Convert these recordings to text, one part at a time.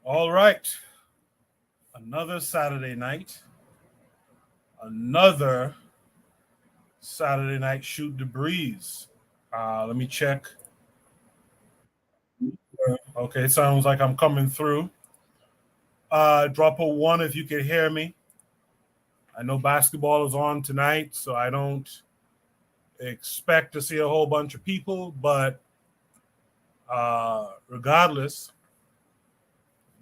All right. Another Saturday night. Another Saturday night shoot the breeze. Let me check. Okay, sounds like I'm coming through. Drop a one if you can hear me. I know basketball is on tonight, so I don't expect to see a whole bunch of people, but regardless,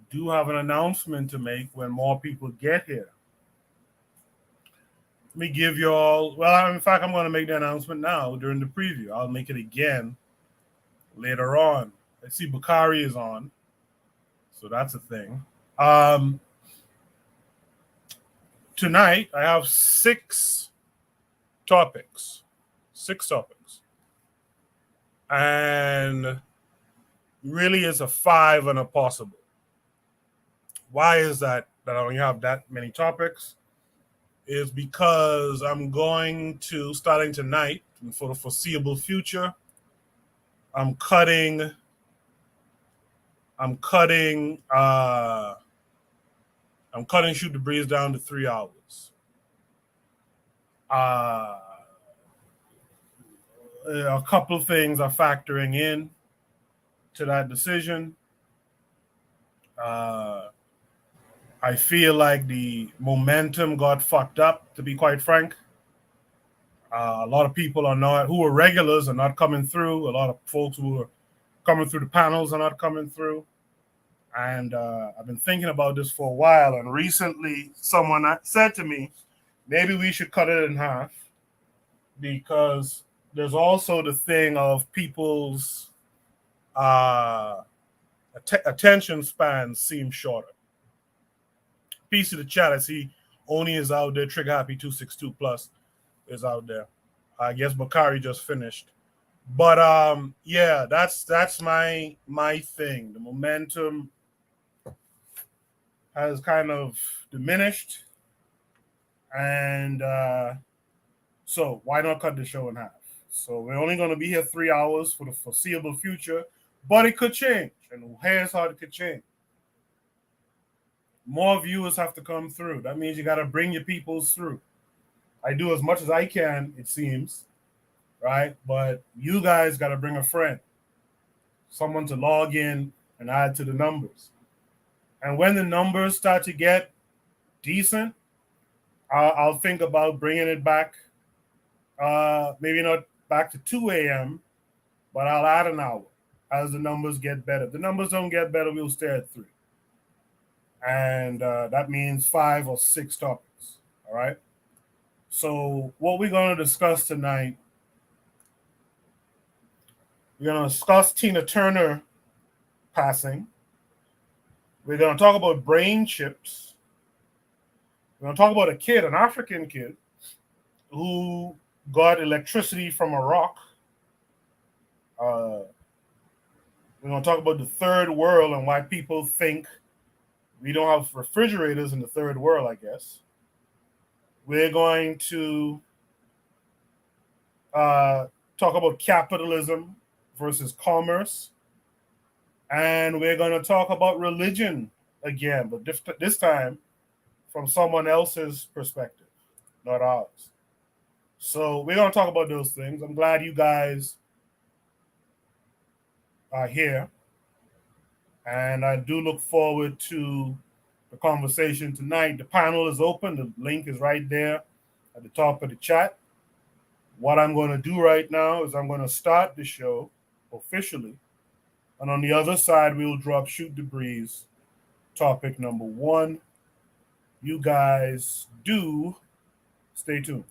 do have an announcement to make when more people get here. Let me give you all, well, in fact, I'm going to make the announcement now during the preview. I'll make it again later on. I see Bakari is on, so that's a thing. Tonight, I have six topics. And really is a five and a possible. Why is that I only have that many topics? Is because I'm going to, starting tonight and for the foreseeable future, I'm cutting Shoot the Breeze down to 3 hours. A couple of things are factoring in to that decision. I feel like the momentum got fucked up, to be quite frank. A lot of people who are regulars are not coming through. A lot of folks who are coming through the panels are not coming through. And I've been thinking about this for a while. And recently someone said to me, maybe we should cut it in half, because there's also the thing of people's attention spans seem shorter. Piece of the chat, I see Oni is out there. Trigger Happy 262 Plus is out there. I guess Bakari just finished. But yeah, that's my thing. The momentum has kind of diminished. And so why not cut the show in half? So we're only going to be here 3 hours for the foreseeable future, but it could change. And here's how it could change. More viewers have to come through. That means you got to bring your peoples through. I do as much as I can, it seems, right? But you guys got to bring a friend, someone to log in and add to the numbers. And when the numbers start to get decent, I'll think about bringing it back, maybe not back to 2 a.m., but I'll add an hour as the numbers get better. If the numbers don't get better, we'll stay at 3. And that means 5 or 6 topics, all right? So what we're going to discuss tonight, we're going to discuss Tina Turner passing. We're going to talk about brain chips. We're going to talk about a kid, an African kid, who got electricity from a rock. We're going to talk about the third world and why people think we don't have refrigerators in the third world, I guess. We're going to talk about capitalism versus commerce. And we're going to talk about religion again, but this time from someone else's perspective, not ours. So we're going to talk about those things. I'm glad you guys are here. And I do look forward to the conversation tonight. The panel is open. The link is right there at the top of the chat. What I'm going to do right now is I'm going to start the show officially. And on the other side, we'll drop Shoot the Breeze, topic number 1. You guys do stay tuned.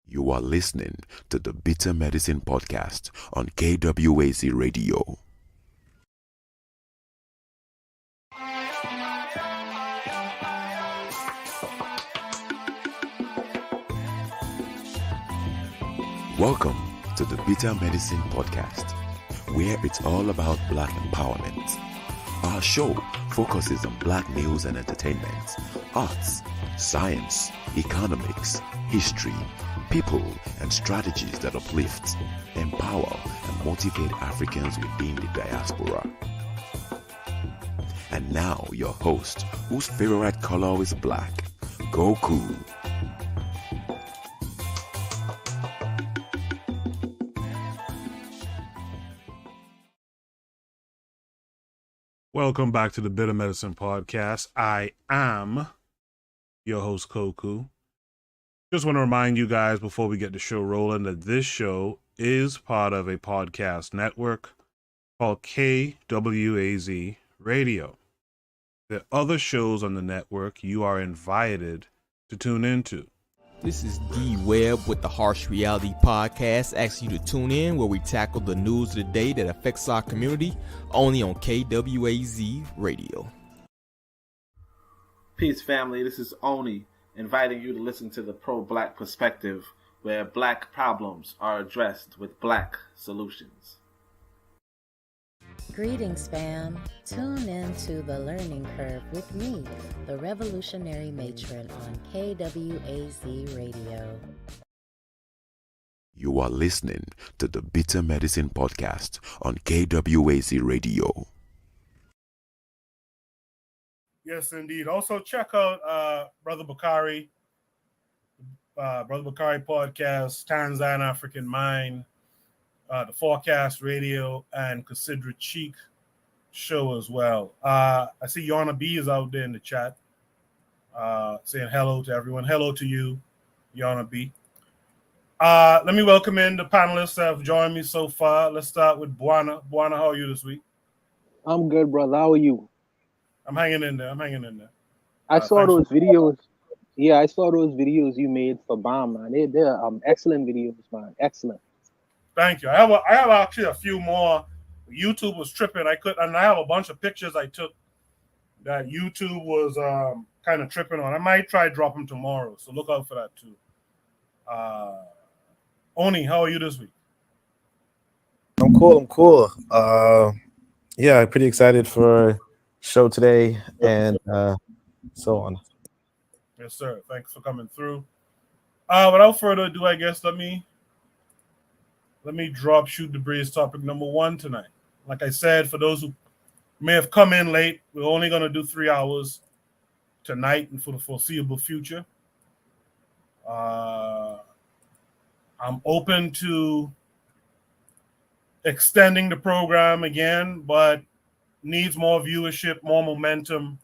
You are listening to the Bitter Medicine Podcast on KWAZ Radio. Welcome to the Bitter Medicine Podcast, where it's all about Black empowerment. Our show focuses on black news and entertainment, arts, science, economics, history, people, and strategies that uplift, empower, and motivate Africans within the diaspora. And now your host, whose favorite color is black, Goku. Welcome back to the Bitter Medicine Podcast. I am your host, Koku. Just want to remind you guys before we get the show rolling that this show is part of a podcast network called KWAZ Radio. There are other shows on the network you are invited to tune into. This is D Webb with the Harsh Reality Podcast, asking you to tune in where we tackle the news of the day that affects our community, only on KWAZ Radio. Peace, family. This is Oni, inviting you to listen to the pro-black perspective, where black problems are addressed with black solutions. Greetings, fam. Tune in to The Learning Curve with me, the revolutionary matron on KWAZ Radio. You are listening to the Bitter Medicine Podcast on KWAZ Radio. Yes, indeed. Also, check out Brother Bakari, Brother Bakari Podcast, Tanzan African Mind, The4Kast Radio, and Cassidra Cheek show as well. I see Yana B is out there in the chat saying hello to everyone. Hello to you, Yana B. Let me welcome in the panelists that have joined me so far. Let's start with Buana. Buana, how are you this week? I'm good, brother. How are you? I'm hanging in there. I saw those videos. Yeah, I saw those videos you made for BAM, man. They're excellent videos, man. Excellent. Thank you. I have actually a few more. YouTube was tripping. I have a bunch of pictures I took that YouTube was kind of tripping on. I might try drop them tomorrow, so look out for that too. Oni, how are you this week? I'm cool. Yeah, pretty excited for show today and so on. Yes, sir. Thanks for coming through. Without further ado, I guess let me drop Shoot the Breeze topic number 1 tonight. Like I said, for those who may have come in late, we're only going to do 3 hours tonight and for the foreseeable future. I'm open to extending the program again, but needs more viewership, more momentum,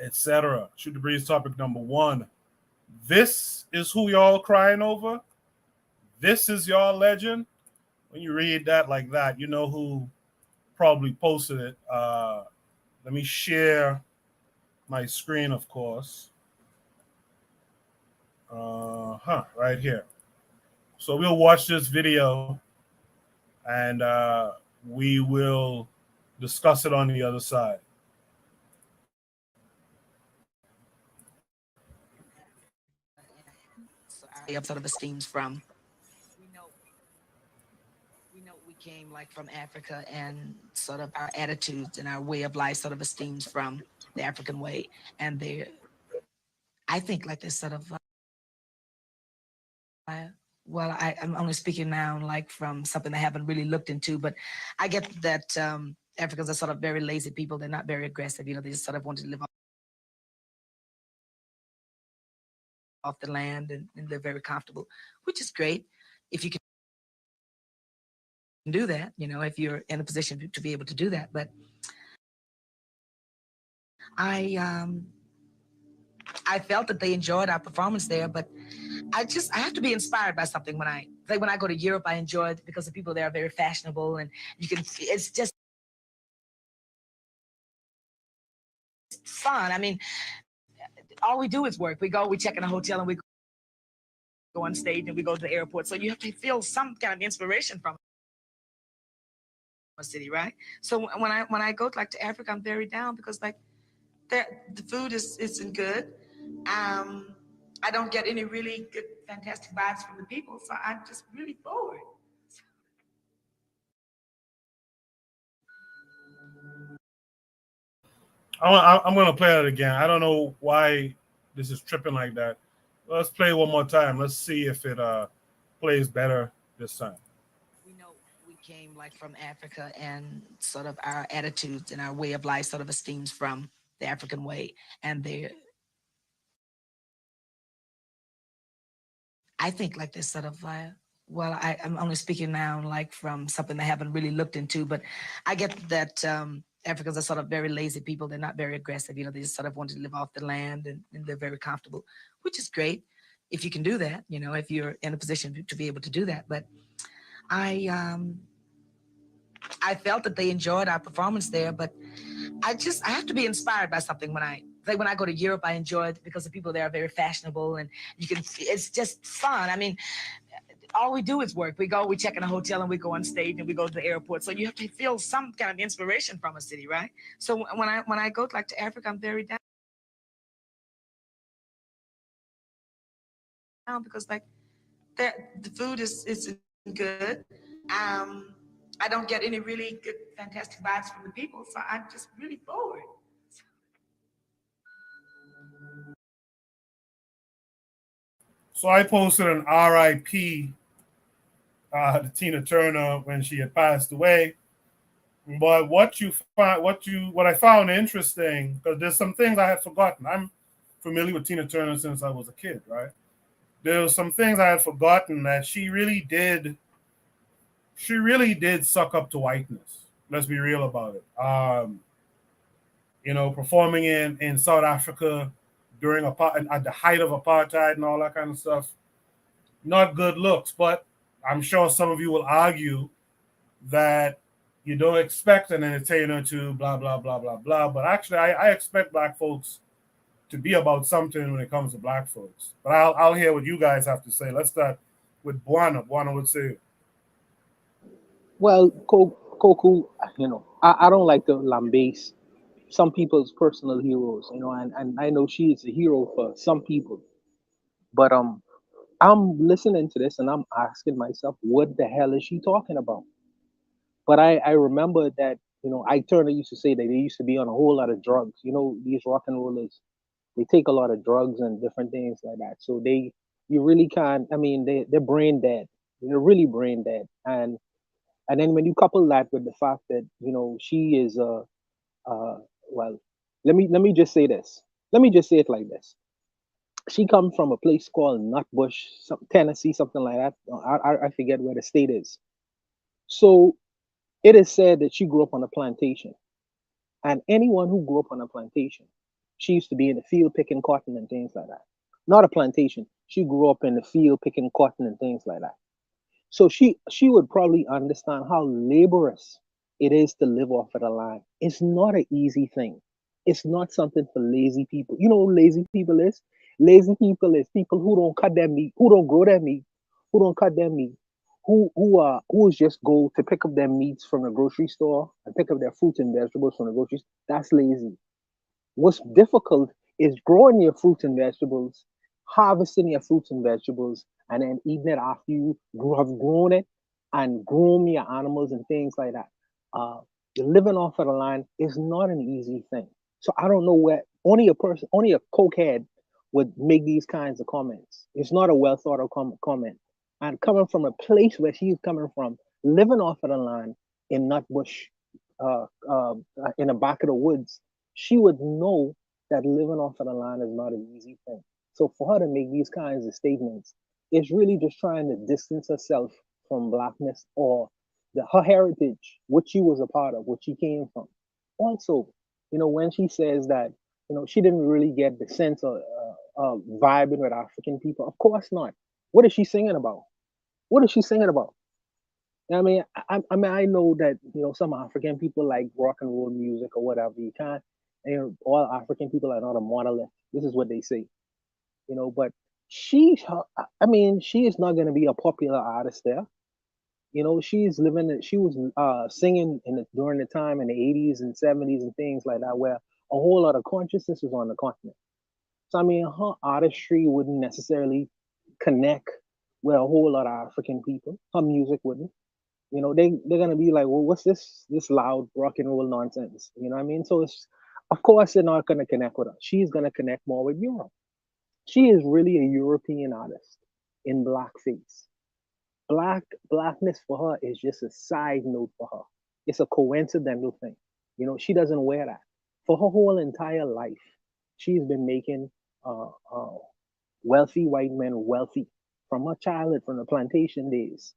etc. Shoot the Breeze topic number 1. This is who y'all crying over. This is y'all legend. When you read that like that, you know who probably posted it. Let me share my screen, of course. Right here. So we'll watch this video and we will discuss it on the other side. Up sort of esteems from. We know we came like from Africa, and sort of our attitudes and our way of life sort of esteems from the African way, and I think like this sort of. Well, I'm only speaking now like from something I haven't really looked into, but I get that Africans are sort of very lazy people. They're not very aggressive. You know, they just sort of want to live off the land and live very comfortable, which is great if you can do that, you know, if you're in a position to be able to do that. But I felt that they enjoyed our performance there, but I have to be inspired by something when I go to Europe. I enjoy it because the people there are very fashionable, and it's just fun. I mean, all we do is work. We check in a hotel, and we go on stage, and we go to the airport. So you have to feel some kind of inspiration from a city, right? So when I go like to Africa, I'm very down because like the food isn't good. I don't get any really good, fantastic vibes from the people, so I'm just really bored. I'm gonna play it again. I don't know why this is tripping like that. Let's play it one more time. Let's see if it plays better this time. We know we came like from Africa, and sort of our attitudes and our way of life sort of esteems from the African way. And I think like this sort of well, I'm only speaking now like from something I haven't really looked into, but I get that Africans are sort of very lazy people. They're not very aggressive. They just sort of want to live off the land, and they're very comfortable, which is great if you can do that, if you're in a position to be able to do that. But I I felt that they enjoyed our performance there, but I have to be inspired by something when I go to Europe. I enjoy it because the people there are very fashionable, and it's just fun. I mean, all we do is work. We check in a hotel, and we go on stage, and we go to the airport. So you have to feel some kind of inspiration from a city, right? So when I go like to Africa, I'm very down because like the food is good. Um, I don't get any really good, fantastic vibes from the people, so I'm just really bored. So I posted an RIP to Tina Turner when she had passed away. But what I found interesting, because there's some things I had forgotten. I'm familiar with Tina Turner since I was a kid, right? There were some things I had forgotten that she really did suck up to whiteness. Let's be real about it. Performing in South Africa during at the height of apartheid and all that kind of stuff. Not good looks, but I'm sure some of you will argue that you don't expect an entertainer to blah blah blah blah blah. But actually, I expect black folks to be about something when it comes to black folks. But I'll hear what you guys have to say. Let's start with Buana. Buana would say, Well, Koku, I don't like to lambaste some people's personal heroes, and I know she is a hero for some people, but I'm listening to this and I'm asking myself, what the hell is she talking about? But I remember that, Ike Turner used to say that they used to be on a whole lot of drugs. These rock and rollers, they take a lot of drugs and different things like that. So you really can't, I mean, they're brain dead. They're really brain dead. And then when you couple that with the fact that, she is, well, let me just say this. Let me just say it like this. She comes from a place called Nutbush, Tennessee, something like that. I forget where the state is. So it is said that she grew up on a plantation. And anyone who grew up on a plantation, she used to be in the field picking cotton and things like that. Not a plantation. She grew up in the field picking cotton and things like that. So she would probably understand how laborious it is to live off of the land. It's not an easy thing. It's not something for lazy people. You know who lazy people is? Lazy people is people who don't cut their meat, who don't grow their meat, who don't cut their meat, who just go to pick up their meats from the grocery store and pick up their fruits and vegetables from the grocery store. That's lazy. What's difficult is growing your fruits and vegetables, harvesting your fruits and vegetables, and then eating it after you have grown it and groom your animals and things like that. Uh, Living off of the land is not an easy thing. So I don't know where only a cokehead would make these kinds of comments. It's not a well thought out comment. And coming from a place where she's coming from, living off of the land in Nutbush, uh, uh, in the back of the woods, she would know that living off of the land is not an easy thing. So for her to make these kinds of statements, it's really just trying to distance herself from blackness or her heritage, what she was a part of, what she came from. Also, when she says that, she didn't really get the sense of vibing with African people. Of course not. What is she singing about? What is she singing about? I mean, I know that some African people like rock and roll music or whatever. You can't, all African people are not a monolith. This is what they say, But I mean, she is not going to be a popular artist there. She was singing during the time in the 80s and 70s and things like that, where a whole lot of consciousness was on the continent. So I mean, her artistry wouldn't necessarily connect with a whole lot of African people. Her music wouldn't. They're gonna be like, well, what's this loud rock and roll nonsense? You know what I mean? So Of course, they're not going to connect with us. She's going to connect more with Europe. She is really a European artist in blackface. Blackness for her is just a side note for her. It's a coincidental thing. You know, she doesn't wear that. For her whole entire life, she's been making wealthy white men wealthy from her childhood, from the plantation days.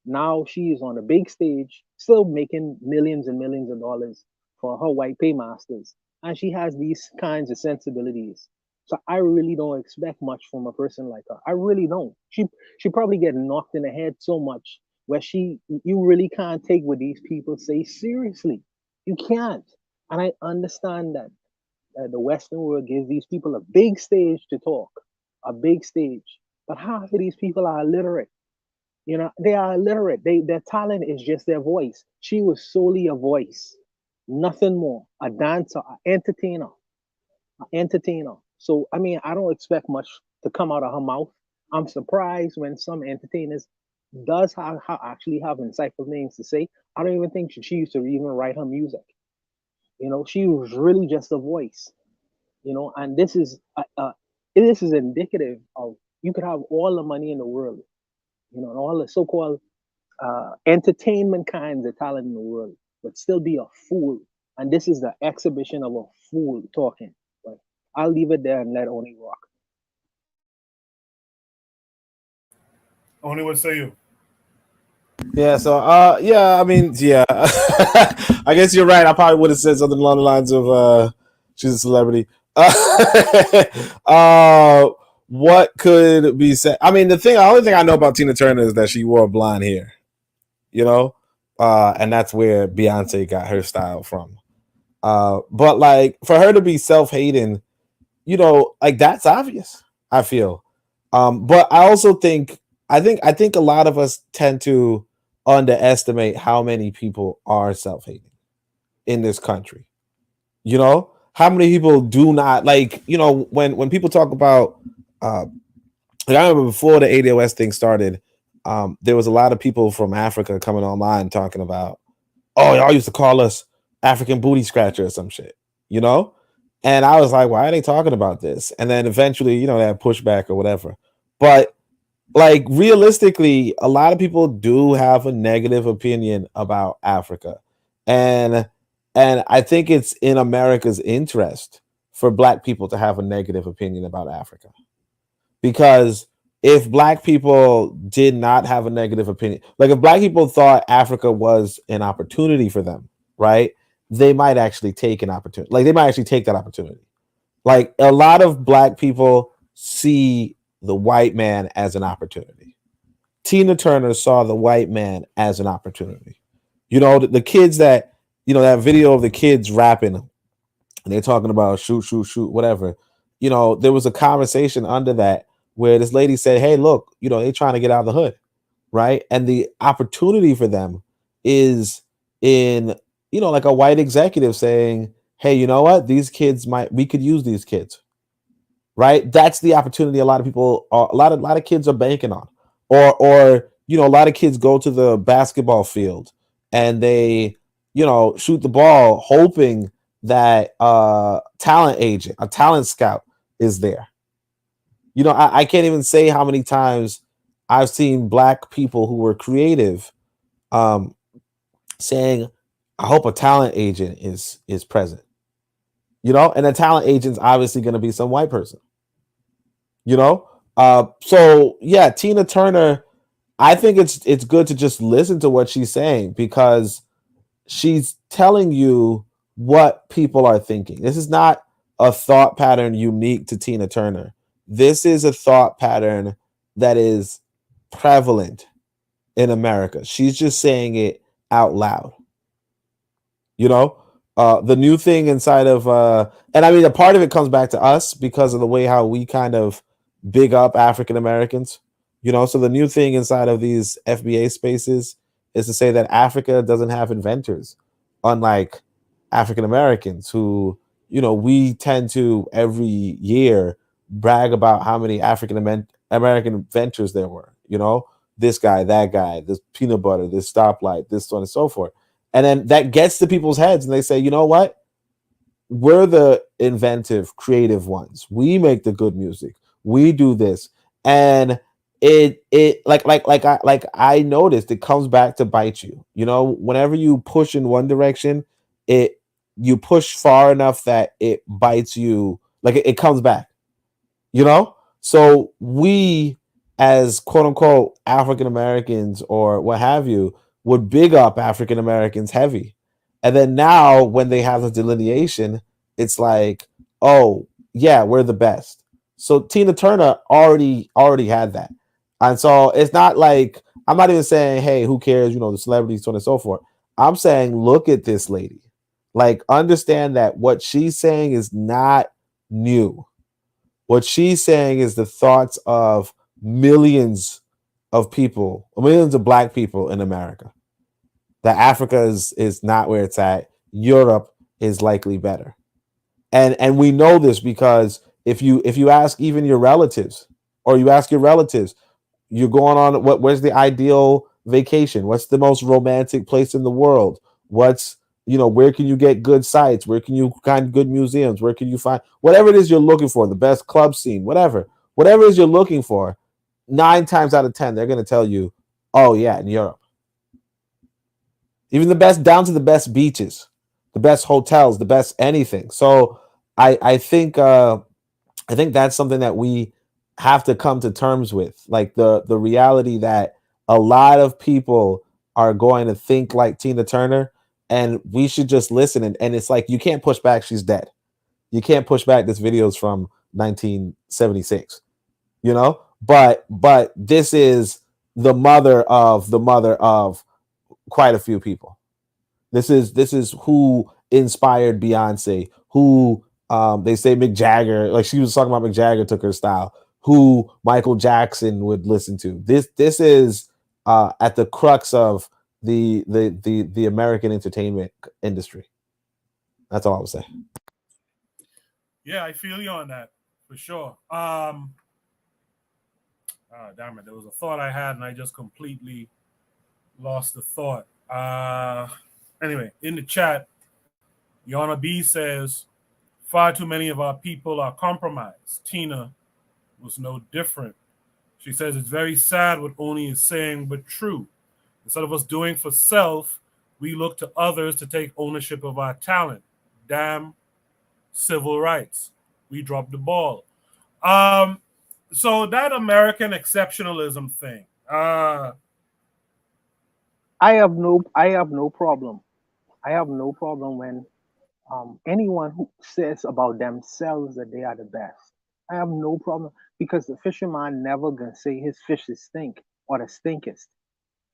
Now she is on a big stage, still making millions and millions of dollars for her white paymasters. And she has these kinds of sensibilities. So I really don't expect much from a person like her. I really don't. She probably get knocked in the head so much where you really can't take what these people say seriously. You can't. And I understand that the Western world gives these people a big stage to talk, a big stage. But half of these people are illiterate. You know, they are illiterate. Their talent is just their voice. She was solely a voice, nothing more. A dancer, an entertainer. So I mean, I don't expect much to come out of her mouth. I'm surprised when some entertainers does actually have insightful things to say. I don't even think she used to even write her music. You know, she was really just a voice. You know, and this is indicative of you could have all the money in the world, you know, and all the so-called entertainment kinds of talent in the world, but still be a fool. And this is the exhibition of a fool talking. But I'll leave it there and let Oni rock. Oni, what say you? Yeah, so yeah, I mean, yeah. I guess you're right. I probably would have said something along the lines of she's a celebrity. What could be said? I mean, the only thing I know about Tina Turner is that she wore blonde hair, you know, and that's where Beyonce got her style from. But like for her to be self-hating, you know, like that's obvious, I feel. But I also think I think a lot of us tend to underestimate how many people are self-hating in this country. You know, how many people do not like, you know, when people talk about like I remember before the ADOS thing started, there was a lot of people from Africa coming online talking about, oh, y'all used to call us African booty scratcher or some shit, you know? And I was like, why are they talking about this? And then eventually, you know, that pushback or whatever. But like realistically, a lot of people do have a negative opinion about Africa. And I think it's in America's interest for Black people to have a negative opinion about Africa. Because if Black people did not have a negative opinion, like if Black people thought Africa was an opportunity for them, right? They might actually take an opportunity. Like they might actually take that opportunity. Like a lot of Black people see the white man as an opportunity. Tina Turner saw the white man as an opportunity. You know, the kids that, you know, that video of the kids rapping and they're talking about shoot, shoot, shoot, whatever. You know, there was a conversation under that where this lady said, hey, look, you know, they're trying to get out of the hood, right? And the opportunity for them is in, you know, like a white executive saying, hey, you know what? These kids we could use these kids, right? That's the opportunity a lot of people are, a lot of kids are banking on. Or, you know, a lot of kids go to the basketball field and they, you know, shoot the ball hoping that a talent scout is there. You know, I can't even say how many times I've seen Black people who were creative saying, I hope a talent agent is present. You know, and a talent agent's obviously going to be some white person. You know? So yeah, Tina Turner, I think it's good to just listen to what she's saying because she's telling you what people are thinking. This is not a thought pattern unique to Tina Turner. This is a thought pattern that is prevalent in America. She's just saying it out loud. You know, the new thing inside of, and I mean, a part of it comes back to us because of the way how we kind of big up African Americans. You know, so the new thing inside of these FBA spaces is to say that Africa doesn't have inventors, unlike African Americans who, you know, we tend to every year brag about how many African American inventors there were, you know, this guy, that guy, this peanut butter, this stoplight, this so on and so forth. And then that gets to people's heads and they say, you know what? we're the inventive, creative ones. We make the good music. We do this, and it like I noticed it comes back to bite you. You know, whenever you push in one direction, it you push far enough that it bites you. Like it comes back. You know, so we as quote unquote African Americans or what have you would big up African Americans heavy, and then now when they have the delineation, it's like, oh yeah, we're the best. So Tina Turner already had that, and so it's not like I'm not even saying, hey, who cares, you know, the celebrities, so on and so forth. I'm saying, look at this lady, like understand that what she's saying is not new. What she's saying is the thoughts of millions of people, millions of black people in America. That Africa is not where it's at. Europe is likely better. And we know this because if you ask even your relatives, or you ask your relatives, you're going on where's the ideal vacation? What's the most romantic place in the world? What's, you know, where can you get good sites? Where can you find good museums? Where can you find whatever it is you're looking for, the best club scene, whatever it is you're looking for? 9 times out of 10, they're going to tell you, oh yeah, in Europe. Even the best, down to the best beaches, the best hotels, the best anything. So I think that's something that we have to come to terms with, like the reality that a lot of people are going to think like Tina Turner, and we should just listen. And it's like, you can't push back. She's dead. You can't push back. This video's from 1976, you know, but this is the mother of quite a few people. This is who inspired Beyonce, who they say Mick Jagger, like she was talking about Mick Jagger took her style, who Michael Jackson would listen to. This is at the crux of the American entertainment industry. That's all I would say. Yeah, I feel you on that for sure. Damn it, there was a thought I had and I just completely lost the thought. Anyway, in the chat, Yana B says, far too many of our people are compromised. Tina was no different. She says, it's very sad what Oni is saying, but true. Instead of us doing for self, we look to others to take ownership of our talent. Damn civil rights. We dropped the ball. So that American exceptionalism thing. I have no problem. I have no problem when anyone who says about themselves that they are the best. I have no problem because the fisherman never gonna say his fish is stink or the stinkest.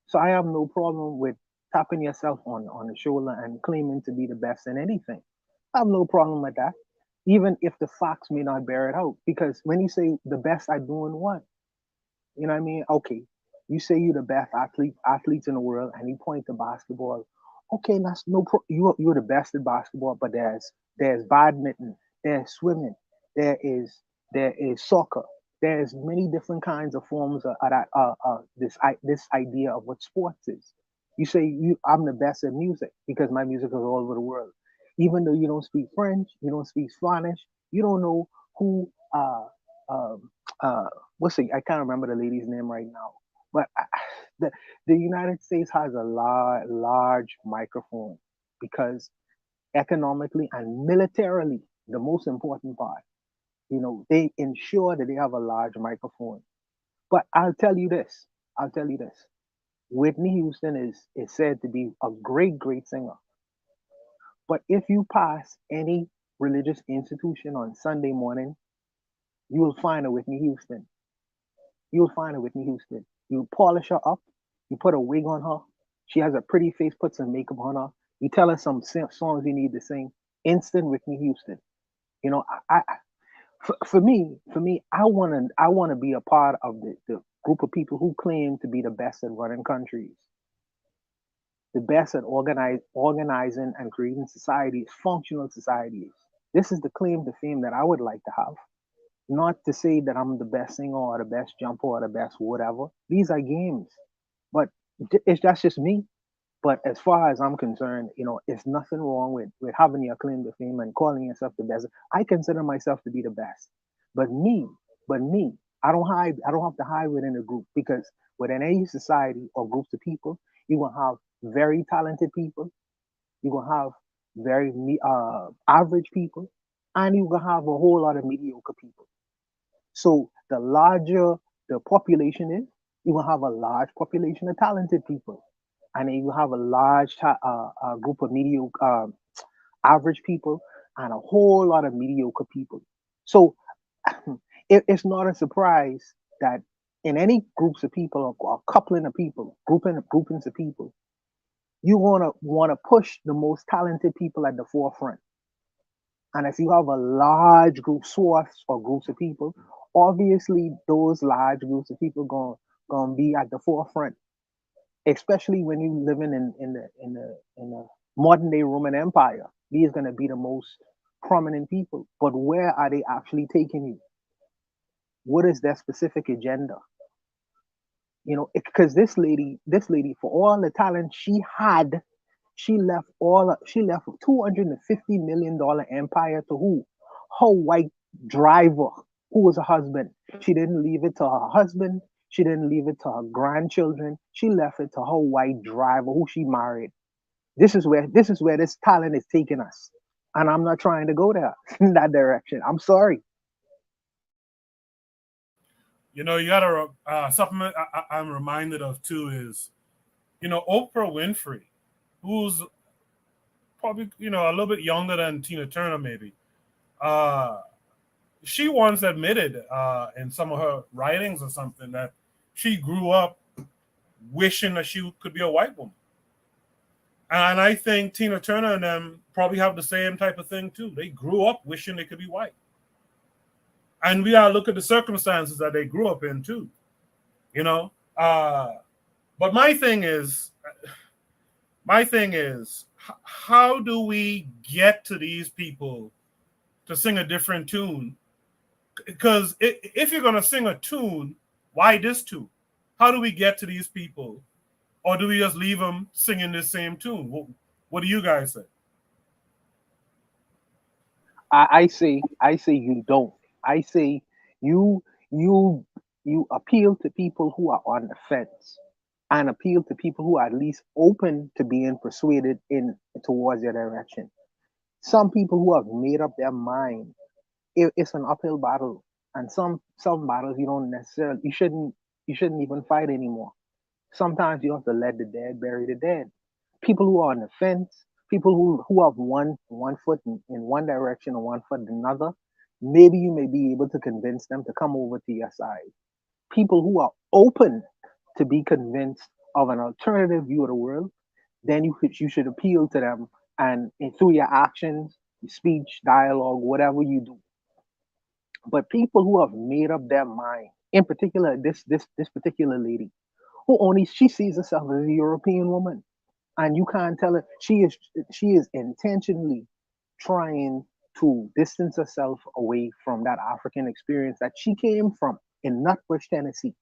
So I have no problem with tapping yourself on the shoulder and claiming to be the best in anything. I have no problem with that, even if the facts may not bear it out. Because when you say the best I do in what, you know what I mean? Okay, you say you're the best athletes in the world, and you point to basketball. Okay, that's no pro. You're the best at basketball, but there's badminton, there's swimming, there is there is soccer. There's many different kinds of forms of that. This idea of what sports is. You say I'm the best at music because my music is all over the world. Even though you don't speak French, you don't speak Spanish, you don't know who um, what's the I can't remember the lady's name right now, but the the United States has a large microphone because economically and militarily, the most important part, they ensure that they have a large microphone. But I'll tell you this. Whitney Houston is said to be a great singer. But if you pass any religious institution on Sunday morning, you will find a Whitney Houston. You'll find a Whitney Houston. You polish her up. You put a wig on her. She has a pretty face. Put some makeup on her. You tell her some songs you need to sing. Instant Whitney Houston. You know, for me, I want to be a part of the group of people who claim to be the best at running countries, the best at organizing and creating societies, functional societies. This is the claim to fame that I would like to have. Not to say that I'm the best singer or the best jumper or the best whatever. These are games, but that's just me. But as far as I'm concerned, it's nothing wrong with having your claim to fame and calling yourself the best. I consider myself to be the best. But me, I don't hide. I don't have to hide within a group, because within any society or groups of people, you will have very talented people. You will have very average people, and you will have a whole lot of mediocre people. So the larger the population is, you will have a large population of talented people, and then you have a large group of mediocre, average people, and a whole lot of mediocre people. So it's not a surprise that in any groups of people, or coupling of people, groupings of people, you wanna push the most talented people at the forefront. And if you have a large group, swaths or groups of people, obviously those large groups of people gonna be at the forefront. Especially when you living in the modern day Roman Empire, these gonna be the most prominent people. But where are they actually taking you? What is their specific agenda? Because this lady, for all the talent she had, she left a $250 million empire to who? Her white driver, who was a husband. She didn't leave it to her husband. She didn't leave it to her grandchildren. She left it to her white driver, who she married. This is where this talent is taking us, and I'm not trying to go there in that direction. I'm sorry. You gotta something I'm reminded of too is, Oprah Winfrey, who's probably a little bit younger than Tina Turner maybe. She once admitted in some of her writings or something that she grew up wishing that she could be a white woman. And I think Tina Turner and them probably have the same type of thing too. They grew up wishing they could be white. And we gotta look at the circumstances that they grew up in too, But my thing is, how do we get to these people to sing a different tune? Because if you're gonna sing a tune, why this tune? How do we get to these people, or do we just leave them singing the same tune? What do you guys say? I say you don't. I say you appeal to people who are on the fence, and appeal to people who are at least open to being persuaded in towards your direction. Some people who have made up their mind, it's an uphill battle, and some battles you shouldn't even fight anymore. Sometimes you have to let the dead bury the dead. People who are on the fence, people who have one foot in one direction and one foot in another, maybe you may be able to convince them to come over to your side. People who are open to be convinced of an alternative view of the world, then you should appeal to them, and through your actions, your speech, dialogue, whatever you do. But people who have made up their mind, in particular this particular lady, she sees herself as a European woman, and you can't tell her she is intentionally trying to distance herself away from that African experience that she came from in Nutbush, Tennessee.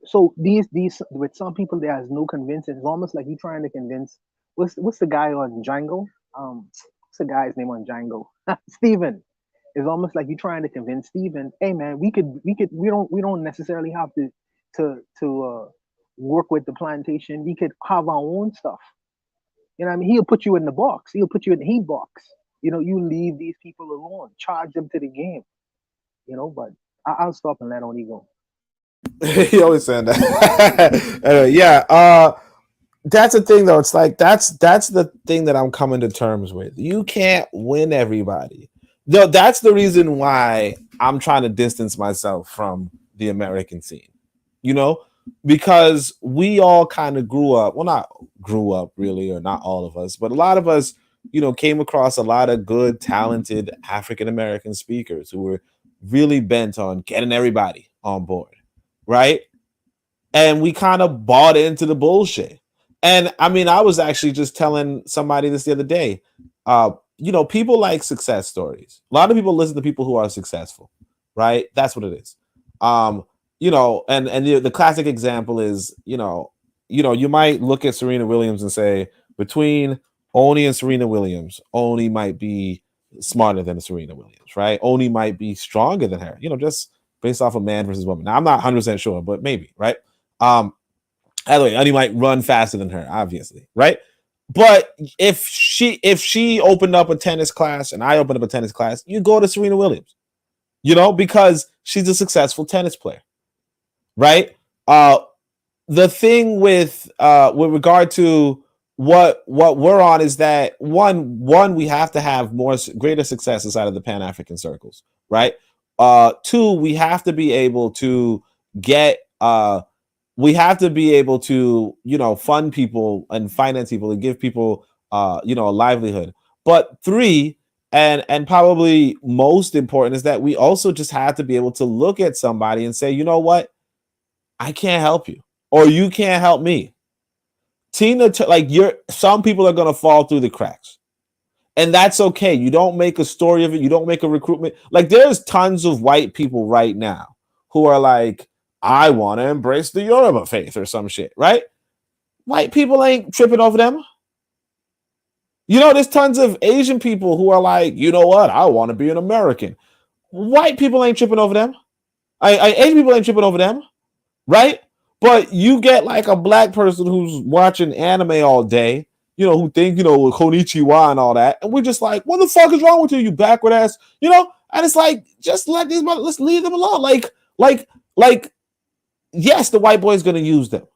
So these with some people there is no convincing. It's almost like you're trying to convince what's the guy on Django? What's the guy's name on Django? Steven. It's almost like you're trying to convince Steven, hey man, we don't necessarily have to work with the plantation. We could have our own stuff. You know what I mean? He'll put you in the box. He'll put you in the heat box. You leave these people alone, charge them to the game. But I'll stop and let Oni go. He always saying that. Anyway, yeah. That's the thing though. It's like that's the thing that I'm coming to terms with. You can't win everybody. No, that's the reason why I'm trying to distance myself from the American scene. Because we all kind of grew up. Well, not grew up really, or not all of us, but a lot of us, came across a lot of good, talented African American speakers who were really bent on getting everybody on board, right? And we kind of bought into the bullshit. And I mean, I was actually just telling somebody this the other day. People like success stories. A lot of people listen to people who are successful, right? That's what it is. And the classic example is, you might look at Serena Williams and say between Oni and Serena Williams, Oni might be smarter than Serena Williams, right? Oni might be stronger than her, just based off of man versus woman. Now I'm not 100% sure, but maybe, right? Anyway, Oni might run faster than her, obviously, right? But if she opened up a tennis class and I opened up a tennis class, you go to Serena Williams, because she's a successful tennis player, right? The thing with regard to what we're on is that one we have to have greater success inside of the Pan-African circles, right? Two, we have to be able to get fund people and finance people and give people a livelihood. But three, and probably most important, is that we also just have to be able to look at somebody and say, you know what, I can't help you, or you can't help me. Some people are going to fall through the cracks, and that's okay. You don't make a story of it. You don't make a recruitment. Like, there's tons of white people right now who are like, I want to embrace the Yoruba faith or some shit, right? White people ain't tripping over them. There's tons of Asian people who are like, you know what, I want to be an American. White people ain't tripping over them. Asian people ain't tripping over them, right? But you get like a black person who's watching anime all day, who think, Konichiwa and all that. And we're just like, what the fuck is wrong with you, you backward ass? And it's like, just let's leave them alone. Like, yes, the white boy is going to use them.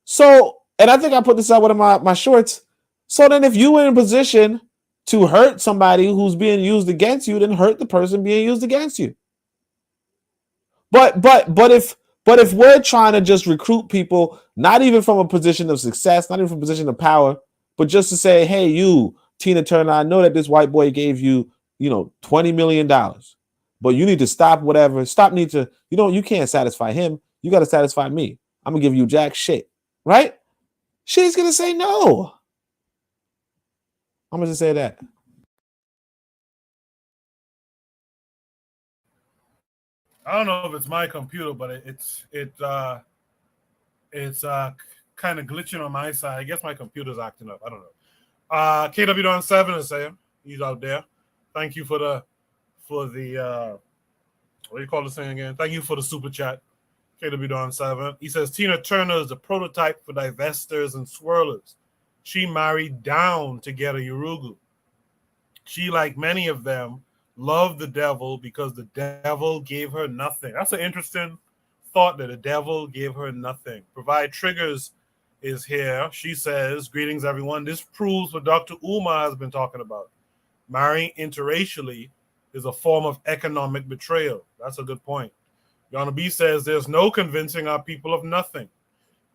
So, and I think I put this out one of my shorts. So then if you were in a position to hurt somebody who's being used against you, then hurt the person being used against you. But if we're trying to just recruit people, not even from a position of success, not even from a position of power, but just to say, hey, you, Tina Turner, I know that this white boy gave you, $20 million, but you need to stop whatever. You can't satisfy him. You got to satisfy me. I'm going to give you jack shit, right? She's going to say no. I'm going to say that. I don't know if it's my computer, but it's kind of glitching on my side. I guess my computer's acting up. I don't know. KW Don 7 is saying he's out there. Thank you for the what do you call this thing again? Thank you for the super chat. KW Don 7. He says Tina Turner is the prototype for divestors and swirlers. She married down to get a Urugu. She, like many of them, loved the devil because the devil gave her nothing. That's an interesting thought, that the devil gave her nothing. Provide Triggers is here. She says, greetings, everyone. This proves what Dr. Umar has been talking about. Marrying interracially is a form of economic betrayal. That's a good point. Yana B says, there's no convincing our people of nothing.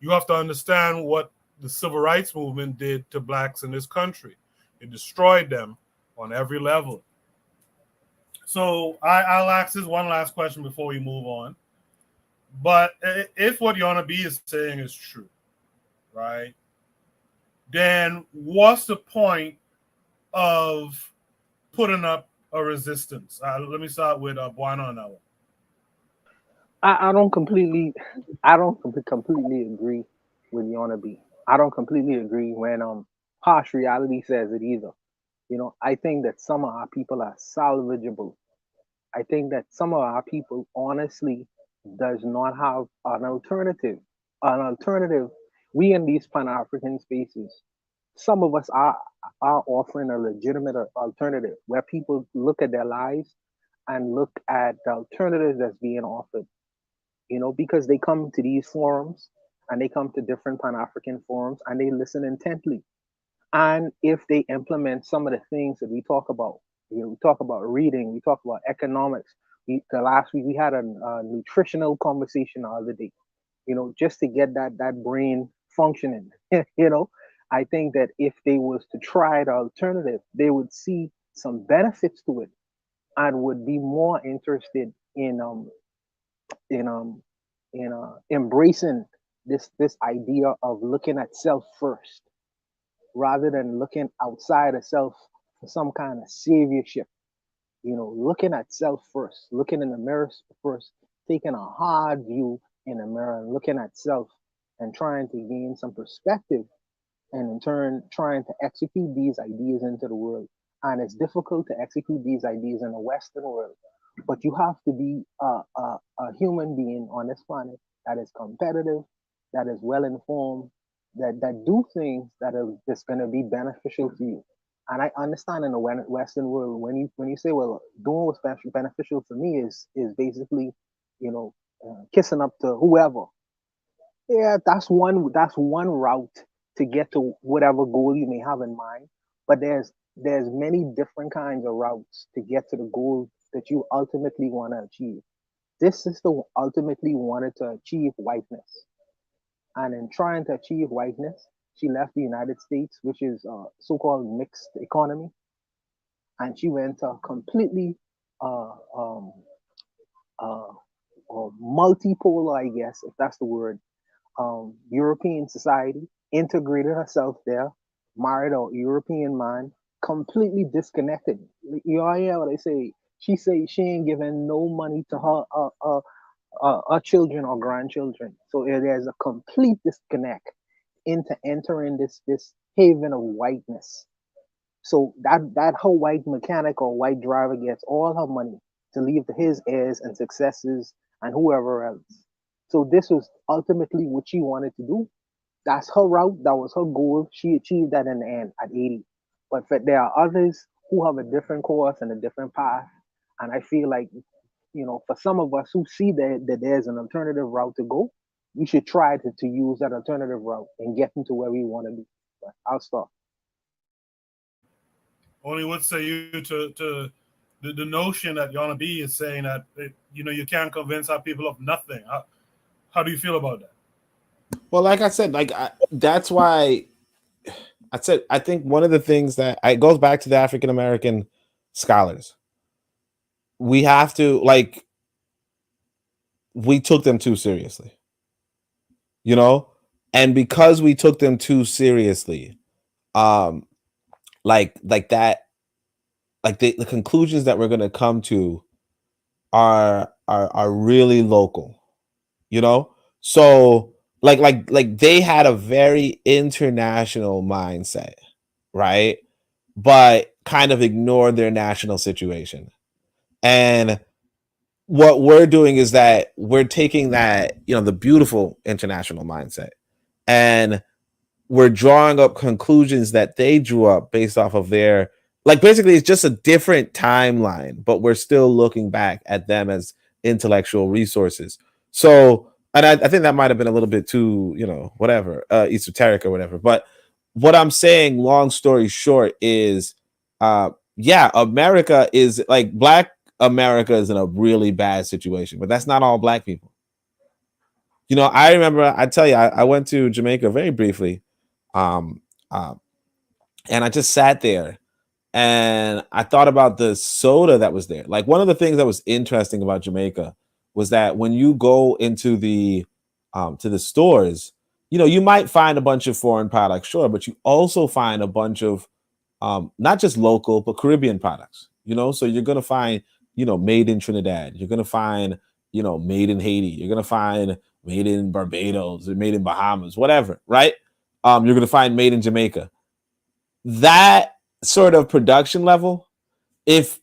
You have to understand what the civil rights movement did to blacks in this country. It destroyed them on every level. So I'll ask this one last question before we move on. But if what Yana B is saying is true, right, then what's the point of putting up a resistance? Let me start with Buana on that one. I don't completely agree with Yana B. I don't completely agree when harsh reality says it either. I think that some of our people are salvageable. I think that some of our people honestly does not have an alternative. We in these Pan-African spaces, some of us are offering a legitimate alternative where people look at their lives and look at the alternatives that's being offered. Because they come to these forums and they come to different Pan-African forums and they listen intently. And if they implement some of the things that we talk about, we talk about reading, we talk about economics. Last week we had a nutritional conversation the other day, just to get that brain functioning. I think that if they was to try the alternative, they would see some benefits to it and would be more interested in embracing this idea of looking at self first, rather than looking outside of self for some kind of saviorship. Looking at self first, looking in the mirror first, taking a hard view in the mirror and looking at self and trying to gain some perspective, and in turn trying to execute these ideas into the world. And it's difficult to execute these ideas in the Western world, but you have to be a human being on this planet that is competitive, that is well informed, that do things that are just going to be beneficial to you. And I understand in the Western world, when you say, well, doing what's beneficial to me is basically, you know, kissing up to whoever. Yeah, that's one route to get to whatever goal you may have in mind. But there's many different kinds of routes to get to the goal that you ultimately want to achieve. This sister ultimately wanted to achieve whiteness, and in trying to achieve whiteness, she left the United States, which is a so-called mixed economy, and she went to a completely uh, um, uh, multipolar, I guess, if that's the word, European society, integrated herself there, married a European man, completely disconnected. You know, yeah, what I say. She say she ain't giving no money to her children or grandchildren. So there's a complete disconnect into entering this haven of whiteness. So that her white mechanic or white driver gets all her money to leave to his heirs and successors and whoever else. So this was ultimately what she wanted to do. That's her route. That was her goal. She achieved that in the end at 80. But there are others who have a different course and a different path. And I feel like, for some of us who see that there's an alternative route to go, we should try to use that alternative route and get into where we want to be. But I'll stop. Only what say you to the notion that Yana B is saying that you can't convince our people of nothing. How do you feel about that? Well, like I said, that's why I said I think one of the things that it goes back to the African American scholars. We have to we took them too seriously, and because we took them too seriously, the conclusions that we're going to come to are really local, so like they had a very international mindset, right? But kind of ignored their national situation. And what we're doing is that we're taking that, the beautiful international mindset, and we're drawing up conclusions that they drew up based off of their, basically it's just a different timeline, but we're still looking back at them as intellectual resources. So, and I think that might have been a little bit too, esoteric or whatever. But what I'm saying, long story short, is, America is Black America is in a really bad situation, but that's not all Black people. I remember, I tell you, I went to Jamaica very briefly, and I just sat there and I thought about the soda that was there. One of the things that was interesting about Jamaica was that when you go into the to the stores, you might find a bunch of foreign products, sure, but you also find a bunch of not just local but Caribbean products. So you're gonna find made in Trinidad. You're gonna find made in Haiti. You're gonna find made in Barbados or made in Bahamas, whatever, right? You're gonna find made in Jamaica. That sort of production level, if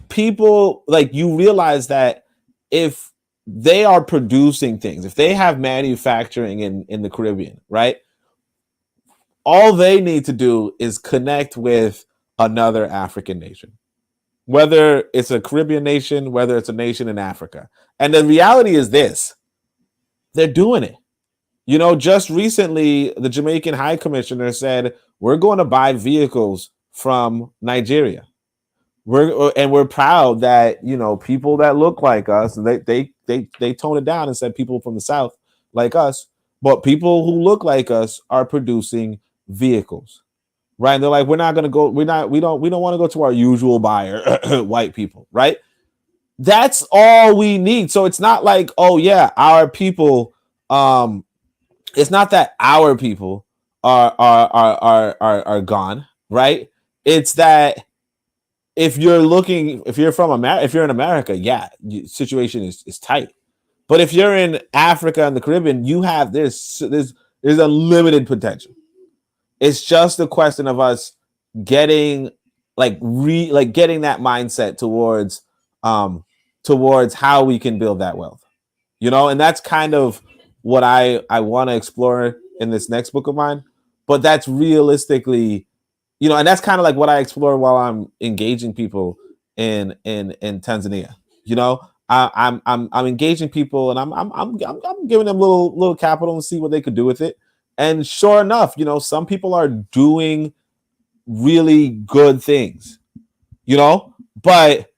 people you realize that if they are producing things, if they have manufacturing in the Caribbean, right? All they need to do is connect with another African nation, whether it's a Caribbean nation, whether it's a nation in Africa. And the reality is this, they're doing it. Just recently, the Jamaican High Commissioner said, we're going to buy vehicles from Nigeria. We're proud that, people that look like us, they tone it down and said people from the South like us, but people who look like us are producing vehicles, right? And they're like, we don't want to go to our usual buyer, white people, right? That's all we need. So it's not like, oh yeah, our people, it's not that our people are gone, right? It's that if you're in America, yeah, situation is tight. But if you're in Africa and the Caribbean, you have there's There's unlimited potential. It's just a question of us getting getting that mindset towards how we can build that wealth. And that's kind of what I want to explore in this next book of mine. But that's realistically, and that's kind of like what I explore while I'm engaging people in Tanzania. I'm engaging people, and I'm giving them little capital and see what they could do with it. And sure enough, some people are doing really good things, but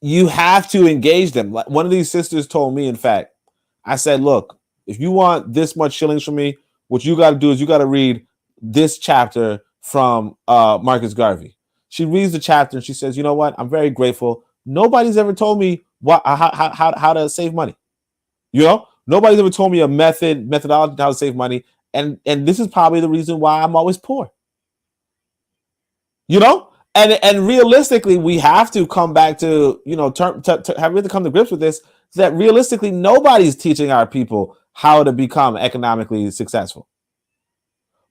you have to engage them. Like one of these sisters told me, in fact, I said, look, if you want this much shillings from me, what you got to do is you got to read this chapter from Marcus Garvey. She reads the chapter and she says, you know what? I'm very grateful. Nobody's ever told me how to save money. Nobody's ever told me a methodology how to save money. And this is probably the reason why I'm always poor. And realistically, we have to come back to, have to come to grips with this, that realistically, nobody's teaching our people how to become economically successful.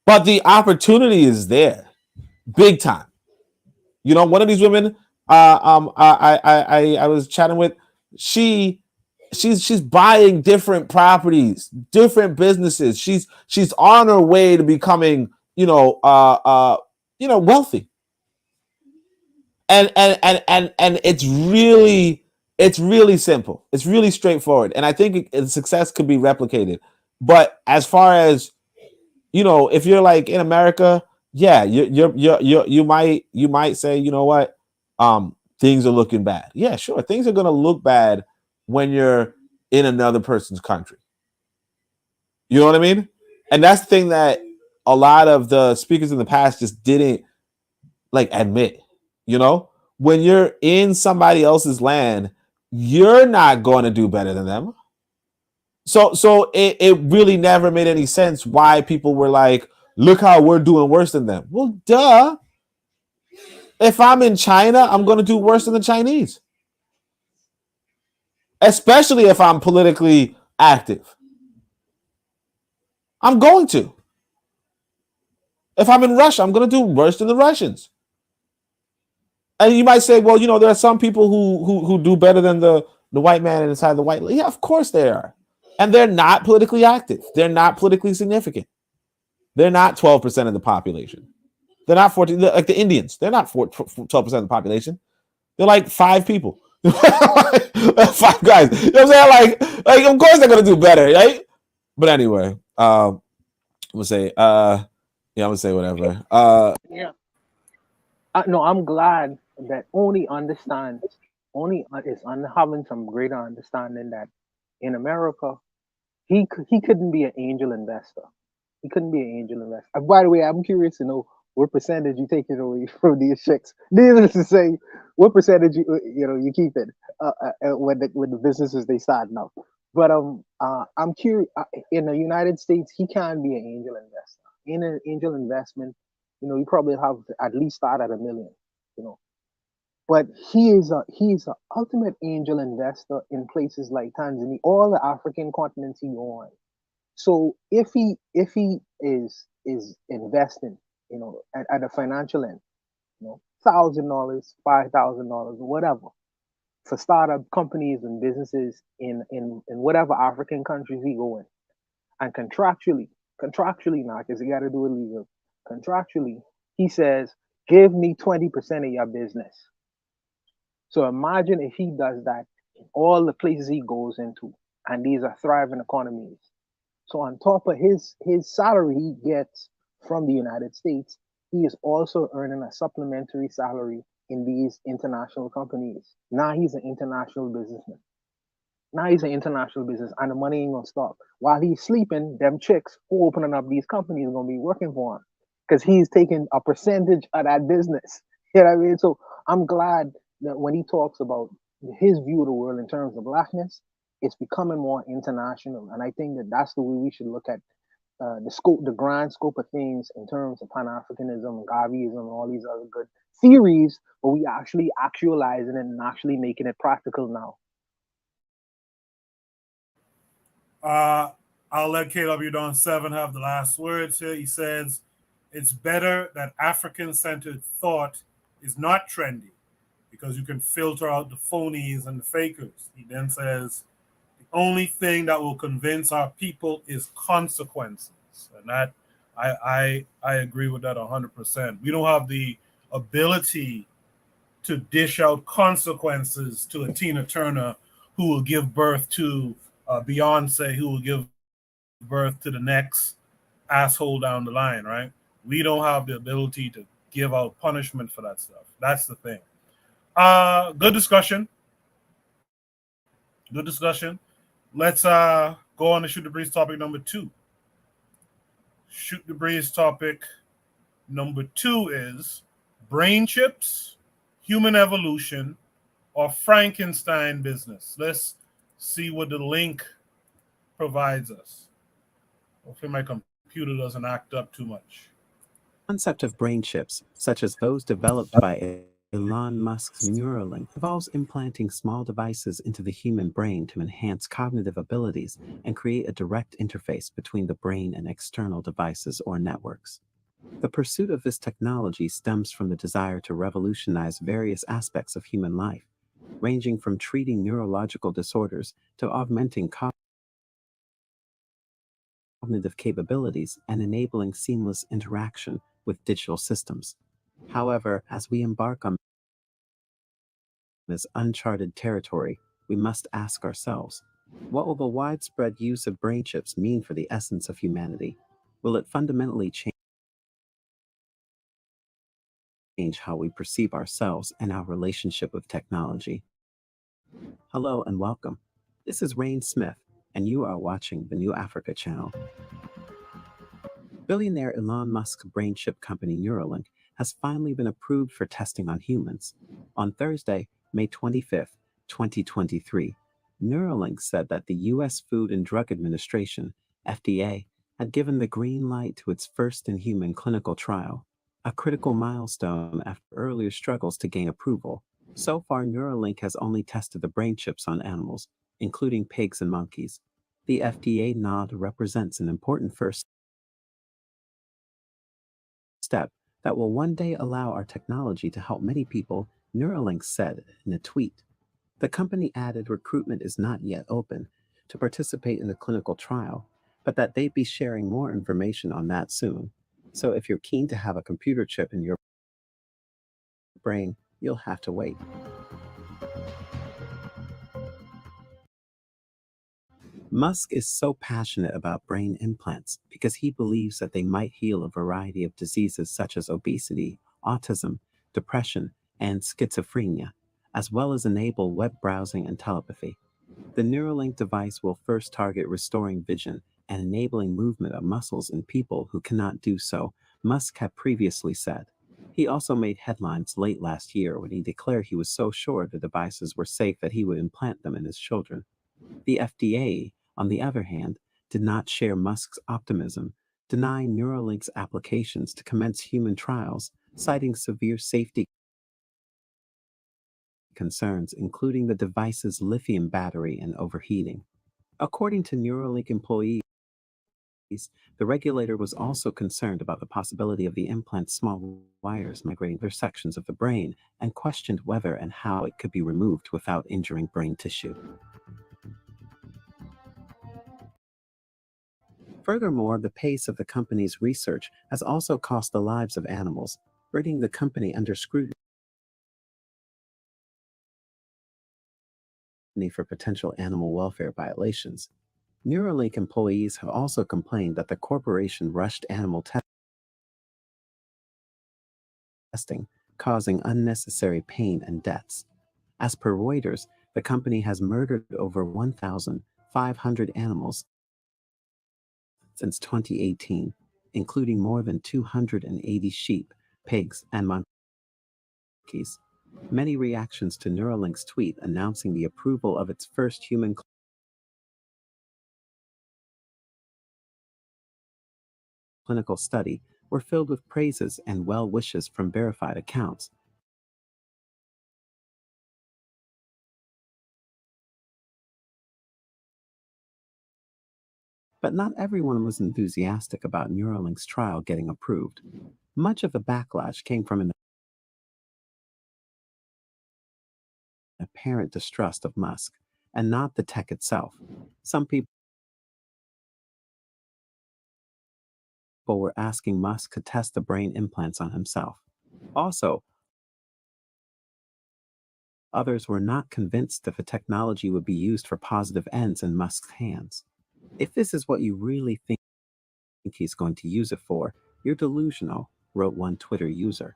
But the opportunity is there, big time. One of these women I was chatting with, she's buying different properties, different businesses. She's on her way to becoming, wealthy. And it's really simple. It's really straightforward. And I think success could be replicated. But as far as, if you're like in America, yeah, you might say, you know what, things are looking bad. Yeah, sure. Things are going to look bad when you're in another person's country. You know what I mean? And that's the thing that a lot of the speakers in the past just didn't admit. When you're in somebody else's land, you're not going to do better than them. So it really never made any sense why people were like, look how we're doing worse than them. Well, duh. If I'm in China, I'm going to do worse than the Chinese. Especially if I'm politically active. I'm going to. If I'm in Russia, I'm going to do worse than the Russians. And you might say, well, there are some people who do better than the white man inside the white. Yeah, of course they are. And they're not politically active. They're not politically significant. They're not 12% of the population. They're not 14, like the Indians. They're not 12% of the population. They're like 5 people. 5 guys. You know what I'm saying? Like of course they're going to do better, right? But anyway, I'm going to say, I'm going to say whatever. Yeah. No, I'm glad that Oni understands. Oni is having some greater understanding that in America, he couldn't be an angel investor. He couldn't be an angel investor. By the way, I'm curious to know what percentage you take it away from these checks. Needless to say, what percentage you keep it when the businesses they start now. But I'm curious. In the United States, he can be an angel investor. In an angel investment, you probably have to at least start at $1 million. But he is an ultimate angel investor in places like Tanzania, all the African continents he go on. So if he is investing, at a financial end, $1,000, $5,000, whatever, for startup companies and businesses in whatever African countries he go in, and contractually now, because you got to do it legal. Contractually, he says, give me 20% of your business. So imagine if he does that in all the places he goes into, and these are thriving economies. So on top of his salary he gets from the United States, he is also earning a supplementary salary in these international companies. Now he's an international businessman. And the money ain't gonna stop. While he's sleeping, them chicks who opening up these companies are gonna be working for him because he's taking a percentage of that business. You know what I mean? So I'm glad that when he talks about his view of the world in terms of blackness, it's becoming more international. And I think that that's the way we should look at the grand scope of things in terms of Pan-Africanism and Garveyism and all these other good theories, but we actually actualizing it and actually making it practical now. I'll let KW Don 7 have the last words here. He says, it's better that African-centered thought is not trendy because you can filter out the phonies and the fakers. He then says, the only thing that will convince our people is consequences. And that I agree with that 100%. We don't have the ability to dish out consequences to a Tina Turner who will give birth to Beyonce, who will give birth to the next asshole down the line, right? We don't have the ability to give out punishment for that stuff. That's the thing. Good discussion. Good discussion. Let's go on to Shoot the Breeze topic number 2. Shoot the Breeze topic number 2 is brain chips, human evolution, or Frankenstein business. Let's see what the link provides us. Hopefully my computer doesn't act up too much. The concept of brain chips, such as those developed by Elon Musk's Neuralink, involves implanting small devices into the human brain to enhance cognitive abilities and create a direct interface between the brain and external devices or networks. The pursuit of this technology stems from the desire to revolutionize various aspects of human life, ranging from treating neurological disorders to augmenting cognitive capabilities and enabling seamless interaction with digital systems. However, as we embark on this uncharted territory, we must ask ourselves, what will the widespread use of brain chips mean for the essence of humanity? Will it fundamentally change how we perceive ourselves and our relationship with technology? Hello and welcome. This is Rain Smith, and you are watching the New Africa channel. Billionaire Elon Musk's brain chip company Neuralink has finally been approved for testing on humans. On Thursday, May 25th, 2023, Neuralink said that the U.S. Food and Drug Administration, FDA, had given the green light to its first-in-human clinical trial, a critical milestone after earlier struggles to gain approval. So far, Neuralink has only tested the brain chips on animals, including pigs and monkeys. The FDA nod represents an important first step that will one day allow our technology to help many people, Neuralink said in a tweet. The company added recruitment is not yet open to participate in the clinical trial, but that they'd be sharing more information on that soon. So if you're keen to have a computer chip in your brain, you'll have to wait. Musk is so passionate about brain implants because he believes that they might heal a variety of diseases such as obesity, autism, depression, and schizophrenia, as well as enable web browsing and telepathy. The Neuralink device will first target restoring vision and enabling movement of muscles in people who cannot do so, Musk had previously said. He also made headlines late last year when he declared he was so sure the devices were safe that he would implant them in his children. The FDA, on the other hand, did not share Musk's optimism, denying Neuralink's applications to commence human trials, citing severe safety concerns, including the device's lithium battery and overheating. According to Neuralink employees, the regulator was also concerned about the possibility of the implant's small wires migrating through sections of the brain and questioned whether and how it could be removed without injuring brain tissue. Furthermore, the pace of the company's research has also cost the lives of animals, bringing the company under scrutiny for potential animal welfare violations. Neuralink employees have also complained that the corporation rushed animal testing, causing unnecessary pain and deaths. As per Reuters, the company has murdered over 1,500 animals since 2018, including more than 280 sheep, pigs, and monkeys. Many reactions to Neuralink's tweet announcing the approval of its first human clinical study were filled with praises and well wishes from verified accounts. But not everyone was enthusiastic about Neuralink's trial getting approved. Much of the backlash came from an apparent distrust of Musk, and not the tech itself. Some people were asking Musk to test the brain implants on himself. Also, others were not convinced that the technology would be used for positive ends in Musk's hands. If this is what you really think he's going to use it for, you're delusional, wrote one Twitter user.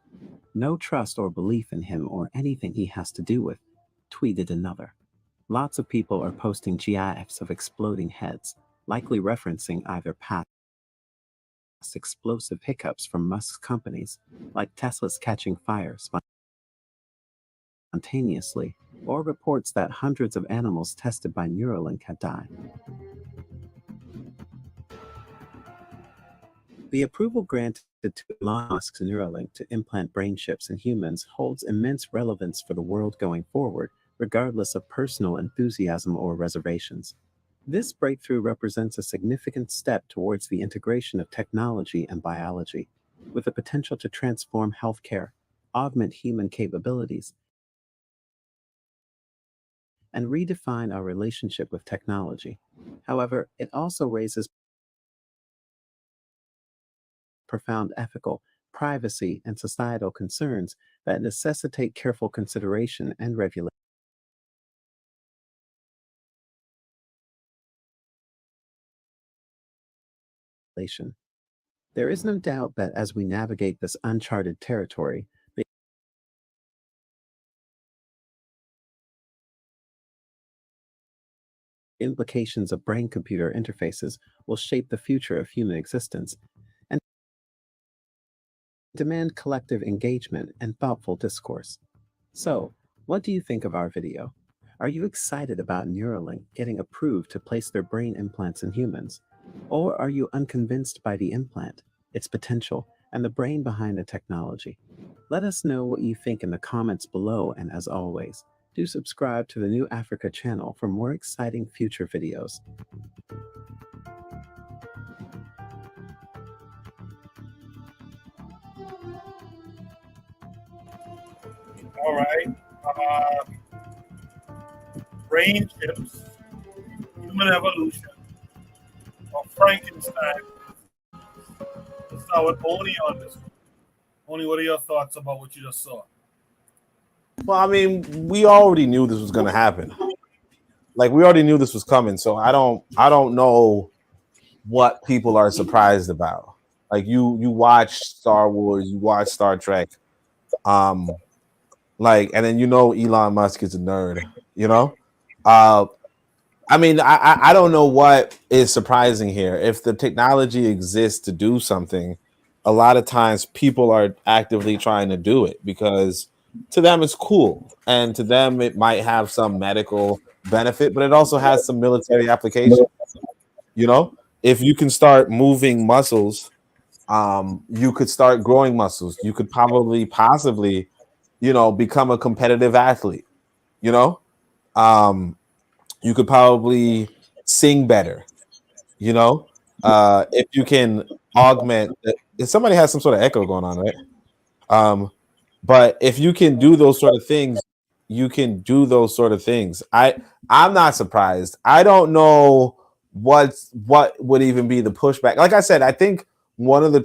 No trust or belief in him or anything he has to do with, tweeted another. Lots of people are posting GIFs of exploding heads, likely referencing either past explosive hiccups from Musk's companies, like Tesla's catching fire spontaneously, or reports that hundreds of animals tested by Neuralink had died. The approval granted to Elon Musk's Neuralink to implant brain chips in humans holds immense relevance for the world going forward, regardless of personal enthusiasm or reservations. This breakthrough represents a significant step towards the integration of technology and biology, with the potential to transform healthcare, augment human capabilities, and redefine our relationship with technology. However, it also raises profound ethical, privacy, and societal concerns that necessitate careful consideration and regulation. There is no doubt that as we navigate this uncharted territory, the implications of brain-computer interfaces will shape the future of human existence and demand collective engagement and thoughtful discourse. So, what do you think of our video? Are you excited about Neuralink getting approved to place their brain implants in humans? Or are you unconvinced by the implant, its potential, and the brain behind the technology? Let us know what you think in the comments below, and as always, do subscribe to the New Africa channel for more exciting future videos. All right. Brain chips, human evolution, or Frankenstein. Let's start with Oni on this one. Oni, what are your thoughts about what you just saw? Well, I mean, we already knew this was going to happen. Like, we already knew this was coming. So I don't know what people are surprised about. Like, you watch Star Wars, you watch Star Trek, and then Elon Musk is a nerd, I mean, I don't know what is surprising here. If the technology exists to do something, a lot of times people are actively trying to do it because to them it's cool, and to them it might have some medical benefit, but it also has some military application. If you can start moving muscles, you could start growing muscles. You could possibly, become a competitive athlete. You could probably sing better. If you can augment. If somebody has some sort of echo going on, right? But if you can do those sort of things, you can do those sort of things. I'm not surprised. I don't know what would even be the pushback. Like I said, I think one of the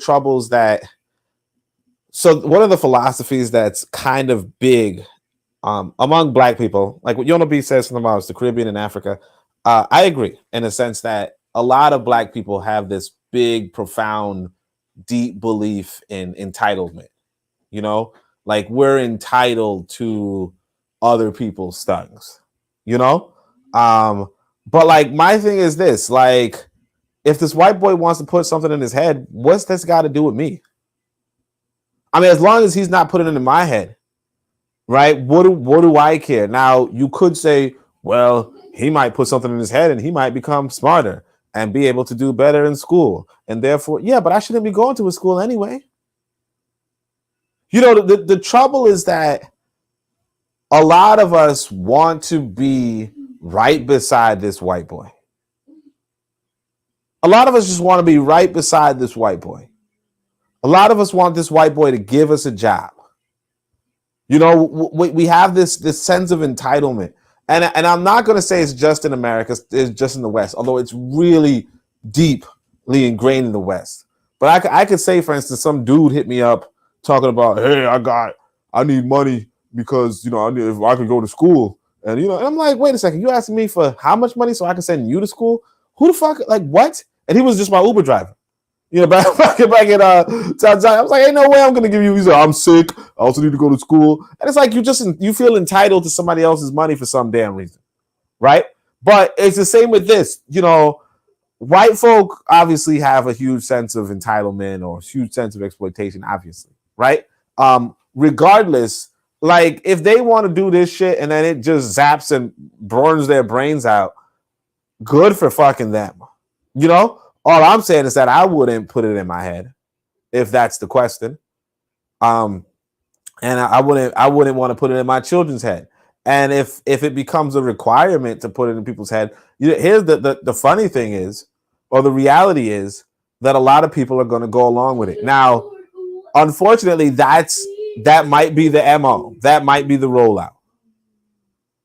philosophies that's kind of big among Black people, like what Yonobi says something about the Caribbean and Africa, I agree in a sense that a lot of Black people have this big, profound, deep belief in entitlement. Like we're entitled to other people's things. But like my thing is this: like, if this white boy wants to put something in his head, what's this got to do with me? I mean, as long as he's not putting it in my head. Right? What do I care? Now, you could say, well, he might put something in his head and he might become smarter and be able to do better in school. And therefore, yeah, but I shouldn't be going to a school anyway. The trouble is that a lot of us want to be right beside this white boy. A lot of us just want to be right beside this white boy. A lot of us want this white boy to give us a job. You know, we have this sense of entitlement. And I'm not going to say it's just in America, it's just in the West, although it's really deeply ingrained in the West. But I could say, for instance, some dude hit me up talking about, hey, I need money because, you know, if I could go to school. And, you know, and I'm like, wait a second, you asking me for how much money so I can send you to school? Who the fuck, like, what? And he was just my Uber driver. You know, back in Tanzania, I was like, ain't no way I'm gonna give you. He's like, I'm sick. I also need to go to school. And it's like you feel entitled to somebody else's money for some damn reason, right? But it's the same with this. You know, white folk obviously have a huge sense of entitlement or a huge sense of exploitation, obviously, right? Regardless, like if they want to do this shit and then it just zaps and burns their brains out, good for fucking them, you know. All I'm saying is that I wouldn't put it in my head if that's the question. And I wouldn't want to put it in my children's head. And if it becomes a requirement to put it in people's head, here's the funny thing is, or the reality is, that a lot of people are going to go along with it. Now, unfortunately, that might be the MO. That might be the rollout.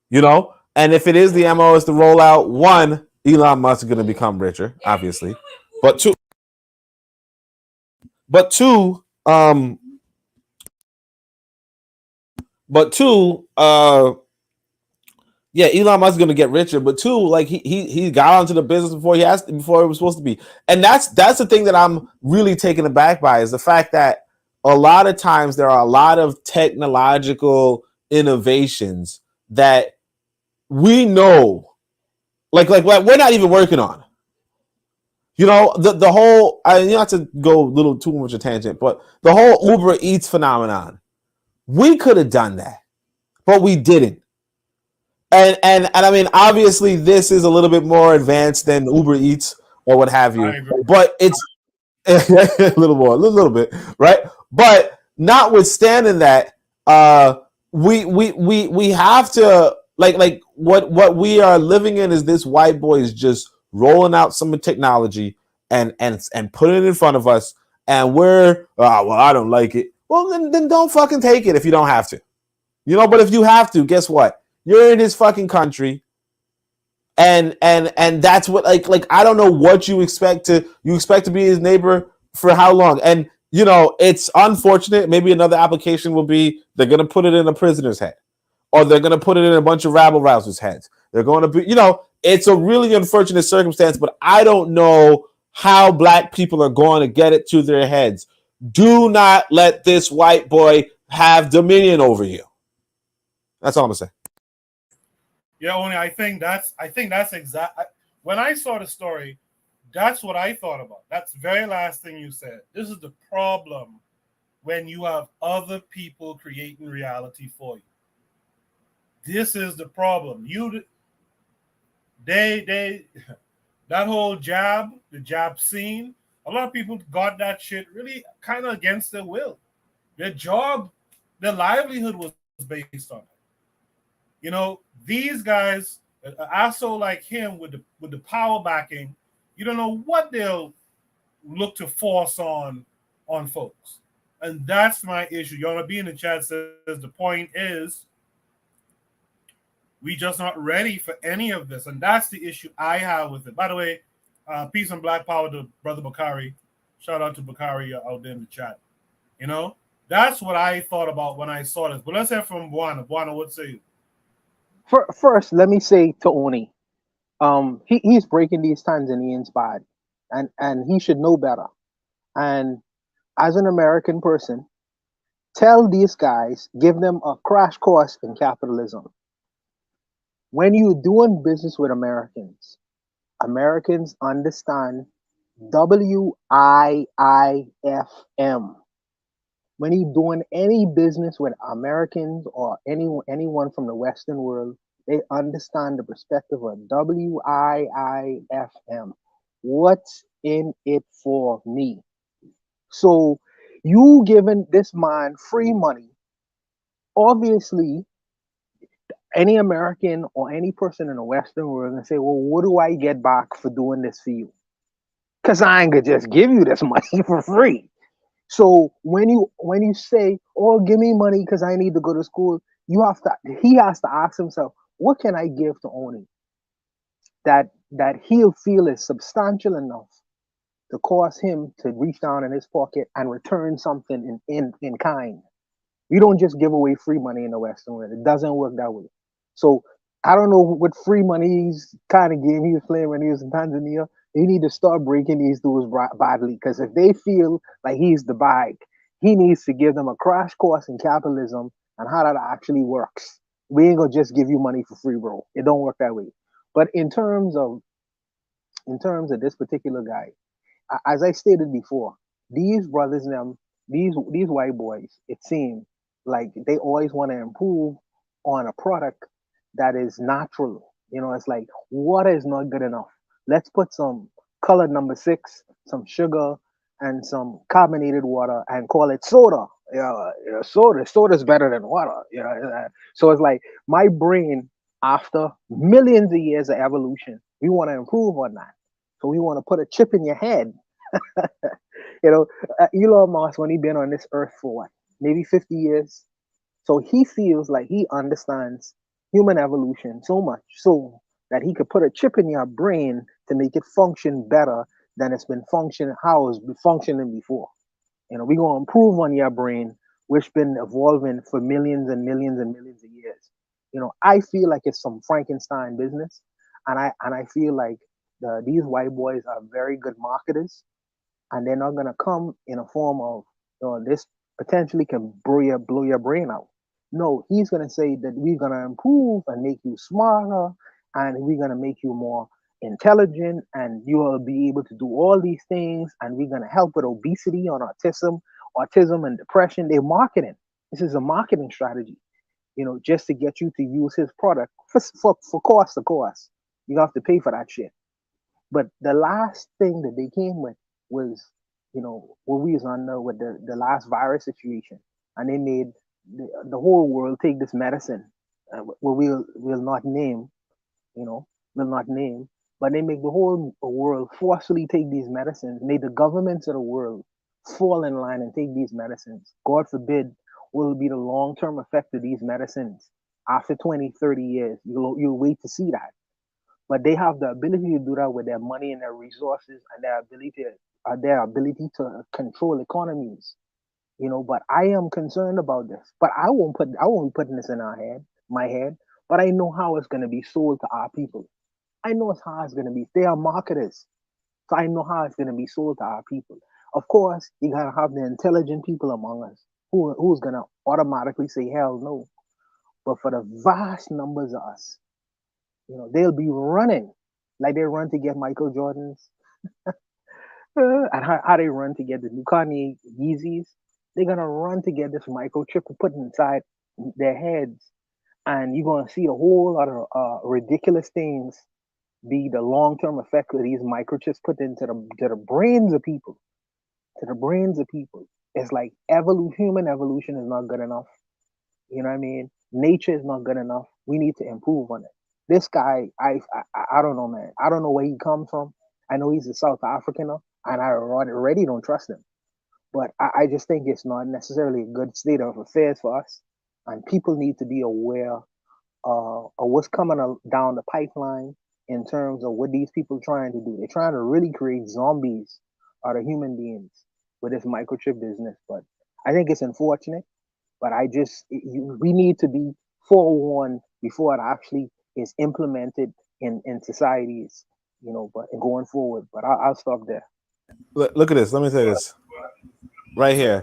You know? And if it is the MO, is the rollout, one, Elon Musk is going to become richer, obviously. But two, yeah, Elon Musk is going to get richer. But two, like he got onto the business before it was supposed to be, and that's the thing that I'm really taken aback by, is the fact that a lot of times there are a lot of technological innovations that we know, like we're not even working on. You know, the whole, not to go a little too much a tangent, but the whole Uber Eats phenomenon, we could have done that, but we didn't. And I mean, obviously, this is a little bit more advanced than Uber Eats or what have you, but it's a little bit, right? But notwithstanding that, we have to like what we are living in is this white boy is just rolling out some technology and putting it in front of us, and we're well, I don't like it. Well, then don't fucking take it if you don't have to, you know. But if you have to, guess what? You're in his fucking country, and that's what like I don't know what you expect to be his neighbor for how long. And you know, it's unfortunate. Maybe another application will be they're gonna put it in a prisoner's head, or they're gonna put it in a bunch of rabble rousers' heads. They're going to be, you know, it's a really unfortunate circumstance, but I don't know how black people are going to get it to their heads. Do not let this white boy have dominion over you. That's all I'm gonna say. Yeah, only I think that's exact. When I saw the story, that's what I thought about. That's the very last thing you said. This is the problem when you have other people creating reality for you. This is the problem. That whole the jab scene, a lot of people got that shit really kind of against their will. Their job, their livelihood was based on it. You know, these guys, an asshole like him with the power backing, you don't know what they'll look to force on folks. And that's my issue. Y'all be in the chat says the point is we just not ready for any of this. And that's the issue I have with it. By the way, peace and black power to Brother Bakari. Shout out to Bakari out there in the chat. You know, that's what I thought about when I saw this. But let's hear from Buana. Buana, what say you? First, let me say to Oni, he's breaking these Tanzanians bad, and he should know better. And as an American person, tell these guys, give them a crash course in capitalism. When you're doing business with Americans understand WIIFM. When you're doing any business with Americans or anyone from the Western world, they understand the perspective of WIIFM. What's in it for me? So you giving this man free money, obviously any American or any person in the Western world and say, well, what do I get back for doing this for you? Cause I ain't gonna just give you this money for free. So when you say, "Oh, give me money because I need to go to school," he has to ask himself, "What can I give to Oni that he'll feel is substantial enough to cause him to reach down in his pocket and return something in kind?" We don't just give away free money in the Western world. It doesn't work that way. So I don't know what free money he's kind of game he was playing when he was in Tanzania. He need to start breaking these dudes badly, because if they feel like he's the bag, he needs to give them a crash course in capitalism and how that actually works. We ain't gonna just give you money for free, bro. It don't work that way. But in terms of this particular guy, as I stated before, these brothers, them, these white boys, it seems like they always want to improve on a product that is natural. It's like water is not good enough. Let's put some colored number 6, some sugar, and some carbonated water and call it soda. Soda is better than water. So it's like my brain, after millions of years of evolution, we want to improve on that. So we want to put a chip in your head. Elon Musk, when he been on this earth for what, maybe 50 years, so he feels like he understands human evolution so much so that he could put a chip in your brain to make it function better than it's been functioning, how it's been functioning before. We're gonna improve on your brain, which been evolving for millions and millions and millions of years. I feel like it's some Frankenstein business, and I feel like these white boys are very good marketers, and they're not gonna come in a form of, this potentially can blow your brain out. No, he's gonna say that we're gonna improve and make you smarter, and we're gonna make you more intelligent, and you will be able to do all these things, and we're gonna help with obesity, on autism and depression. They're marketing. This is a marketing strategy, just to get you to use his product for cost to cost. You have to pay for that shit. But the last thing that they came with was, what we was under with the last virus situation, and they made the whole world take this medicine. We'll not name, will not name, but they make the whole world forcefully take these medicines. Made the governments of the world fall in line and take these medicines. God forbid, what will be the long-term effect of these medicines after 20, 30 years? You'll wait to see that. But they have the ability to do that with their money and their resources and their ability to control economies. But I am concerned about this. But I won't be putting this in my head. But I know how it's gonna be sold to our people. I know how it's gonna be. They are marketers, so I know how it's gonna be sold to our people. Of course, you gotta have the intelligent people among us who's gonna automatically say hell no. But for the vast numbers of us, they'll be running like they run to get Michael Jordans, and how they run to get the new Kanye Yeezys. They're gonna run to get this microchip and put it inside their heads, and you're gonna see a whole lot of ridiculous things be the long-term effect of these microchips put into the brains of people. To the brains of people, it's like human evolution is not good enough. You know what I mean? Nature is not good enough. We need to improve on it. This guy, I don't know, man. I don't know where he comes from. I know he's a South African, and I already don't trust him. But I just think it's not necessarily a good state of affairs for us. And people need to be aware of what's coming down the pipeline in terms of what these people are trying to do. They're trying to really create zombies out of human beings with this microchip business. But I think it's unfortunate. But we need to be forewarned before it actually is implemented in societies, but going forward. But I'll stop there. Look at this. Let me say this right here.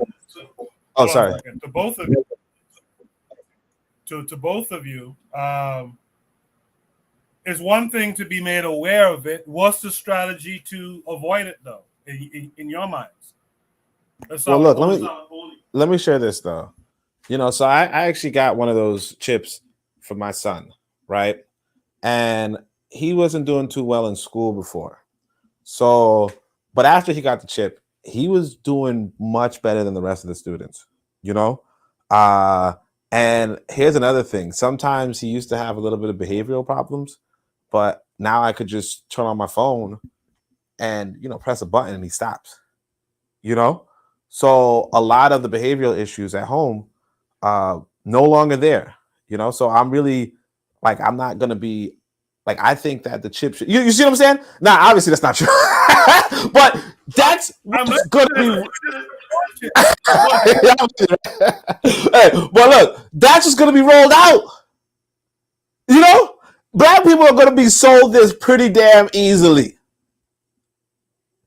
Oh, sorry. To both of you. To both of you, it's one thing to be made aware of it. What's the strategy to avoid it, though, in your minds? Well, look, let me share this though. So I actually got one of those chips for my son, right? And he wasn't doing too well in school before. So, but after he got the chip, he was doing much better than the rest of the students, and here's another thing. Sometimes he used to have a little bit of behavioral problems, but now I could just turn on my phone and press a button and he stops. So a lot of the behavioral issues at home no longer there. So I'm really like, I'm not gonna be like, I think that the chip should, you see what I'm saying? Now, obviously that's not true, but that's gonna be. Hey, but look, that's just gonna be rolled out. Black people are gonna be sold this pretty damn easily.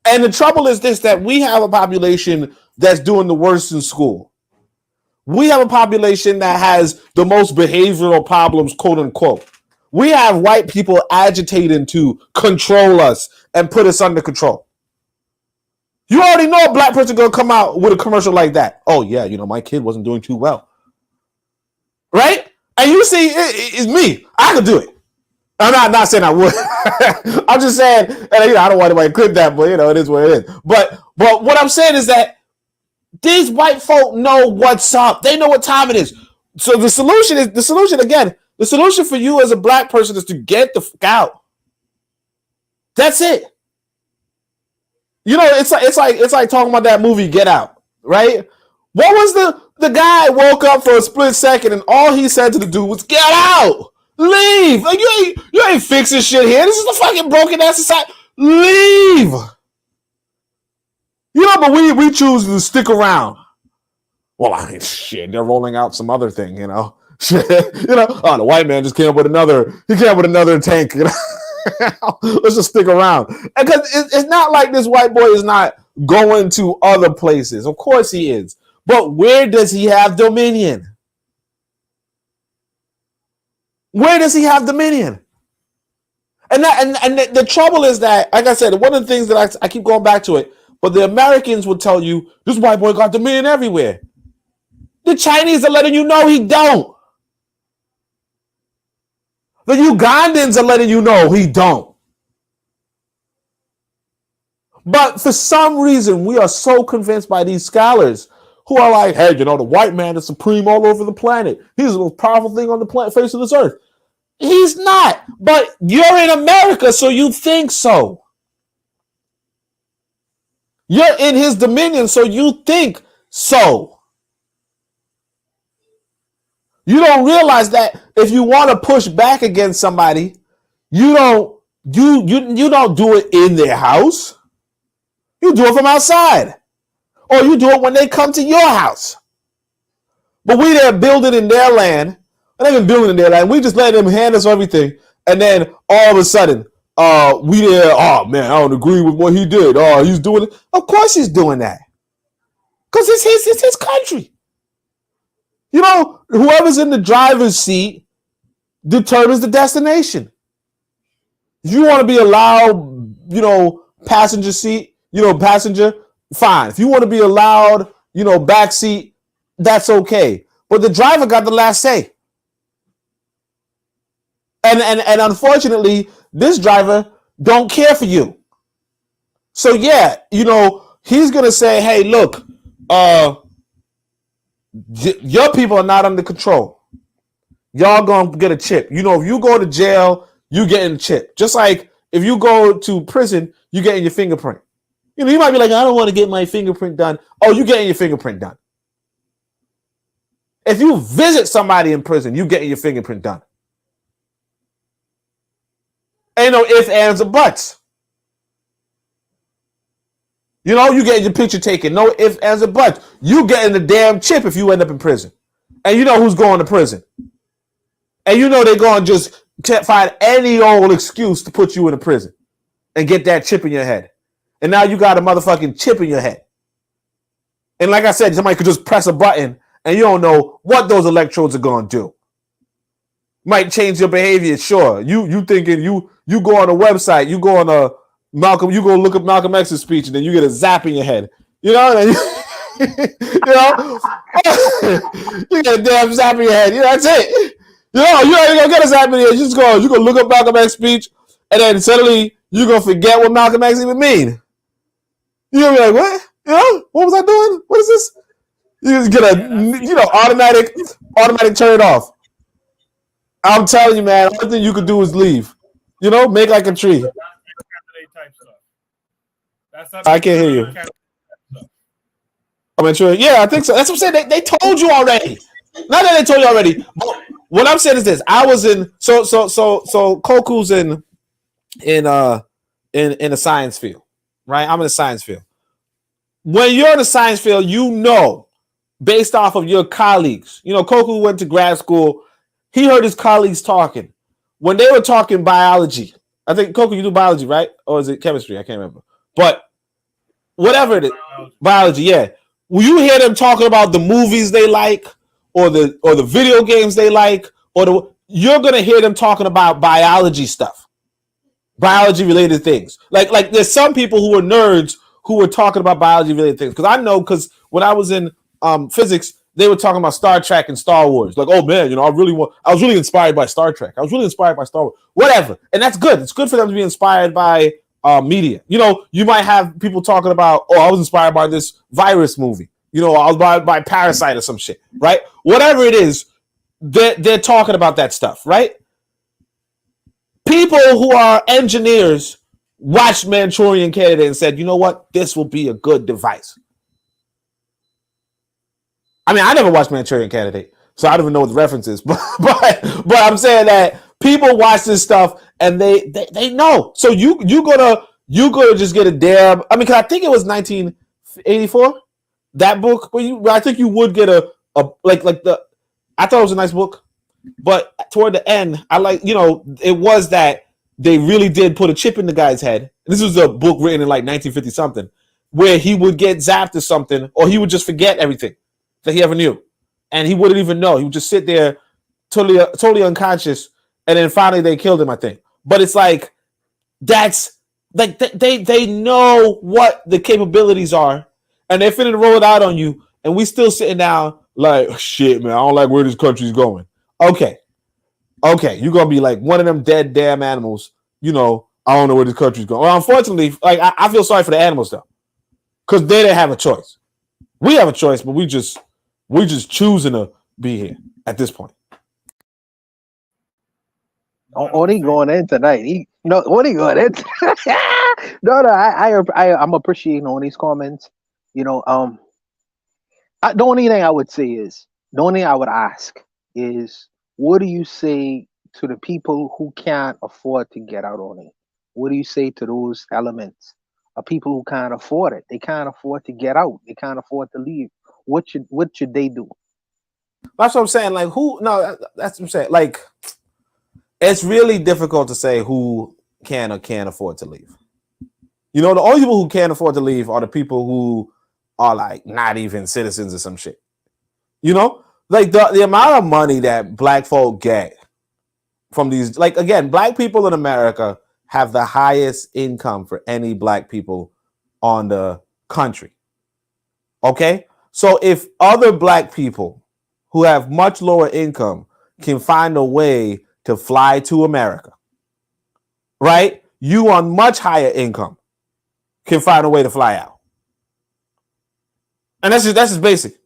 And the trouble is this, that we have a population that's doing the worst in school. We have a population that has the most behavioral problems, quote unquote. We have white people agitating to control us and put us under control. You already know a black person gonna come out with a commercial like that. Oh yeah, my kid wasn't doing too well. Right? And you see, it's me. I could do it. I'm not saying I would. I'm just saying, and I don't want anybody to clip that, but it is what it is. But what I'm saying is that these white folk know what's up. They know what time it is. So the solution for you as a black person is to get the fuck out. That's it. It's like talking about that movie Get Out, right? What was the guy woke up for a split second and all he said to the dude was get out. Leave! Like you ain't fixing shit here. This is the fucking broken ass society. Leave! But we choose to stick around. Well, shit, they're rolling out some other thing, Shit, oh, the white man just came up with another tank, Let's just stick around. Because it's not like this white boy is not going to other places. Of course he is. But where does he have dominion? Where does he have dominion? And the trouble is that, like I said, one of the things that I keep going back to it, but the Americans will tell you, this white boy got dominion everywhere. The Chinese are letting you know he don't. The Ugandans are letting you know he don't. But for some reason, we are so convinced by these scholars who are like, hey, the white man is supreme all over the planet. He's the most powerful thing on the planet, face of this earth. He's not, but you're in America, so you think so. You're in his dominion, so you think so. You don't realize that if you want to push back against somebody, you don't do it in their house. You do it from outside. Or you do it when they come to your house. But we there building in their land. And they've been building in their land. We just let them hand us everything. And then all of a sudden, we there, oh man, I don't agree with what he did. Oh, he's doing it. Of course he's doing that. Because it's his country. Whoever's in the driver's seat determines the destination. If you want to be allowed, passenger seat, passenger, fine. If you want to be allowed, back seat, that's okay. But the driver got the last say. And unfortunately, this driver don't care for you. So yeah, he's gonna say, hey, look, your people are not under control. Y'all gonna get a chip. If you go to jail, you getting a chip. Just like if you go to prison, you getting your fingerprint. You might be like, I don't want to get my fingerprint done. Oh, you getting your fingerprint done. If you visit somebody in prison, you getting your fingerprint done. Ain't no ifs, ands, or buts. You getting your picture taken. No ifs, ands, or buts. You getting the damn chip if you end up in prison. And you know who's going to prison. And they're going to just find any old excuse to put you in a prison and get that chip in your head. And now you got a motherfucking chip in your head. And like I said, somebody could just press a button and you don't know what those electrodes are going to do. Might change your behavior, sure. You thinking you go on a website, you go on a Malcolm, you go look up Malcolm X's speech, and then you get a zap in your head. And you get a damn zap in your head. That's it. You ain't gonna get a zap in your head. You go look up Malcolm X's speech, and then suddenly you're gonna forget what Malcolm X even mean. You're gonna be like, what? What was I doing? What is this? You just get a automatic turn it off. I'm telling you, man, the only thing you could do is leave. Make like a tree. I can't hear you. I'm sure. Yeah, I think so. That's what I'm saying. They told you already. Not that they told you already. But what I'm saying is this: I was in so Koku's in the science field, right? I'm in the science field. When you're in the science field, you know, based off of your colleagues, you know, Koku went to grad school. He heard his colleagues talking when they were talking biology. I think Koku, you do biology, right? Or is it chemistry? I can't remember. But whatever it is, biology, yeah. Will you hear them talking about the movies they like, or the video games they like, you're gonna hear them talking about biology stuff, biology related things. Like there's some people who are nerds who were talking about biology related things. Because when I was in physics, they were talking about Star Trek and Star Wars. Like, oh man, you know, I was really inspired by Star Trek. I was really inspired by Star Wars. Whatever, and that's good. It's good for them to be inspired by media. You know, you might have people talking about, oh, I was inspired by this virus movie. You know, I was by Parasite or some shit, right? Whatever it is, they're talking about that stuff, right? People who are engineers watched Manchurian Candidate and said, you know what? This will be a good device. I mean, I never watched Manchurian Candidate, so I don't even know what the reference is. But I'm saying that people watch this stuff and they know. So you gonna just get a dab. I mean, cause I think it was 1984, that book. I think you would get a like the. I thought it was a nice book, but toward the end, it was that they really did put a chip in the guy's head. This was a book written in like 1950 something, where he would get zapped or something, or he would just forget everything that he ever knew, and he wouldn't even know. He would just sit there, totally unconscious, and then finally they killed him, I think. But it's like that's like they know what the capabilities are, and they're finna roll it out on you, and we still sitting down like, oh, shit, man, I don't like where this country's going. Okay, you're gonna be like one of them dead damn animals. You know, I don't know where this country's going. Well, unfortunately, like I feel sorry for the animals though, because they didn't have a choice. We have a choice, but we're just choosing to be here at this point. Oni going in tonight. Oni going in. No, I'm appreciating Oni's comments. You know, the only thing I would say is, the only thing I would ask is, what do you say to the people who can't afford to get out on it? What do you say to those elements of people who can't afford it? They can't afford to get out. They can't afford to leave. What should they do? That's what I'm saying. Like, that's what I'm saying. Like, it's really difficult to say who can or can't afford to leave. You know, the only people who can't afford to leave are the people who are like not even citizens or some shit. You know, like the amount of money that black folk get from these, like, again, black people in America have the highest income for any black people on the country. Okay? So if other black people who have much lower income can find a way to fly to America, right? You on much higher income can find a way to fly out. And that's just basic.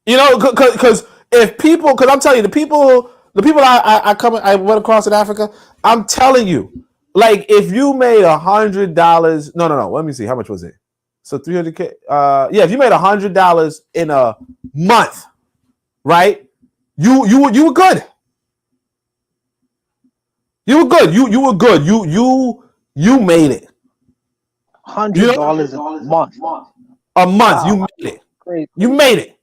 You know, because I'm telling you, the people I went across in Africa, I'm telling you, like, if you made $100, no, let me see, how much was it? So $300K, yeah, if you made $100 in a month, right? You were good. You were good. You were good. You made it. $100 a month. A month, wow. You made it. Crazy. You made it.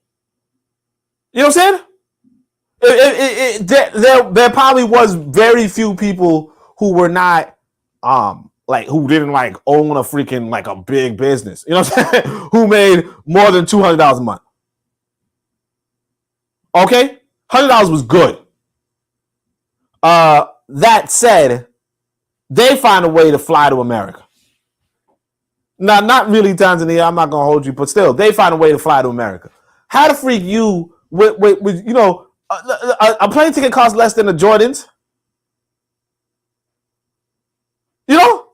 You know what I'm saying? There probably was very few people who were not like, who didn't like own a freaking like a big business. You know what I'm saying? Who made more than $200 a month. Okay? $100 was good. That said, they find a way to fly to America. Now, not really Tanzania, I'm not gonna hold you, but still, they find a way to fly to America. How the freak you with you know, a plane ticket costs less than a Jordans? You know,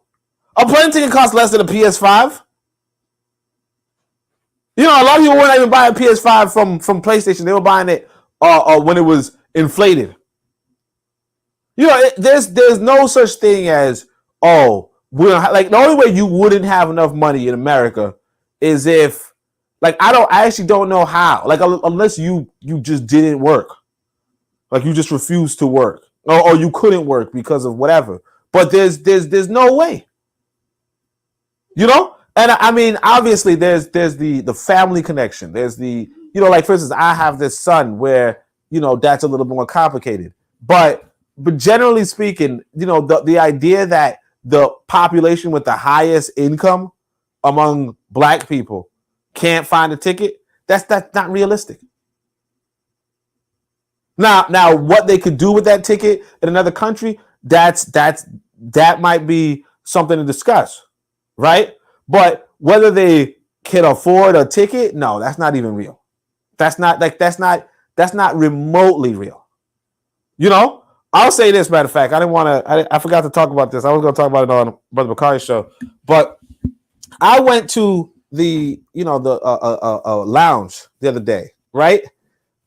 a plane ticket costs less than a PS5. You know, a lot of people weren't even buying a PS5 from PlayStation. They were buying it when it was inflated. You know, there's no such thing as, oh, we don't like the only way you wouldn't have enough money in America is if like I actually don't know how, like unless you just didn't work, like you just refused to work, or you couldn't work because of whatever. But there's no way, you know. And I mean, obviously, there's the family connection. There's the, you know, like for instance, I have this son where, you know, that's a little more complicated. But generally speaking, you know, the idea that the population with the highest income among black people can't find a ticket, that's not realistic. Now, what they could do with that ticket in another country, that might be something to discuss, right? But whether they can afford a ticket, no, that's not even real. That's not remotely real. You know, I'll say this, matter of fact, I forgot to talk about this. I was going to talk about it on Brother Bakari's show, but I went to the, you know, the lounge the other day, right?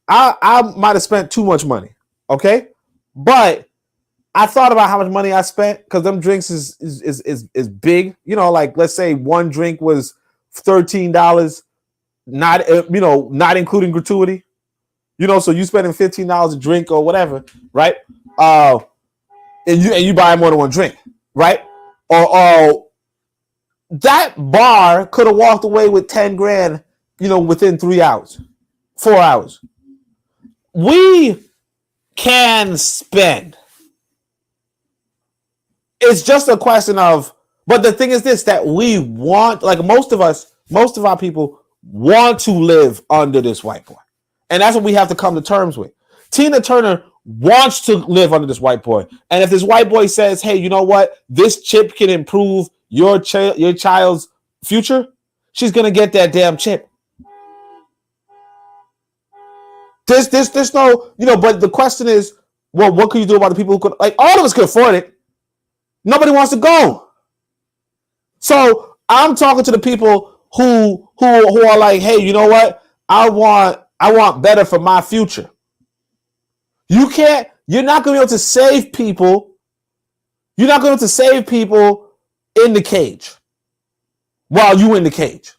I might have spent too much money, okay? But I thought about how much money I spent because them drinks is big. You know, like let's say one drink was $13, not including gratuity. You know, so you spending $15 a drink or whatever, right? And you buy more than one drink, right? Or that bar could have walked away with 10 grand, you know, within 3 hours, 4 hours. We can spend. It's just a question of, but the thing is this, that we want, like most of our people want to live under this white boy. And that's what we have to come to terms with. Tina Turner wants to live under this white boy. And if this white boy says, hey, you know what? This chip can improve your child's future, she's going to get that damn chip. There's no, you know, but the question is, well, what can you do about the people who could, like, all of us could afford it. Nobody wants to go. So I'm talking to the people who are like, hey, you know what? I want better for my future. You're not going to be able to save people. You're not going to be able to save people in the cage while you in the cage.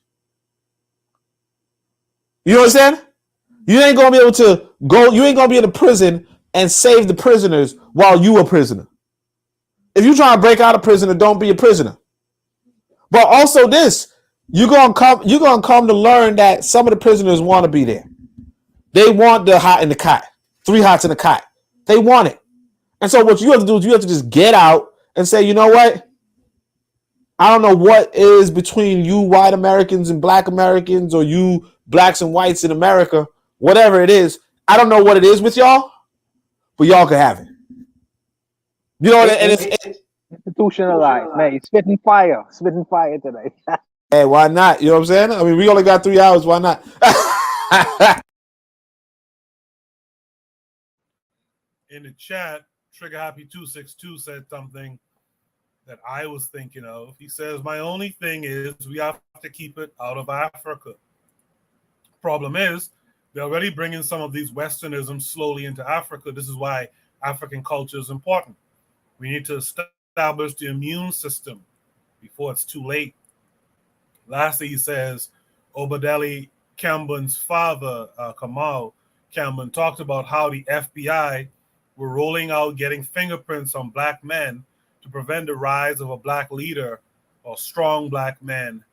You understand? You ain't going to be able to go, you ain't going to be in the prison and save the prisoners while you a prisoner. If you try to break out a prisoner, don't be a prisoner. But also this, you're gonna come to learn that some of the prisoners want to be there. They want the hot in the cot, 3 hots in the cot. They want it. And so what you have to do is you have to just get out and say, you know what? I don't know what is between you white Americans and black Americans, or you blacks and whites in America, whatever it is. I don't know what it is with y'all, but y'all can have it. You know, and it's institutionalized, man. He's spitting fire today. Hey, why not? You know what I'm saying? I mean, we only got 3 hours. Why not? In the chat, Trigger Happy 262 said something that I was thinking of. He says, my only thing is we have to keep it out of Africa. Problem is, they're already bringing some of these Westernisms slowly into Africa. This is why African culture is important. We need to establish the immune system before it's too late. Lastly, he says, Obadeli Kambon's father, Kamal Kambon, talked about how the FBI were rolling out getting fingerprints on black men to prevent the rise of a black leader or strong black men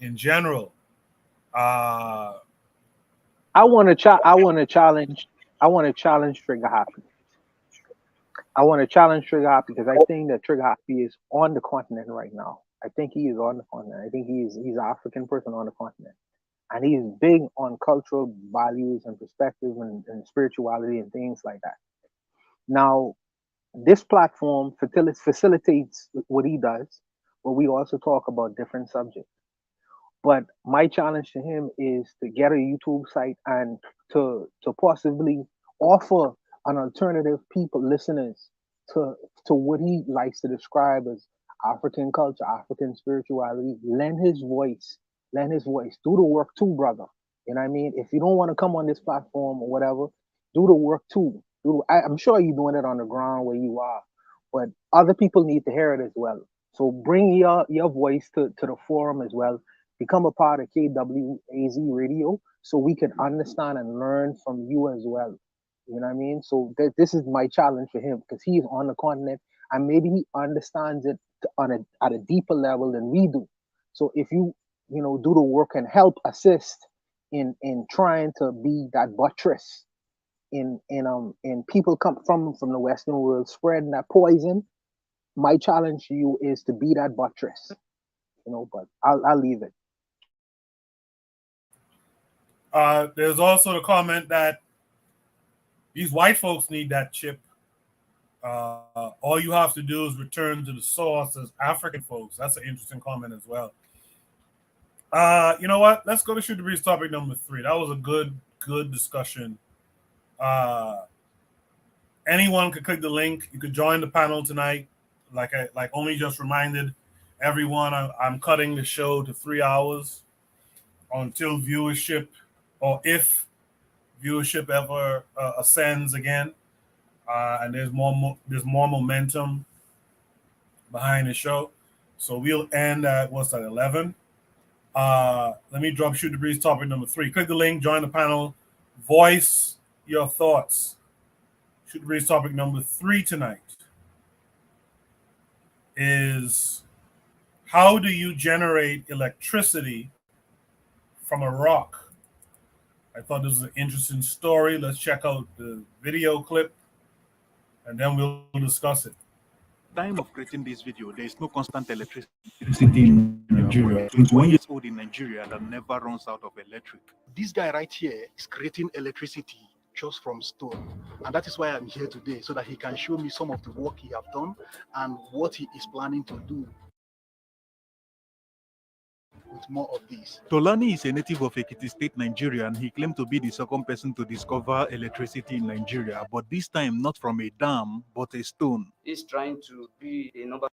in general. I want to challenge Trigger Happy. I want to challenge Trigger Happy because I think that Trigger Happy is on the continent right now. I think he is on the continent. I think he's an African person on the continent. And he's big on cultural values and perspective and spirituality and things like that. Now, this platform facilitates what he does, but we also talk about different subjects. But my challenge to him is to get a YouTube site and to possibly offer an alternative listeners to what he likes to describe as African culture, African spirituality. Lend his voice. Do the work too, brother. You know what I mean? If you don't want to come on this platform or whatever, do the work too. I'm sure you're doing it on the ground where you are, but other people need to hear it as well. So bring your voice to the forum as well. Become a part of KWAZ Radio so we can understand and learn from you as well. You know what I mean? So this is my challenge for him because he's on the continent and maybe he understands it at a deeper level than we do. So if you do the work and help assist in trying to be that buttress in people come from the Western world spreading that poison, my challenge to you is to be that buttress. But I'll leave it. There's also the comment that these white folks need that chip. All you have to do is return to the source as African folks. That's an interesting comment as well. You know what? Let's go to Shoot the Breeze topic number 3. That was a good discussion. Anyone could click the link. You could join the panel tonight. Like Only just reminded everyone, I'm cutting the show to 3 hours until viewership, or if viewership ever ascends again, and there's more momentum behind the show. So we'll end at 11. Let me drop Shoot the Breeze topic number 3. Click the link, join the panel, voice your thoughts. Shoot the Breeze topic number 3 tonight is, how do you generate electricity from a rock? I thought this was an interesting story. Let's check out the video clip and then we'll discuss it. Time of creating this video, there is no constant electricity in Nigeria. 21 years old in Nigeria that never runs out of electric. This guy right here is creating electricity just from stone, and that is why I'm here today, so that he can show me some of the work he have done and what he is planning to do with more of these. Tolani is a native of Ekiti State, Nigeria, and he claimed to be the second person to discover electricity in Nigeria, but this time not from a dam, but a stone. He's trying to be a number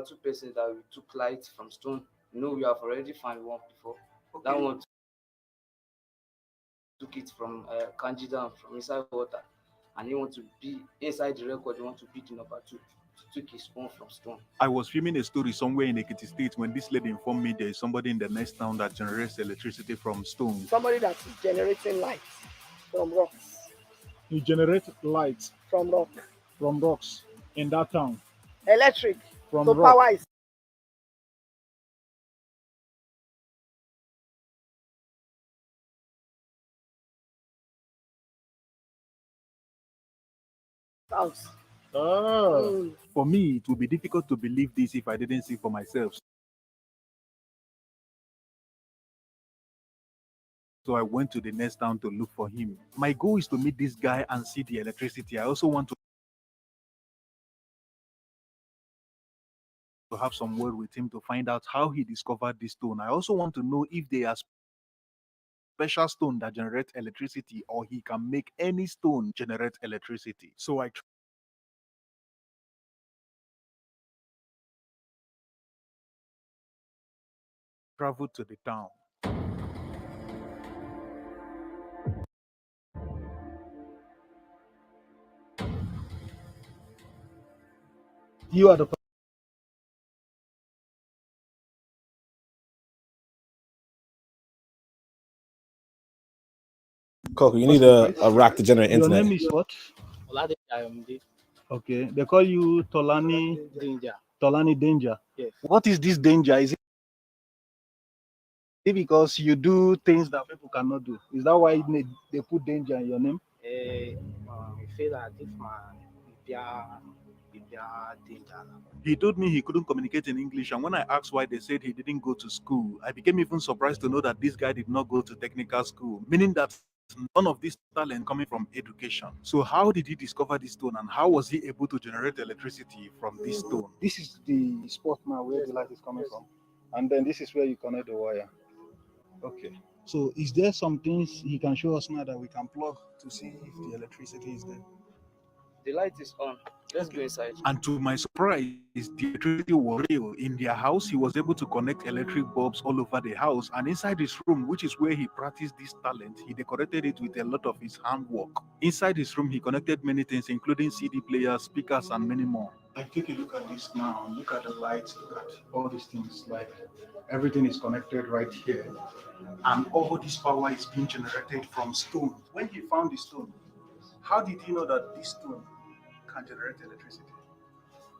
2 person that we took light from stone. We have already found one before. Okay. That one took it from Kanji Dam, from inside water, and he want to be inside the record. He want to be the number 2. Took his own from stone. I was filming a story somewhere in Ekiti State when this lady informed me there is somebody in the next town that generates electricity from stone. Somebody that is generating light from rocks. You generate light from rocks in that town. Electric from so rock. Power is house. For me, it would be difficult to believe this if I didn't see for myself. So I went to the next town to look for him. My goal is to meet this guy and see the electricity. I also want to have some word with him to find out how he discovered this stone. I also want to know if they are special stone that generate electricity, or he can make any stone generate electricity. So I traveled to the town. You are the Coco, you need a rack to generate internet. Your name is what? Okay, they call you Tolani Danger. Tolani Danger. Yes. What is this danger? Is it because you do things that people cannot do? Is that why they put danger in your name? We say that if my danger. He told me he couldn't communicate in English, and when I asked why, they said he didn't go to school. I became even surprised to know that this guy did not go to technical school, meaning that none of this talent coming from education. So how did he discover this stone, and how was he able to generate electricity from this stone? This is the spot now where the light is coming from, and then this is where you connect the wire. Okay. So is there some things he can show us now that we can plug to see if the electricity is there? The light is on. Let's go inside. And to my surprise, the electricity was real. In their house, he was able to connect electric bulbs all over the house. And inside his room, which is where he practiced this talent, he decorated it with a lot of his handwork. Inside his room, he connected many things, including CD players, speakers, and many more. Like, take a look at this now. Look at the lights. Look at all these things. Like, everything is connected right here. And all this power is being generated from stone. When he found the stone, how did he know that this stone can generate electricity?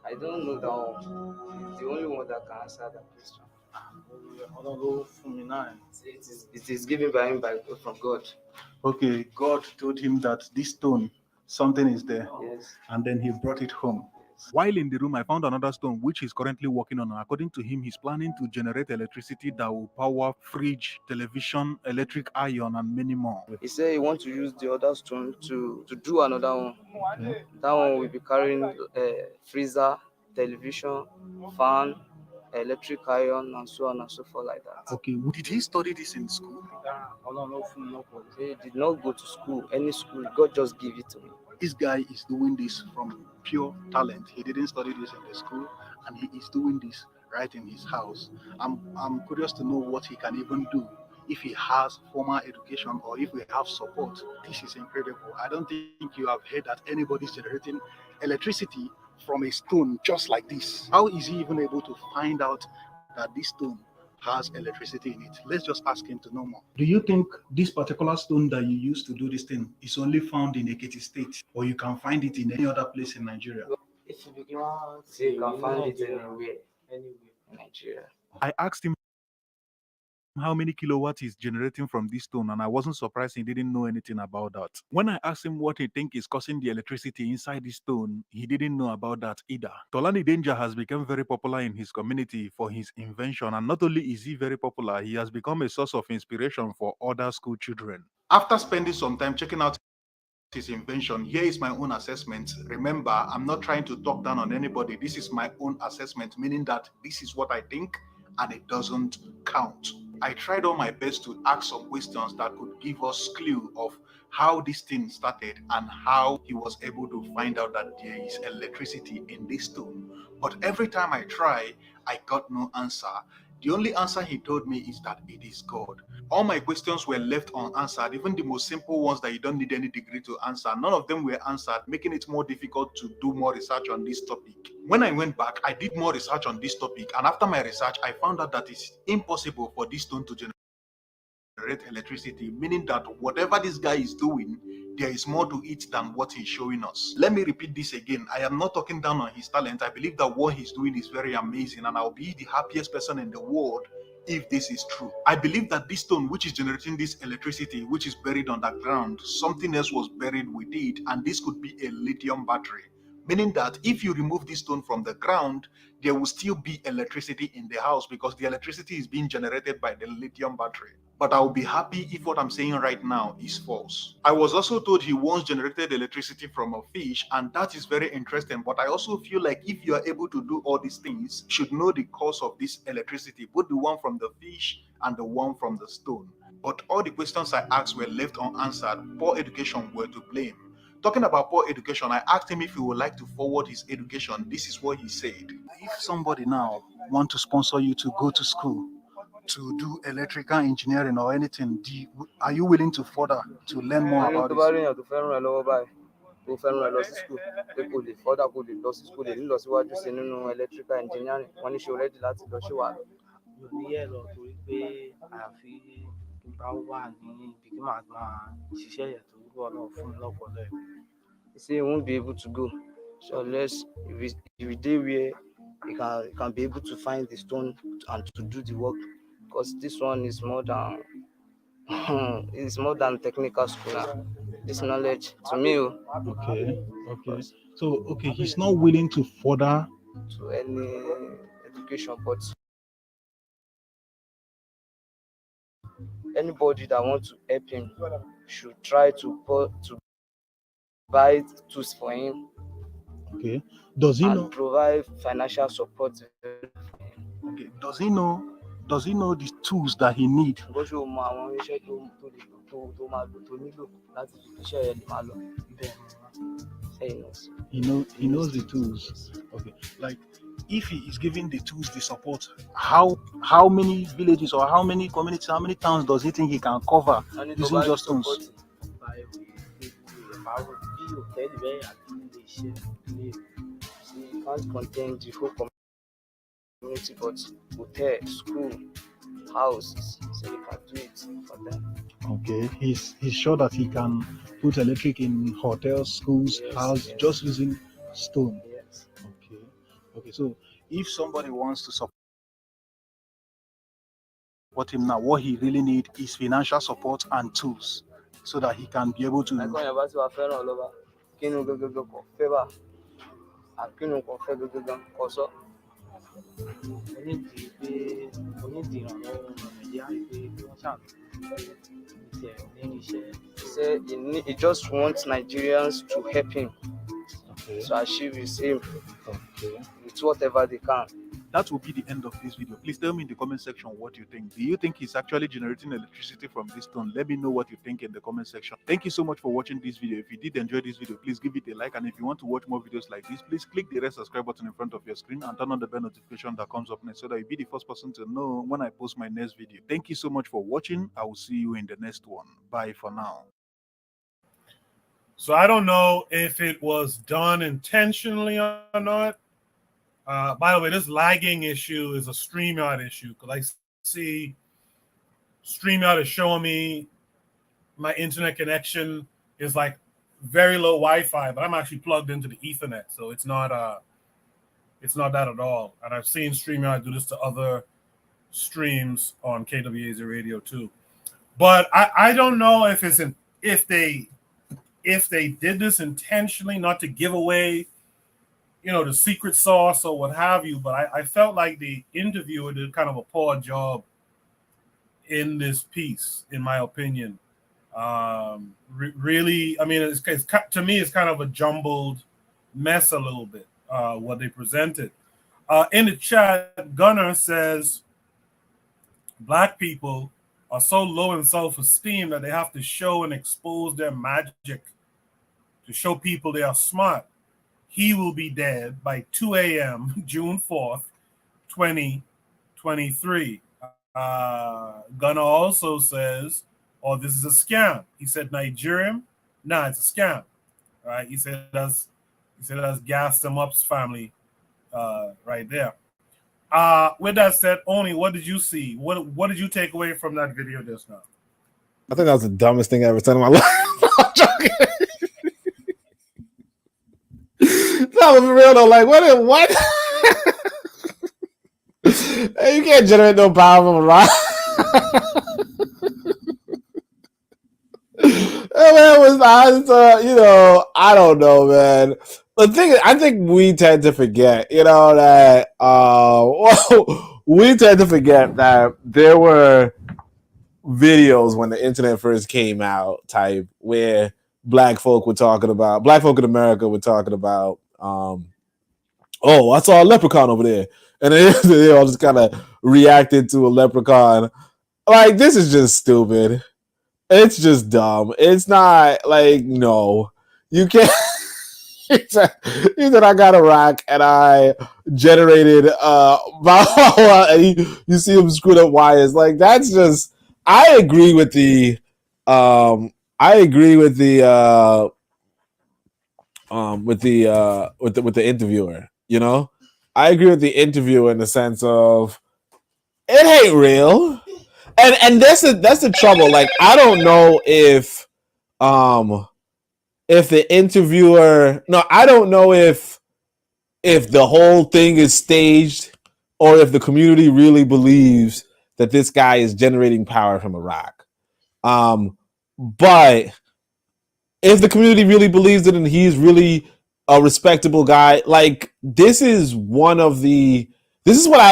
I don't know that one. He's the only one that can answer that question. I don't know from me now. It is given by him from God. Okay, God told him that this stone, something is there. Yes. And then he brought it home. While in the room, I found another stone which he's currently working on. According to him, he's planning to generate electricity that will power fridge, television, electric iron, and many more. He said he wants to use the other stone to do another one. Okay. That one will be carrying freezer, television, fan, electric iron, and so on and so forth like that. Okay, did he study this in school? He did not go to school, any school. God just gave it to him. This guy is doing this from pure talent. He didn't study this in the school, and he is doing this right in his house. I'm curious to know what he can even do if he has formal education or if we have support. This is incredible. I don't think you have heard that anybody's generating electricity from a stone just like this. How is he even able to find out that this stone has electricity in it? Let's just ask him to know more. Do you think this particular stone that you use to do this thing is only found in Ekiti State, or you can find it in any other place in Nigeria? If you can find it anywhere in Nigeria. I asked him how many kilowatts he's generating from this stone, and I wasn't surprised he didn't know anything about that. When I asked him what he think is causing the electricity inside this stone, he didn't know about that either. Tolani Danger has become very popular in his community for his invention, and not only is he very popular, he has become a source of inspiration for other school children. After spending some time checking out his invention, here is my own assessment. Remember, I'm not trying to talk down on anybody. This is my own assessment, meaning that this is what I think and it doesn't count. I tried all my best to ask some questions that could give us clue of how this thing started and how he was able to find out that there is electricity in this stone. But every time I try, I got no answer. The only answer he told me is that it is God. All my questions were left unanswered, even the most simple ones that you don't need any degree to answer. None of them were answered, making it more difficult to do more research on this topic. When I went back, I did more research on this topic, and after my research, I found out that it's impossible for this stone to generate electricity, meaning that whatever this guy is doing, there is more to it than what he's showing us. Let me repeat this again. I am not talking down on his talent. I believe that what he's doing is very amazing, and I'll be the happiest person in the world if this is true. I believe that this stone, which is generating this electricity, which is buried underground, something else was buried with it, and this could be a lithium battery. Meaning that if you remove this stone from the ground, there will still be electricity in the house because the electricity is being generated by the lithium battery. But I'll be happy if what I'm saying right now is false. I was also told he once generated electricity from a fish, and that is very interesting. But I also feel like if you are able to do all these things, you should know the cause of this electricity, both the one from the fish and the one from the stone. But all the questions I asked were left unanswered. Poor education were to blame. Talking about poor education, I asked him if he would like to forward his education. This is what he said. If somebody now wants to sponsor you to go to school to do electrical engineering or anything, are you willing to further to learn more about it? Tó fẹ́ràn lọ sí school pé kò lè further kò lè lọ sí school lè lọ síwájú sí nínú electrical engineering wọ́n ní ṣe ready láti lọ ṣe wà. Ní ẹ̀ lọ torí pé àfi bá wà ní ibi tí màá máa ṣiṣẹ́ yẹn tó gbọ́ náà fún mi lọ́pọ̀lọpọ̀ ẹ̀. He say he won't be able to go, so unless if he dey where he can be able to find the stone and to do the work, because this one is more than it's more than technical school now. This knowledge to me. Okay. So he's not willing to further to any education, but anybody that wants to help him should try to buy tools for him. Okay. Does he know? Provide financial support. Okay. Does he know the tools that he needs? He knows the tools. Okay. Like if he is giving the tools the support, how many villages or how many communities, how many towns does he think he can cover using just tools? can't contain the whole community, but hotel, school, houses, so you can do it for them. Okay, he's sure that he can put electric in hotels, schools, houses, just using stone. Yes. Okay. So if somebody wants to support him now, what he really needs is financial support and tools, so that he can be able to. Like when you're about to all over, favor, also. He just wants Nigerians to help him to achieve his aim with whatever they can. That will be the end of this video. Please tell me in the comment section what you think. Do you think he's actually generating electricity from this stone? Let me know what you think in the comment section. Thank you so much for watching this video. If you did enjoy this video, please give it a like. And if you want to watch more videos like this, please click the red subscribe button in front of your screen and turn on the bell notification that comes up next so that you'll be the first person to know when I post my next video. Thank you so much for watching. I will see you in the next one. Bye for now. So I don't know if it was done intentionally or not. By the way, this lagging issue is a StreamYard issue because I see StreamYard is showing me my internet connection is like very low Wi-Fi, but I'm actually plugged into the Ethernet, so it's not that at all. And I've seen StreamYard do this to other streams on KWAZ Radio too. But I don't know if they did this intentionally, not to give away, the secret sauce or what have you, but I felt like the interviewer did kind of a poor job in this piece, in my opinion. Really, I mean, it's to me, it's kind of a jumbled mess a little bit, what they presented. In the chat, Gunnar says, Black people are so low in self-esteem that they have to show and expose their magic to show people they are smart. He will be dead by 2 a.m. June 4th, 2023. Gunnar also says, this is a scam. He said Nigerian? Nah, it's a scam. Right? He said that's Gas Them Up's family right there. With that said, Oni, what did you see? What did you take away from that video just now? I think that was the dumbest thing I ever said in my life. I'm joking. No, for real though, like what? Hey, you can't generate no power from a rock. I don't know, man. The thing is, I think we tend to forget, that we tend to forget that there were videos when the internet first came out, type where black folk in America were talking about, I saw a leprechaun over there, and they all just kind of reacted to a leprechaun. Like, this is just stupid. It's just dumb. It's not like, no, you can't. He said, I got a rock and I generated and you see him screwed up wires. Like, that's just, I agree with the interviewer, I agree with the interviewer in the sense of it ain't real. And that's the trouble. Like, I don't know if the interviewer, I don't know if the whole thing is staged or if the community really believes that this guy is generating power from a rock. But if the community really believes it and he's really a respectable guy, like, this is what I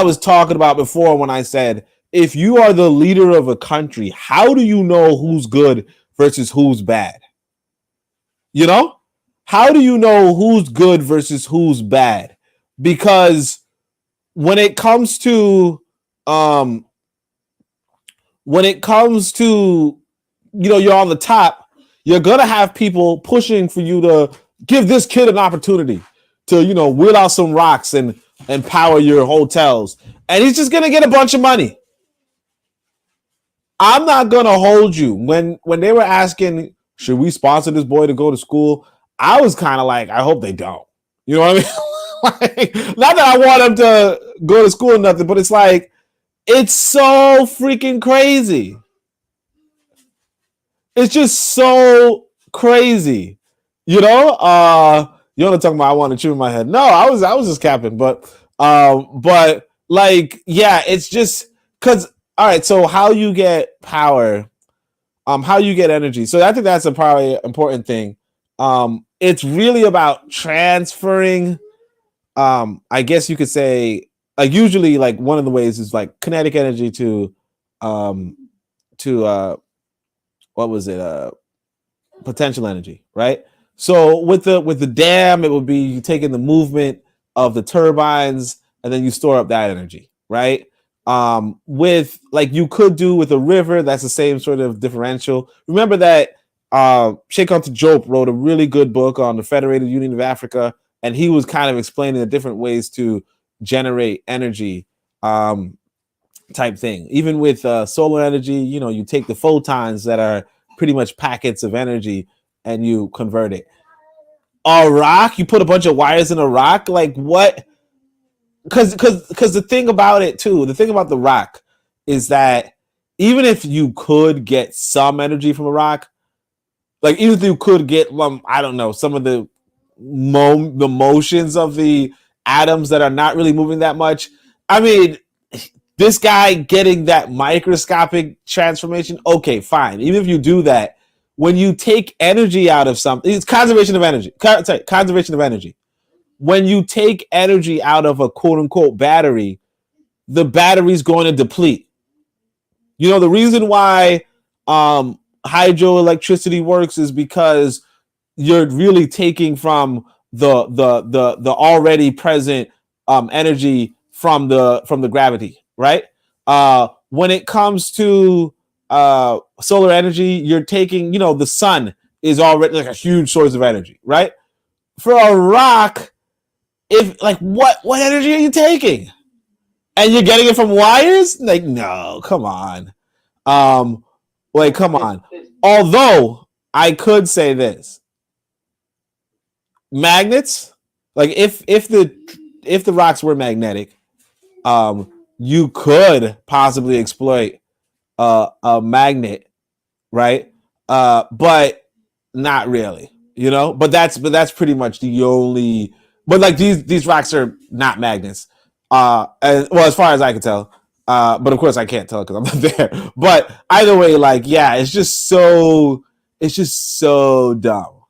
was talking about before when I said, if you are the leader of a country, how do you know who's good versus who's bad? How do you know who's good versus who's bad? Because when it comes to you're on the top, you're going to have people pushing for you to give this kid an opportunity to, wheel out some rocks and power your hotels. And he's just going to get a bunch of money. I'm not going to hold you. When they were asking, should we sponsor this boy to go to school? I was kind of like, I hope they don't. You know what I mean? Not that I want him to go to school or nothing, but it's like, it's so freaking crazy. It's just so crazy. You know? You want to talk about I want to chew in my head. No, I was just capping, but like, yeah, it's just because, all right, so how you get power, how you get energy. So I think that's a probably important thing. It's really about transferring, I guess you could say, like, usually, like, one of the ways is like kinetic energy to what was it, potential energy, right? So with the dam, it would be you taking the movement of the turbines and then you store up that energy, right? With, like, you could do with a river, that's the same sort of differential. Remember that Sheikh Anta Diop wrote a really good book on the Federated Union of Africa, and he was kind of explaining the different ways to generate energy, type thing. Even with solar energy, you know, you take the photons that are pretty much packets of energy and you convert it. A rock, you put a bunch of wires in a rock, like what? Because the thing about it too, the thing about the rock is that even if you could get some energy from a rock, like even if you could get, I don't know, some of the motions of the atoms that are not really moving that much. I mean, this guy getting that microscopic transformation, okay, fine. Even if you do that, when you take energy out of something, it's conservation of energy. Conservation of energy. When you take energy out of a quote unquote battery, the battery's going to deplete. You know, the reason why hydroelectricity works is because you're really taking from the already present energy from the gravity, right? When it comes to solar energy, you're taking, you know, the sun is already like a huge source of energy, right? For a rock, if like what energy are you taking? And you're getting it from wires? Like, no, come on. Like, come on. Although I could say this. Magnets, like if the rocks were magnetic, you could possibly exploit a magnet, right? But not really, you know. But that's pretty much the only. But like these rocks are not magnets, and well, as far as I can tell. But of course I can't tell because I'm not there. But either way, like, yeah, it's just so dumb.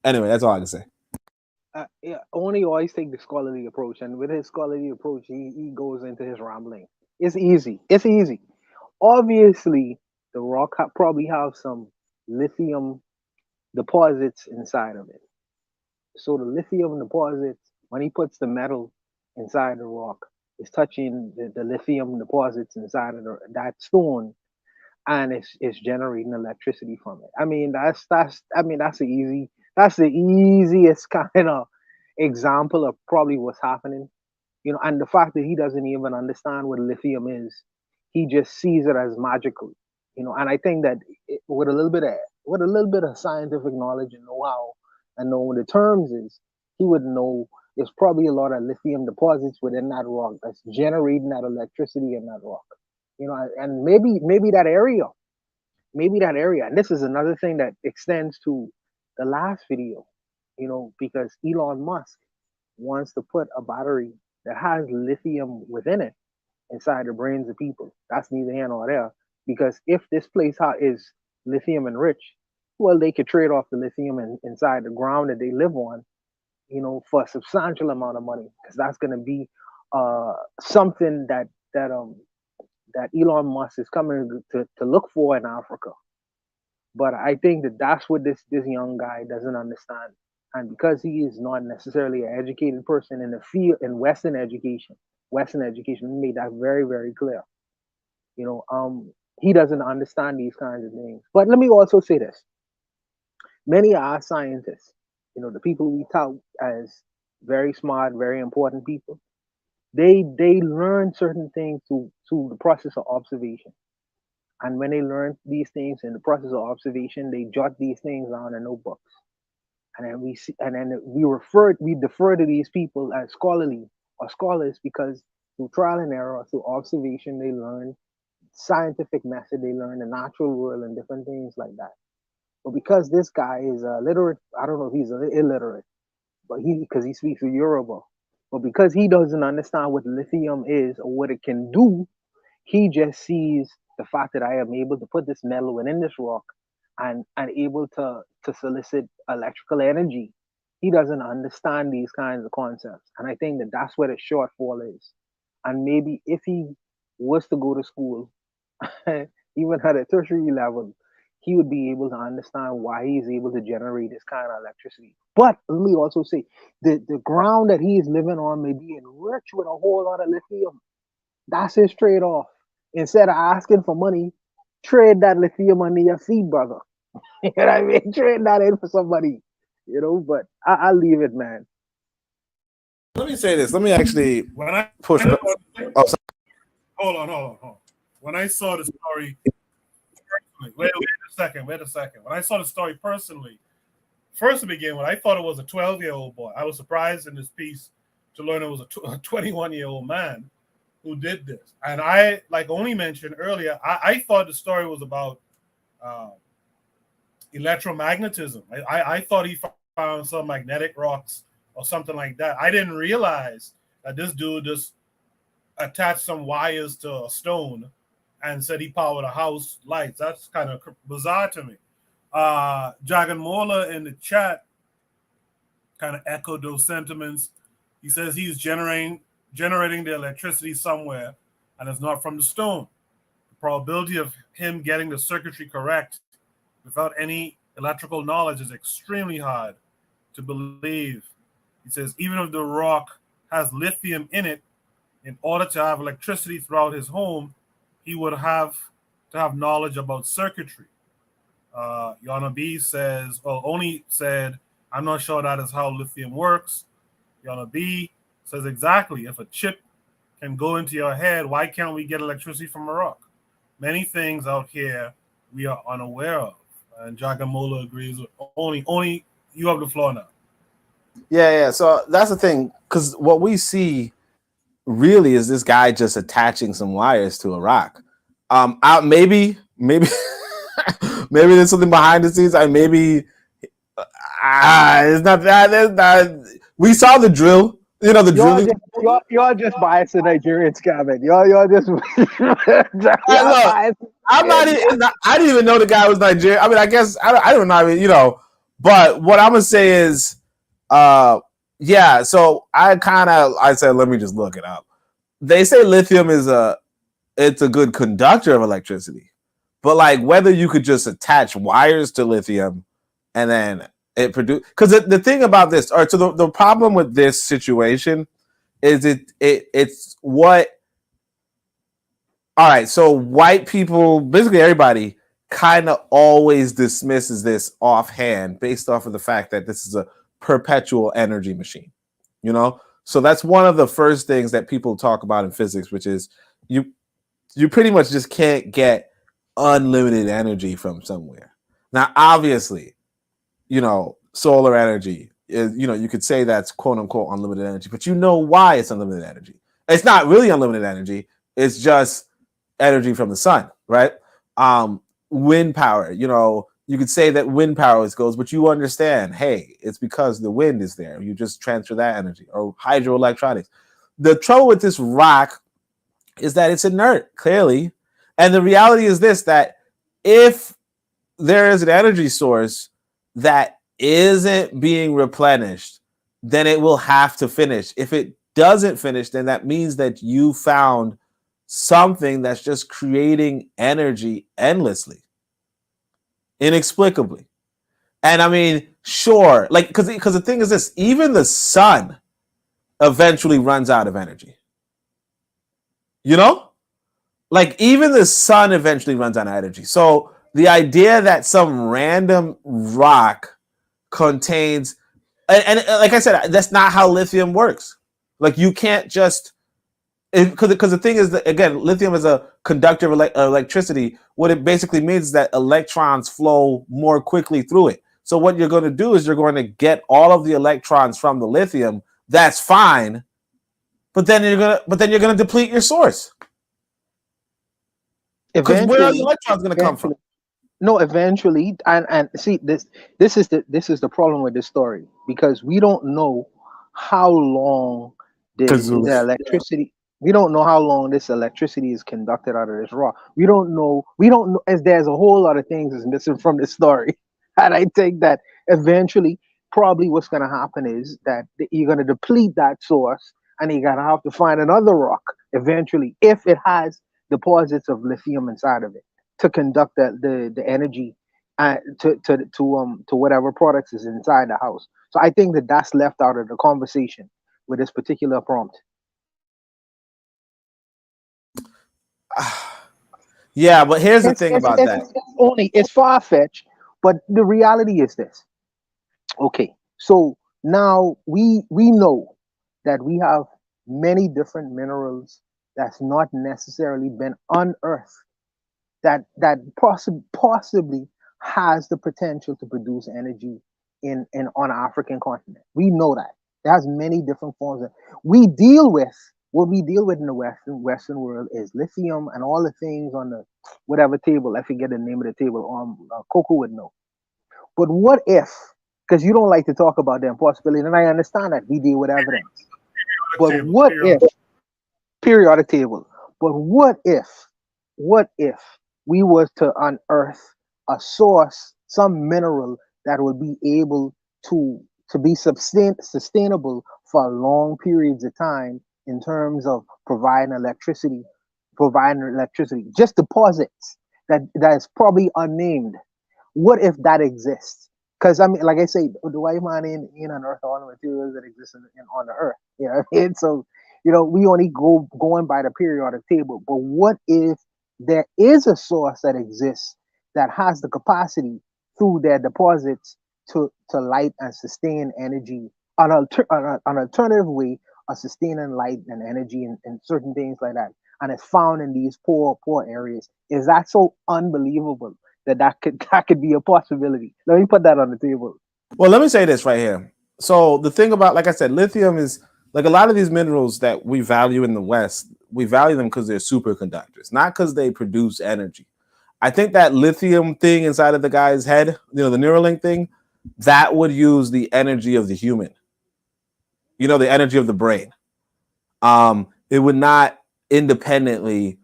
Anyway, that's all I can say. Yeah, only always take the scholarly approach, and with his scholarly approach, he goes into his rambling. It's easy. It's easy. Obviously, the rock probably have some lithium deposits inside of it. So the lithium deposits, when he puts the metal inside the rock, is touching the lithium deposits inside of that stone, and it's generating electricity from it. I mean, that's the easiest kind of example of probably what's happening. You know, and the fact that he doesn't even understand what lithium is, he just sees it as magical. You know, and I think that with a little bit of scientific knowledge and know-how and know what the terms is, he would know there's probably a lot of lithium deposits within that rock that's generating that electricity in that rock. You know, and maybe that area, and this is another thing that extends to the last video, you know, because Elon Musk wants to put a battery that has lithium within it inside the brains of people. That's neither here nor there. Because if this place is lithium enriched, well, they could trade off the lithium inside the ground that they live on, you know, for a substantial amount of money. Because that's going to be something that Elon Musk is coming to look for in Africa. But I think that's what this young guy doesn't understand. And because he is not necessarily an educated person in the field in Western education made that very, very clear. You know, he doesn't understand these kinds of things. But let me also say this. Many of our scientists, you know, the people we tout as very smart, very important people, they learn certain things through the process of observation. And when they learn these things in the process of observation, they jot these things down in notebooks. And then we defer to these people as scholarly or scholars because through trial and error, through observation, they learn scientific method, they learn the natural world and different things like that. But because this guy is literate, I don't know if he's illiterate, but because he speaks Yoruba. But because he doesn't understand what lithium is or what it can do, he just sees the fact that I am able to put this metal within this rock and able to solicit electrical energy. He doesn't understand these kinds of concepts. And I think that that's where the shortfall is. And maybe if he was to go to school, even at a tertiary level, he would be able to understand why he's able to generate this kind of electricity. But let me also say, the ground that he is living on may be enriched with a whole lot of lithium. That's his trade-off. Instead of asking for money, trade that lithium under your feet, brother. You know what I mean? Trade that in for somebody. But I'll leave it, man. Let me say this. Let me actually push. Hold on. When I saw the story, wait a second. When I saw the story personally, first to begin with, I thought it was a 12-year-old boy. I was surprised in this piece to learn it was a 21-year-old man who did this. And I, like Oni mentioned earlier, I thought the story was about electromagnetism. I thought he found some magnetic rocks or something like that. I didn't realize that this dude just attached some wires to a stone and said he powered a house lights. That's kind of bizarre to me. Jagan Mola in the chat kind of echoed those sentiments. He says he's generating the electricity somewhere and it's not from the stone. The probability of him getting the circuitry correct without any electrical knowledge is extremely hard to believe. He says even if the rock has lithium in it, in order to have electricity throughout his home, he would have to have knowledge about circuitry. Yana B says, Oni said, I'm not sure that is how lithium works. Yana B says, exactly. If a chip can go into your head, why can't we get electricity from a rock? Many things out here we are unaware of. And Jagamola agrees with Oni, you have the floor now. Yeah. So that's the thing, because what we see really is this guy just attaching some wires to a rock. Maybe maybe there's something behind the scenes. Maybe it's not that. It's not. We saw the drill. The drilling. You're just biased to Nigerian scamming. You're just. I'm not even. I didn't even know the guy was Nigerian. I mean, I guess I don't know. I mean, But what I'm gonna say is, yeah. So I said, let me just look it up. They say lithium it's a good conductor of electricity, but like whether you could just attach wires to lithium and then it produce, because the thing about this, or so the problem with this situation is it's what. All right, so white people, basically everybody, kind of always dismisses this offhand based off of the fact that this is a perpetual energy machine, So that's one of the first things that people talk about in physics, which is you pretty much just can't get unlimited energy from somewhere. Now, obviously, solar energy is, you could say that's quote unquote unlimited energy, but why it's unlimited energy. It's not really unlimited energy. It's just energy from the sun, right? Wind power, you could say that wind power goes, but you understand, hey, it's because the wind is there. You just transfer that energy. Or hydroelectronics. The trouble with this rock is that it's inert, clearly. And the reality is this, that if there is an energy source that isn't being replenished, then it will have to finish. If it doesn't finish, then that means that you found something that's just creating energy endlessly, inexplicably. And I mean, sure, like, because the thing is this, even the sun eventually runs out of energy. Like even the sun eventually runs out of energy. So the idea that some random rock contains, and like I said, that's not how lithium works. Like you can't just, because the thing is that, again, lithium is a conductor of electricity. What it basically means is that electrons flow more quickly through it. So what you're going to do is you're going to get all of the electrons from the lithium. That's fine, but then you're gonna deplete your source. Because where are the electrons going to come from? No, eventually, and see this is the problem with this story, because we don't know how long the electricity. We don't know how long this electricity is conducted out of this rock. We don't know. As there's a whole lot of things is missing from this story, and I think that eventually, probably what's going to happen is that you're going to deplete that source, and you're going to have to find another rock eventually, if it has deposits of lithium inside of it, to conduct the energy to whatever products is inside the house. So I think that that's left out of the conversation with this particular prompt. Yeah, but here's the thing about that. It's far-fetched, but the reality is this. Okay, so now we know that we have many different minerals that's not necessarily been unearthed, that possibly has the potential to produce energy in on the African continent. We know that. There's many different forms that we deal with. What we deal with in the Western world is lithium and all the things on the whatever table. I forget the name of the table. Coco would know. But what if? Because you don't like to talk about the impossibility, and I understand that we deal with evidence. But what if? Periodic table. But what if we was to unearth a source, some mineral that would be able to be sustainable for long periods of time in terms of providing electricity, just deposits that is probably unnamed. What if that exists? Because I mean, like I say, the white man ain't unearth all the materials that exist on the earth. You know what I mean? So, we only going by the periodic table. But what if there is a source that exists that has the capacity through their deposits to light and sustain energy, an alternative way of sustaining light and energy and certain things like that, and it's found in these poor areas? Is that so unbelievable that could be a possibility? Let me put that on the table. Well, let me say this right here. So the thing about, like I said, lithium is like a lot of these minerals that we value in the West. We value them because they're superconductors, not because they produce energy. I think that lithium thing inside of the guy's head, the Neuralink thing, that would use the energy of the human, the energy of the brain. It would not independently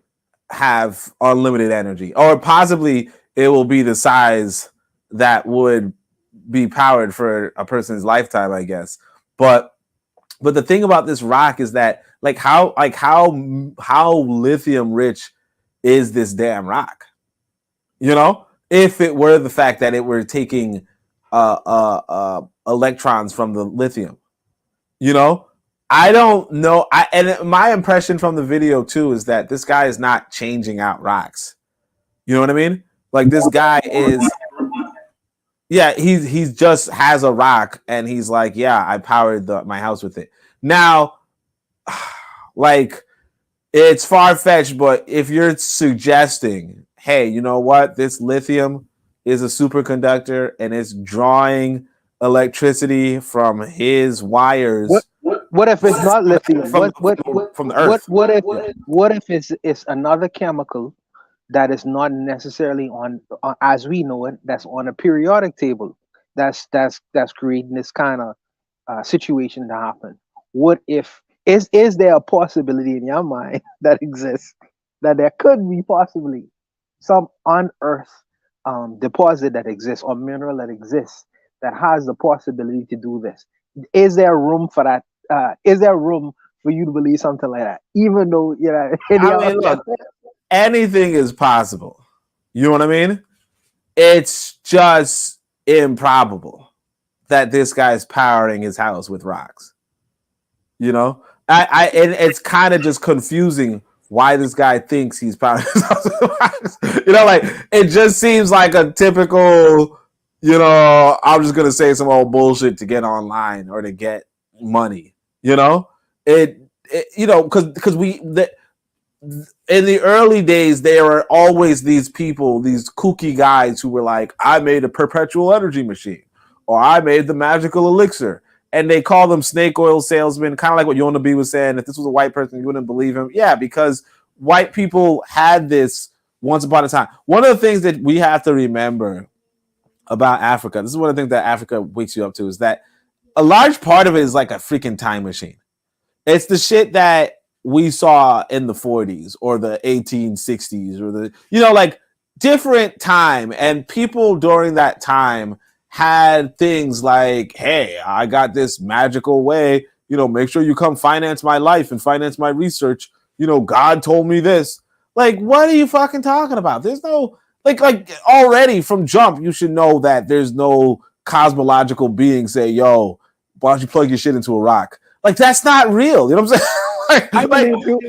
have unlimited energy, or possibly it will be the size that would be powered for a person's lifetime, I guess. But the thing about this rock is that how lithium rich is this damn rock? If it were the fact that it were taking electrons from the lithium, I don't know. And my impression from the video too is that this guy is not changing out rocks. You know what I mean? Like, this guy is, he's just has a rock and he's like, yeah, I powered my house with it. Now, like, it's far-fetched, but if you're suggesting, hey, you know what, this lithium is a superconductor and it's drawing electricity from his wires. What if it's not lithium? From the earth? What if it's another chemical that is not necessarily on as we know it, that's on a periodic table, that's creating this kind of situation to happen? What if is there a possibility in your mind that exists that there could be possibly some unearthed deposit that exists, or mineral that exists, that has the possibility to do this? Is there room for that? Is there room for you to believe something like that? Even though, look, anything is possible. You know what I mean? It's just improbable that this guy's powering his house with rocks. And it's kind of just confusing why this guy thinks he's powering his house with rocks. Like, it just seems like a typical, I'm just gonna say some old bullshit to get online or to get money. Because in the early days, there were always these people, these kooky guys who were like, I made a perpetual energy machine, or I made the magical elixir. And they call them snake oil salesmen, kind of like what Yona B was saying. If this was a white person, you wouldn't believe him. Yeah, because white people had this once upon a time. One of the things that we have to remember about Africa, this is one of the things that Africa wakes you up to, is that a large part of it is like a freaking time machine. It's the shit that we saw in the 40s or the 1860s or the, like different time. And people during that time had things like, hey, I got this magical way, make sure you come finance my life and finance my research. God told me this. Like, what are you fucking talking about? There's no, like already from jump, you should know that there's no cosmological being say, yo, why don't you plug your shit into a rock? Like, that's not real. You know what I'm saying? I believe you.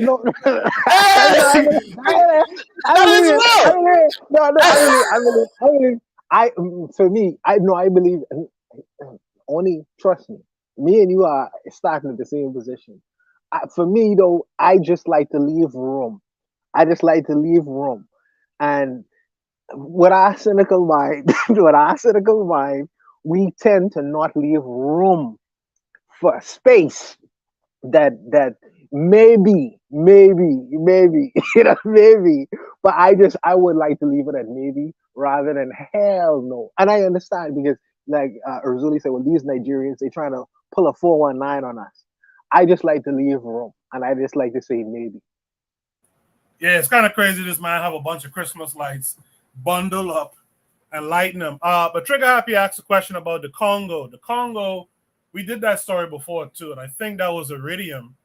No, I believe. Only trust me. Me and you are starting at the same position. For me, though, I just like to leave room. And with our cynical mind, we tend to not leave room for space that maybe, maybe. But I would like to leave it at maybe rather than hell no. And I understand because, like Urzuli said, well, these Nigerians, they trying to pull a 419 on us. I just like to leave room, and I just like to say maybe. Yeah, it's kind of crazy. This man have a bunch of Christmas lights, bundle up, and lighten them. But Trigger Happy asked a question about the Congo. The Congo, we did that story before too, and I think that was iridium.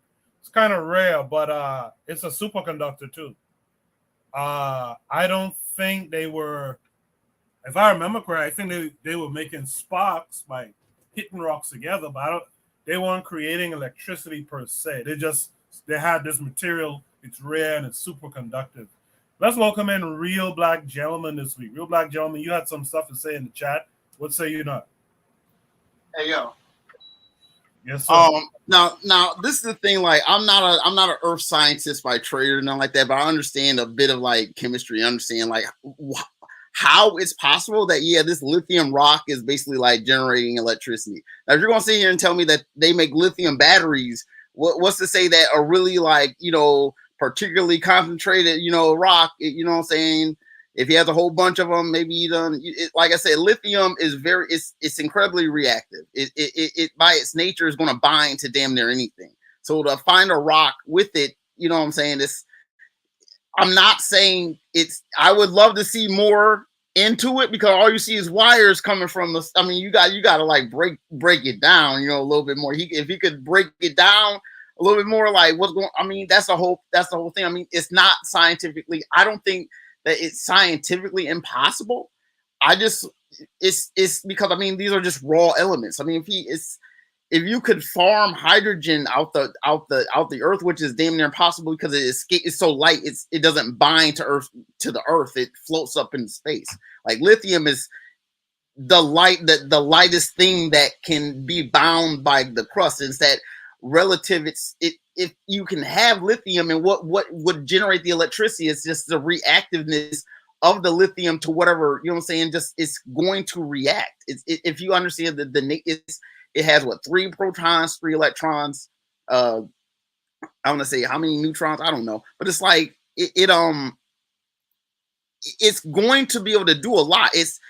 It's kind of rare, but it's a superconductor too. I don't think they were, if I remember correctly, I think they were making sparks by hitting rocks together, but they weren't creating electricity per se. They had this material. It's rare and it's superconductive. Let's welcome in Real Black Gentleman this week. Real Black Gentleman, you had some stuff to say in the chat. What say you not? Hey yo. Yes, sir. Now this is the thing. Like, I'm not an earth scientist by trade or nothing like that, but I understand a bit of like chemistry. I understand like how it's possible that this lithium rock is basically like generating electricity. Now, if you're gonna sit here and tell me that they make lithium batteries, what's to say that a really like particularly concentrated rock, what I'm saying, if he has a whole bunch of them, maybe he done. Like I said, lithium is it's incredibly reactive. It by its nature is going to bind to damn near anything. So to find a rock with it, what I'm saying, I'm not saying I would love to see more into it, because all you see is wires coming from the. I mean, you got to like break it down, a little bit more. If he could break it down a little bit more, like what's going. I mean, that's the whole thing. I mean, it's not scientifically. I don't think that it's scientifically impossible. It's because, I mean, these are just raw elements. I mean, if you could farm hydrogen out the earth, which is damn near impossible because it's so light, it doesn't bind to the earth. It floats up in space. Like lithium is the lightest thing that can be bound by the crust. It's that relative. If you can have lithium, and what would generate the electricity is just the reactiveness of the lithium to whatever, what I'm saying, just it's going to react. If you understand it has 3 protons, 3 electrons. I want to say how many neutrons, I don't know, but it's like it's going to be able to do a lot. It's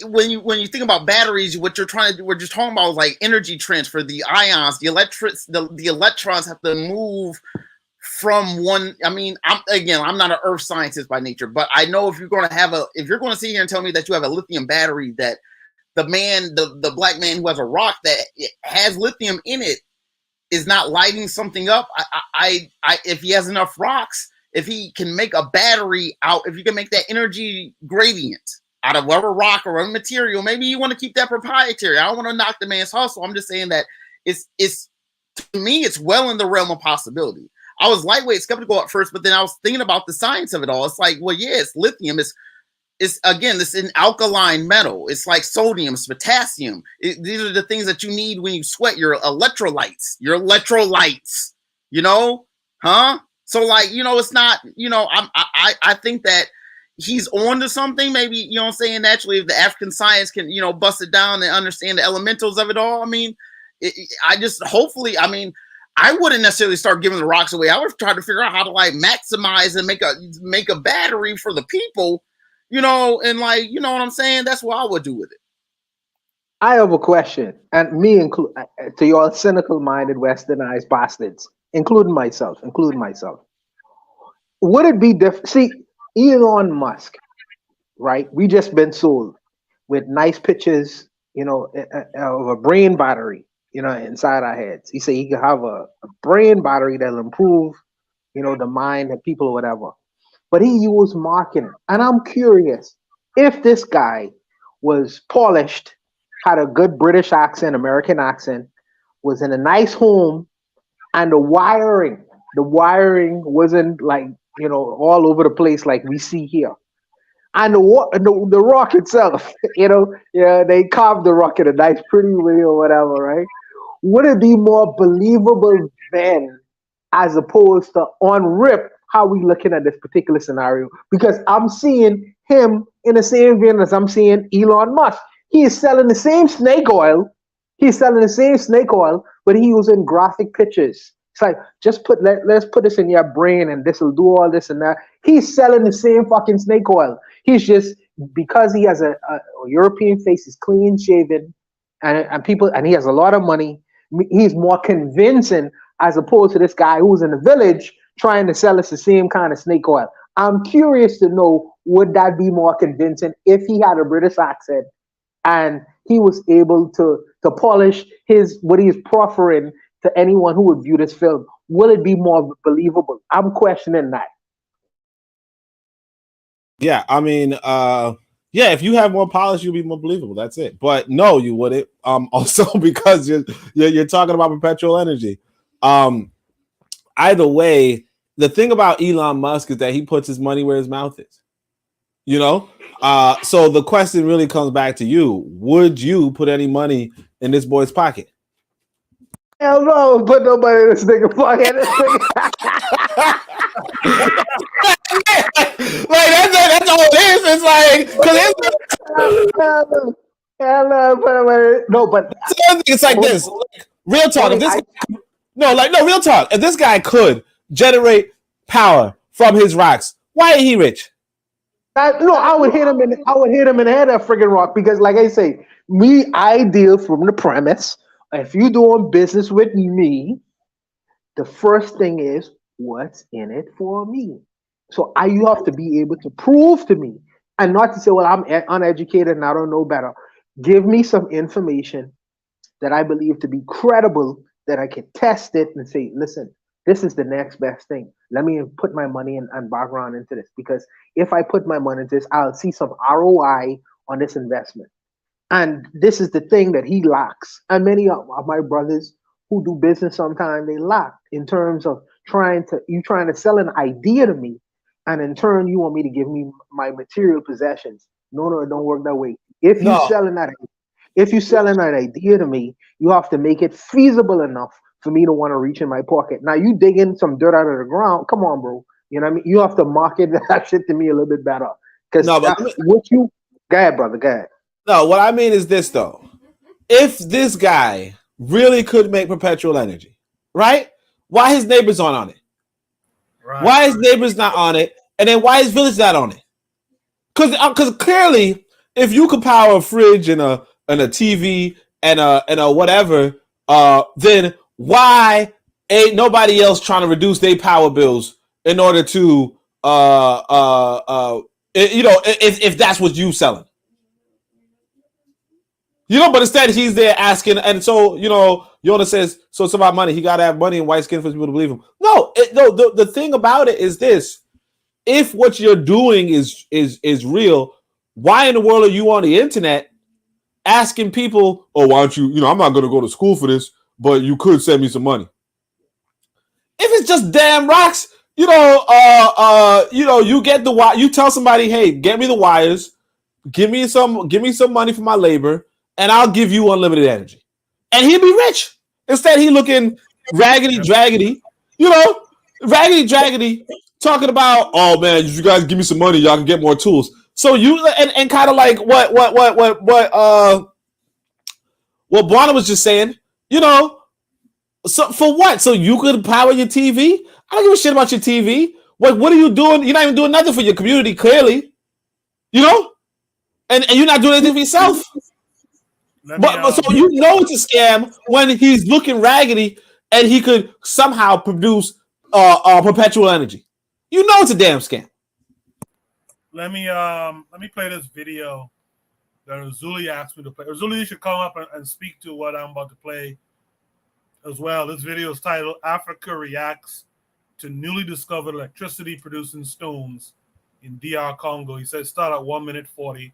when you think about batteries, what you're trying to do, we're just talking about like energy transfer. The ions, the electrons have to move from one. I mean, I'm not an earth scientist by nature, but I know if you're going to sit here and tell me that you have a lithium battery, that the black man who has a rock that has lithium in it is not lighting something up. If he has enough rocks, if he can make a battery if you can make that energy gradient out of whatever rock or whatever material, maybe you want to keep that proprietary. I don't want to knock the man's hustle. I'm just saying that it's to me, it's well in the realm of possibility. I was lightweight skeptical at first, but then I was thinking about the science of it all. It's like, well, yeah, it's lithium. It's again, it's an alkaline metal. It's like sodium, it's potassium. These are the things that you need when you sweat. Your electrolytes, huh? So like, it's not, I think that, he's on to something. Maybe, you know what I'm saying, naturally, if the African science can, you know, bust it down and understand the elementals of it all. I mean, hopefully, I mean, I wouldn't necessarily start giving the rocks away. I would try to figure out how to like maximize and make a battery for the people, you know, and like, you know what I'm saying? That's what I would do with it. I have a question, and me include to your cynical-minded, westernized bastards, including myself. Would it be different? See, Elon Musk, right? We just been sold with nice pictures, you know, of a brain battery, you know, inside our heads. He said he could have a brain battery that'll improve, you know, the mind of people or whatever. But he used marketing, and I'm curious if this guy was polished, had a good British accent, American accent, was in a nice home, and the wiring wasn't like, you know, all over the place like we see here. And the rock itself, you know, yeah, they carved the rock in a nice, pretty way or whatever, right? Would it be more believable then, as opposed to on rip, how we looking at this particular scenario? Because I'm seeing him in the same vein as I'm seeing Elon Musk. He is selling the same snake oil. But he using graphic pictures. It's like, let's put this in your brain and this will do all this and that. He's selling the same fucking snake oil. He's just, because he has a European face, he's clean shaven, and he has a lot of money. He's more convincing as opposed to this guy who's in the village trying to sell us the same kind of snake oil. I'm curious to know, would that be more convincing if he had a British accent and he was able to polish what he's proffering to anyone who would view this film? Will it be more believable? I'm questioning that. Yeah, I mean, yeah, if you have more polish, you'll be more believable. That's it. But no, you wouldn't. Also, because you're talking about perpetual energy. Either way, the thing about Elon Musk is that he puts his money where his mouth is. You know, so the question really comes back to you: would you put any money in this boy's pocket? Hell no, put nobody in this nigga pocket. Like that's all it is. It's like, because it's like this. Real talk. Real talk. If this guy could generate power from his rocks, why ain't he rich? I would hit him in the head of friggin' rock, because, like I say, I deal from the premise: if you're doing business with me, the first thing is, what's in it for me? So you have to be able to prove to me, and not to say, well, I'm uneducated and I don't know better. Give me some information that I believe to be credible, that I can test it and say, listen, this is the next best thing. Let me put my money and background into this, because if I put my money into this, I'll see some ROI on this investment. And this is the thing that he lacks. And many of my brothers who do business sometimes, they lack in terms of trying to sell an idea to me, and in turn you want me to give me my material possessions. No, it don't work that way. If you're selling that idea to me, you have to make it feasible enough for me to want to reach in my pocket. Now, you digging some dirt out of the ground, come on, bro. You know what I mean? You have to market that shit to me a little bit better. Because go ahead, brother, go ahead. No, what I mean is this, though. If this guy really could make perpetual energy, right? Why his neighbors aren't on it? Right. Why his neighbors not on it? And then why his village not on it? Because clearly, if you could power a fridge and a TV and a whatever, then why ain't nobody else trying to reduce their power bills in order to if that's what you selling? You know, but instead he's there asking, and so, you know, Yoda says, so it's about money. He got to have money and white skin for people to believe him. No, the thing about it is this: if what you're doing is real, why in the world are you on the internet asking people, oh, why don't you, I'm not going to go to school for this, but you could send me some money. If it's just damn rocks, you get the wire, you tell somebody, hey, get me the wires, give me some money for my labor, and I'll give you unlimited energy. And he'll be rich. Instead, he looking raggedy, draggedy, talking about, oh man, you guys give me some money, y'all can get more tools. So you and kind of like what Buana was just saying, you know, so for what? So you could power your TV? I don't give a shit about your TV. What are you doing? You're not even doing nothing for your community, clearly. You know? And you're not doing anything for yourself. But so you know it's a scam when he's looking raggedy and he could somehow produce perpetual energy. You know it's a damn scam. Let me play this video that Razuli asked me to play. Razuli, you should come up and speak to what I'm about to play as well. This video is titled "Africa Reacts to Newly Discovered Electricity Producing Stones in DR Congo." He said start at 1 minute 40.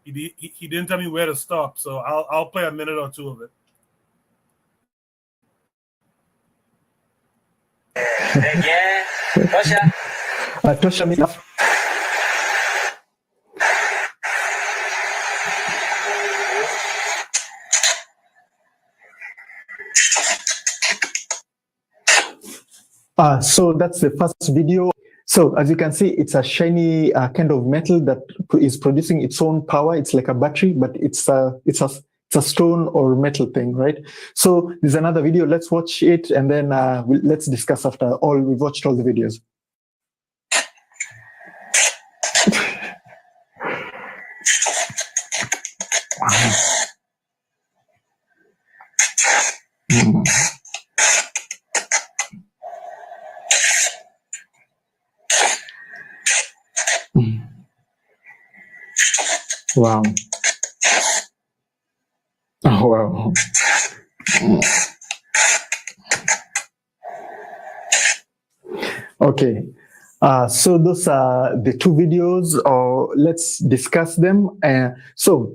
He didn't tell me where to stop, so I'll play a minute or two of it. Tosha me enough. So that's the first video. So as you can see, it's a shiny kind of metal that is producing its own power. It's like a battery, but it's a stone or metal thing, right? So there's another video. Let's watch it, and then let's discuss after we've watched all the videos. Wow. Oh, wow. Okay. So those are the two videos, let's discuss them. So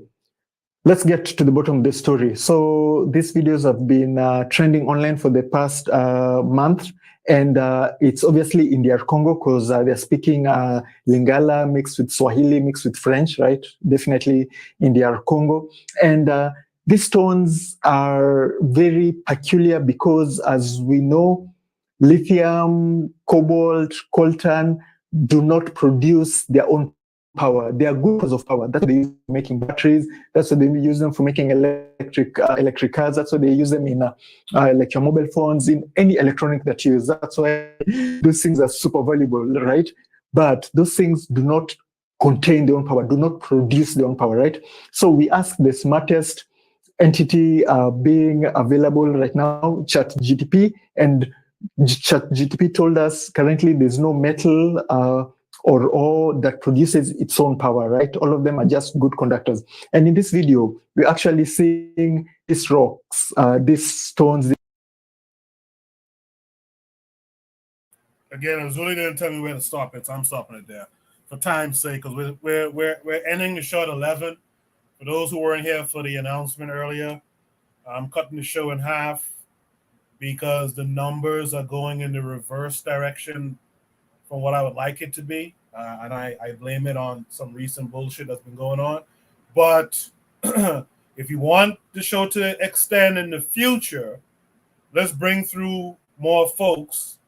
let's get to the bottom of the story. So these videos have been trending online for the past month. And it's obviously in DR Congo because they're speaking Lingala mixed with Swahili, mixed with French, right? Definitely in DR Congo. And these tones are very peculiar because, as we know, lithium, cobalt, coltan do not produce their own power. They are good because of power. That's what they use for making batteries. That's what they use them for making electric cars. That's what they use them in like your mobile phones, in any electronic that you use. That's why those things are super valuable, right? But those things do not contain their own power, do not produce their own power, right? So we ask the smartest entity being available right now, ChatGPT, and ChatGPT told us currently there's no metal or ore that produces its own power, right? All of them are just good conductors. And in this video, we're actually seeing these rocks, these stones. Again, Razuli didn't tell me where to stop it, so I'm stopping it there for time's sake, because we're ending the show at 11. For those who weren't here for the announcement earlier, I'm cutting the show in half because the numbers are going in the reverse direction from what I would like it to be. And I blame it on some recent bullshit that's been going on. But if you want the show to extend in the future, let's bring through more folks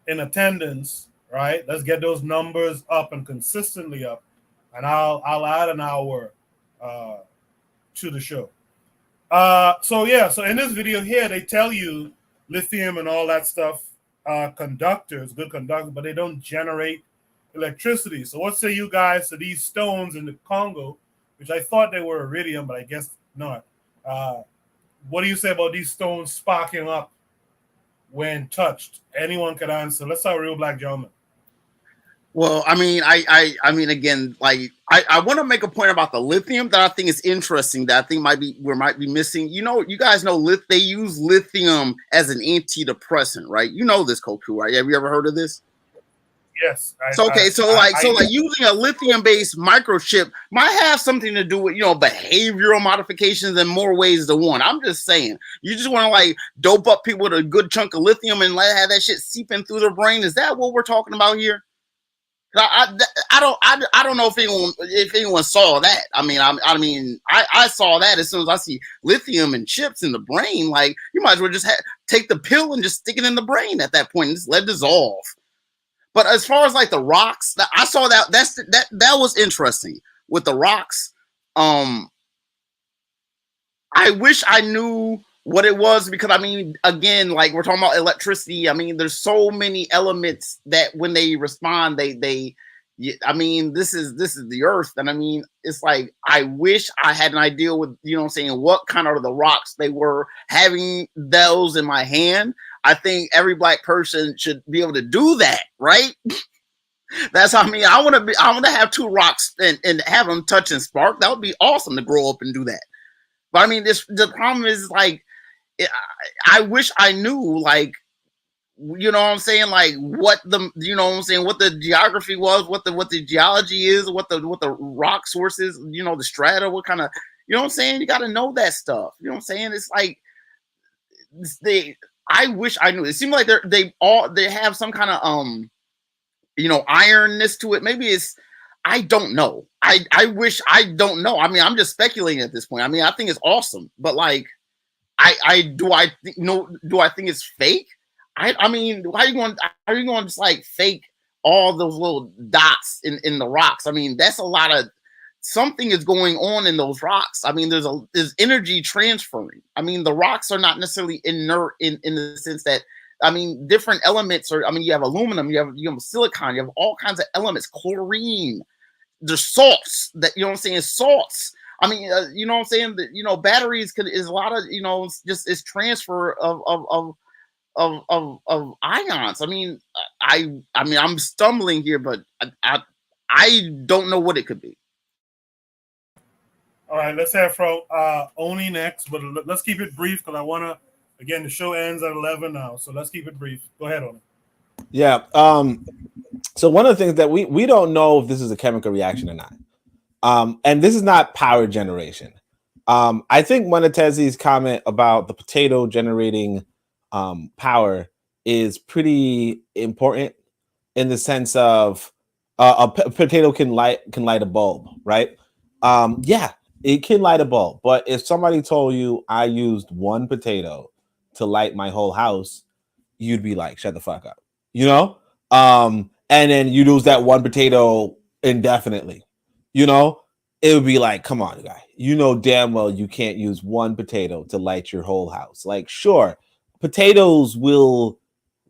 in attendance, right? Let's get those numbers up and consistently up. And I'll add an hour to the show. So in this video here, they tell you lithium and all that stuff conductors, good conductors, but they don't generate electricity. So what say you guys to these stones in the Congo, which I thought they were iridium, but I guess not. What do you say about these stones sparking up when touched? Anyone could answer. Let's have a real black gentleman. Well, I mean, I mean, again, like I want to make a point about the lithium that I think is interesting. That I think might be missing. You know, you guys know they use lithium as an antidepressant, right? You know this, Koku, right? Have you ever heard of this? Yes. So using a lithium-based microchip might have something to do with, you know, behavioral modifications in more ways than one. I'm just saying, you just want to like dope up people with a good chunk of lithium and have that shit seeping through their brain. Is that what we're talking about here? I don't know if anyone saw that. I mean, I saw that as soon as I see lithium and chips in the brain. Like, you might as well just take the pill and just stick it in the brain at that point and just let it dissolve. But as far as like the rocks, I saw that that was interesting with the rocks. I wish I knew what it was, because I mean, again, like we're talking about electricity. I mean, there's so many elements that when they respond, I mean, this is the earth. And I mean, it's like, I wish I had an idea with, you know what I'm saying, what kind of the rocks they were. Having those in my hand, I think every black person should be able to do that, right? That's how, I mean, I want to have two rocks and have them touch and spark. That would be awesome to grow up and do that. But I mean, the problem is, like, I wish I knew, like, you know what I'm saying, like what the, you know what I'm saying, what the geography was, what the geology is, what the rock sources, you know, the strata, what kind of, you know what I'm saying, you got to know that stuff. You know what I'm saying? It's like I wish I knew. It seems like they have some kind of you know, ironness to it. Maybe it's, I don't know. I wish, I don't know. I mean, I'm just speculating at this point. I mean, I think it's awesome, but like, do I think it's fake? I mean, how are you going to just like fake all those little dots in the rocks? I mean, that's a lot of, something is going on in those rocks. I mean, there's energy transferring. I mean, the rocks are not necessarily inert in the sense that, I mean, different elements are, I mean, you have aluminum, you have silicon, you have all kinds of elements, chlorine, there's salts that, you know what I'm saying, salts. I mean, you know what I'm saying, that, you know, batteries is a lot of, you know, just it's transfer of ions. I mean, I'm stumbling here, but I don't know what it could be. All right, let's have from Oni next, but let's keep it brief because I want to, again, the show ends at 11 now, so let's keep it brief. Go ahead, Oni. Yeah. So one of the things that we don't know if this is a chemical reaction or not. And this is not power generation. I think Monatezi's comment about the potato generating power is pretty important in the sense of a potato can light a bulb, right? Yeah, it can light a bulb. But if somebody told you I used one potato to light my whole house, you'd be like, shut the fuck up, you know? And then you lose that one potato indefinitely, you know? It would be like, come on, guy. You know damn well you can't use one potato to light your whole house. Like, sure, potatoes will,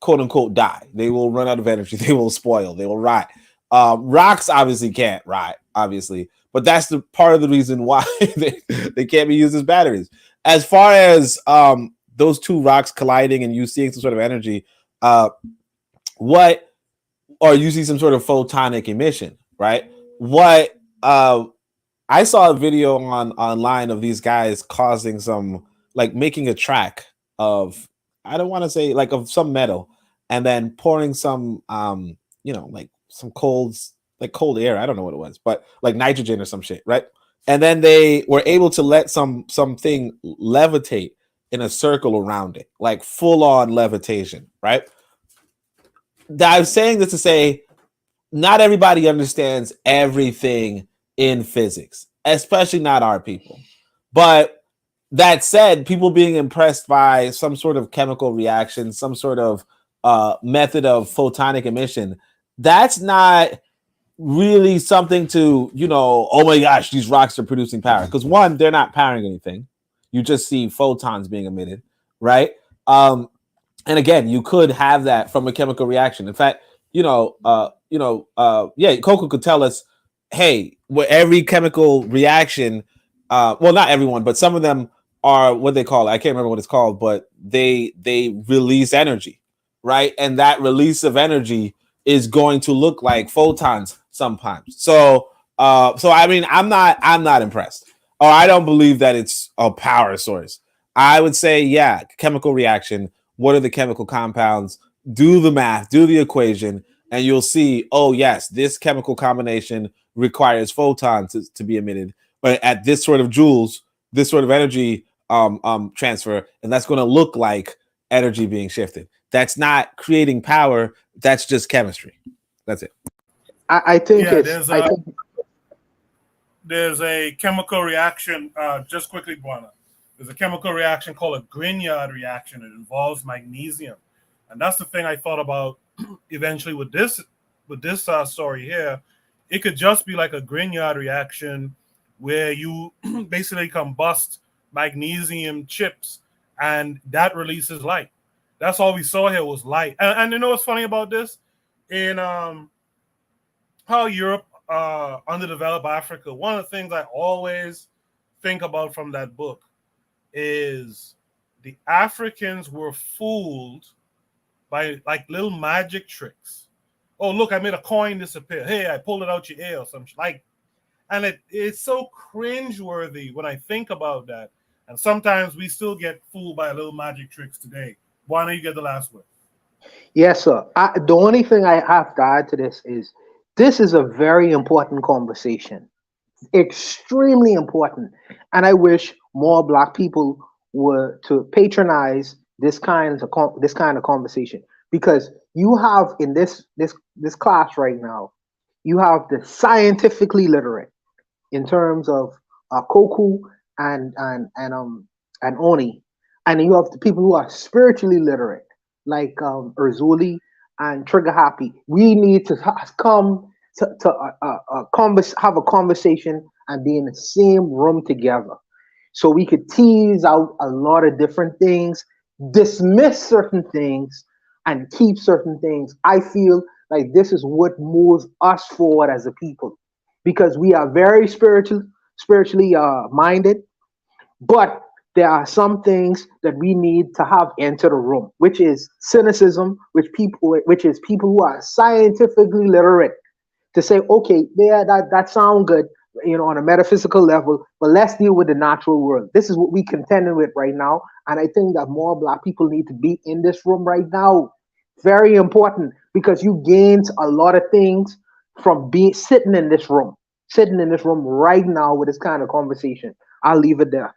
quote unquote, die. They will run out of energy. They will spoil. They will rot. Rocks obviously can't rot, obviously. But that's the part of the reason why they can't be used as batteries. As far as those two rocks colliding and you seeing some sort of energy, or you see some sort of photonic emission, right? What I saw a video online of these guys causing some, like making a track of, I don't want to say like of some metal, and then pouring some you know, like some cold air, I don't know what it was, but like nitrogen or some shit, right? And then they were able to let something levitate in a circle around it, like full on levitation, right? I'm saying this to say not everybody understands everything in physics, especially not our people. But that said, people being impressed by some sort of chemical reaction, some sort of method of photonic emission, that's not really something to, you know, oh my gosh, these rocks are producing power. Because one, they're not powering anything. You just see photons being emitted, right? And again, you could have that from a chemical reaction. In fact, yeah, Coco could tell us, hey, every chemical reaction, well, not everyone, but some of them are what they call it. I can't remember what it's called, but they release energy, right? And that release of energy is going to look like photons sometimes. So I mean, I'm not impressed, or I don't believe that it's a power source. I would say, yeah, chemical reaction. What are the chemical compounds? Do the math, do the equation, and you'll see, oh, yes, this chemical combination requires photons to be emitted, but at this sort of joules, this sort of energy transfer, and that's going to look like energy being shifted. That's not creating power. That's just chemistry. That's it. I think there's a chemical reaction, just quickly, Buana. There's a chemical reaction called a Grignard reaction. It involves magnesium. And that's the thing I thought about eventually with this with this story here, it could just be like a Grignard reaction where you basically combust magnesium chips and that releases light. That's all we saw here was light. And you know what's funny about this? In how Europe underdeveloped Africa, one of the things I always think about from that book is the Africans were fooled by like little magic tricks. Oh, look, I made a coin disappear. Hey, I pulled it out your ear or something. Like, and it's so cringeworthy when I think about that. And sometimes we still get fooled by little magic tricks today. Why don't you get the last word? Yes, sir. The only thing I have to add to this is a very important conversation, extremely important, and I wish more Black people were to patronize this kind of conversation, because you have in this class right now, you have the scientifically literate in terms of Koku and Oni, and you have the people who are spiritually literate like Erzuli and Trigger Happy. We need to come to have a conversation and be in the same room together, so we could tease out a lot of different things, dismiss certain things, and keep certain things. I feel like this is what moves us forward as a people, because we are very spiritually minded, but there are some things that we need to have enter the room, which is cynicism, which is people who are scientifically literate, to say, okay, yeah, that sounds good, on a metaphysical level, but let's deal with the natural world. This is what we contending with right now, and I think that more Black people need to be in this room right now. Very important, because you gain a lot of things from sitting in this room right now with this kind of conversation. I'll leave it there.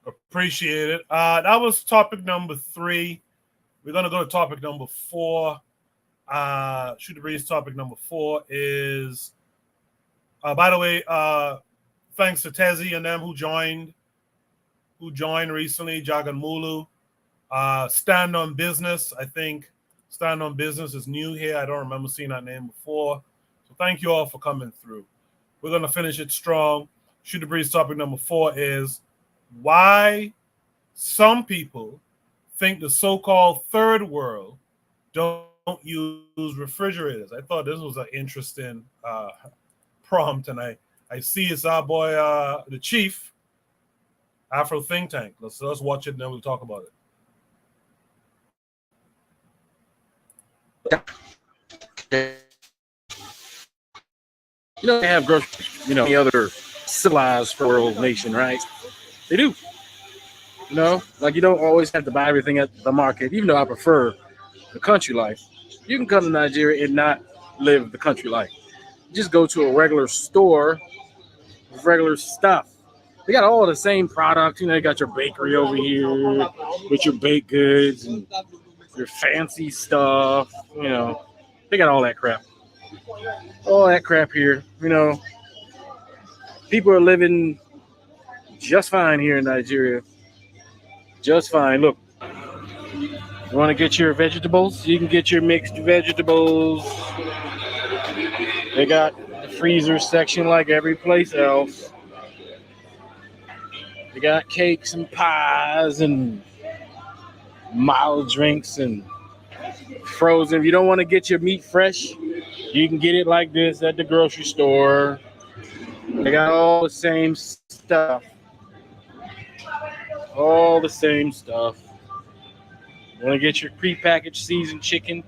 Appreciate it. That was topic number 3. We're going to go to topic number 4. Shoot the Breeze topic number 4 is, by the way, thanks to Tezzy and them who joined recently, Jagan Mulu. Stand on Business. I think Stand on Business is new here. I don't remember seeing that name before. So thank you all for coming through. We're going to finish it strong. Shoot the Breeze topic number 4 is why some people think the so-called third world don't use refrigerators. I thought this was an interesting prompt, and I see it's our boy, the Chief, Afro Think Tank. Let's watch it, and then we'll talk about it. They have groceries, any other civilized world nation, right? They do. Like you don't always have to buy everything at the market, even though I prefer the country life. You can come to Nigeria and not live the country life. You just go to a regular store with regular stuff. They got all the same product. You got your bakery over here with your baked goods and your fancy stuff. They got all that crap. All that crap here. People are living just fine here in Nigeria. Just fine. Look, you want to get your vegetables? You can get your mixed vegetables. They got the freezer section like every place else. They got cakes and pies and mild drinks and frozen. If you don't want to get your meat fresh, you can get it like this at the grocery store. They got all the same stuff. All the same stuff. You want to get your prepackaged seasoned chicken?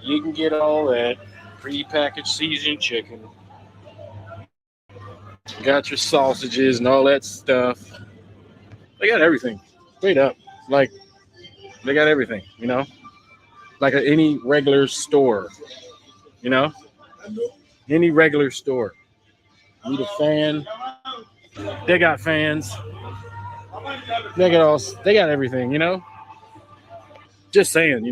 You can get all that. Prepackaged seasoned chicken. You got your sausages and all that stuff. They got everything. Straight up. Like, they got everything, Like any regular store, Any regular store. Need a fan. They got fans. They got everything, Just saying,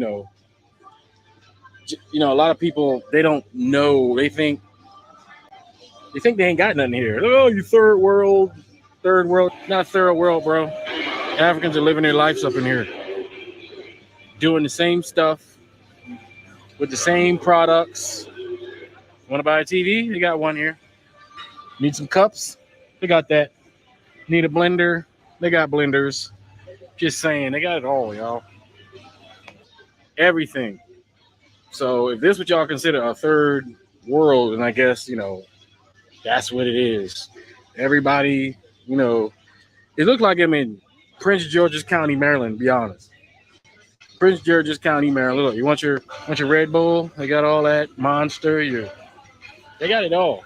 a lot of people, they don't know. They think they ain't got nothing here. Oh, you third world. Not third world, bro. Africans are living their lives up in here. doing the same stuff with the same products. Want to buy a TV? They got one here. Need some cups? They got that. Need a blender? They got blenders. Just saying, they got it all, y'all. Everything. So if this what y'all consider a third world, and I guess, that's what it is. Everybody, it looked like I'm in Prince George's County, Maryland, to be honest. Prince George's County, Maryland. Look, you want your Red Bull? They got all that. Monster. They got it all.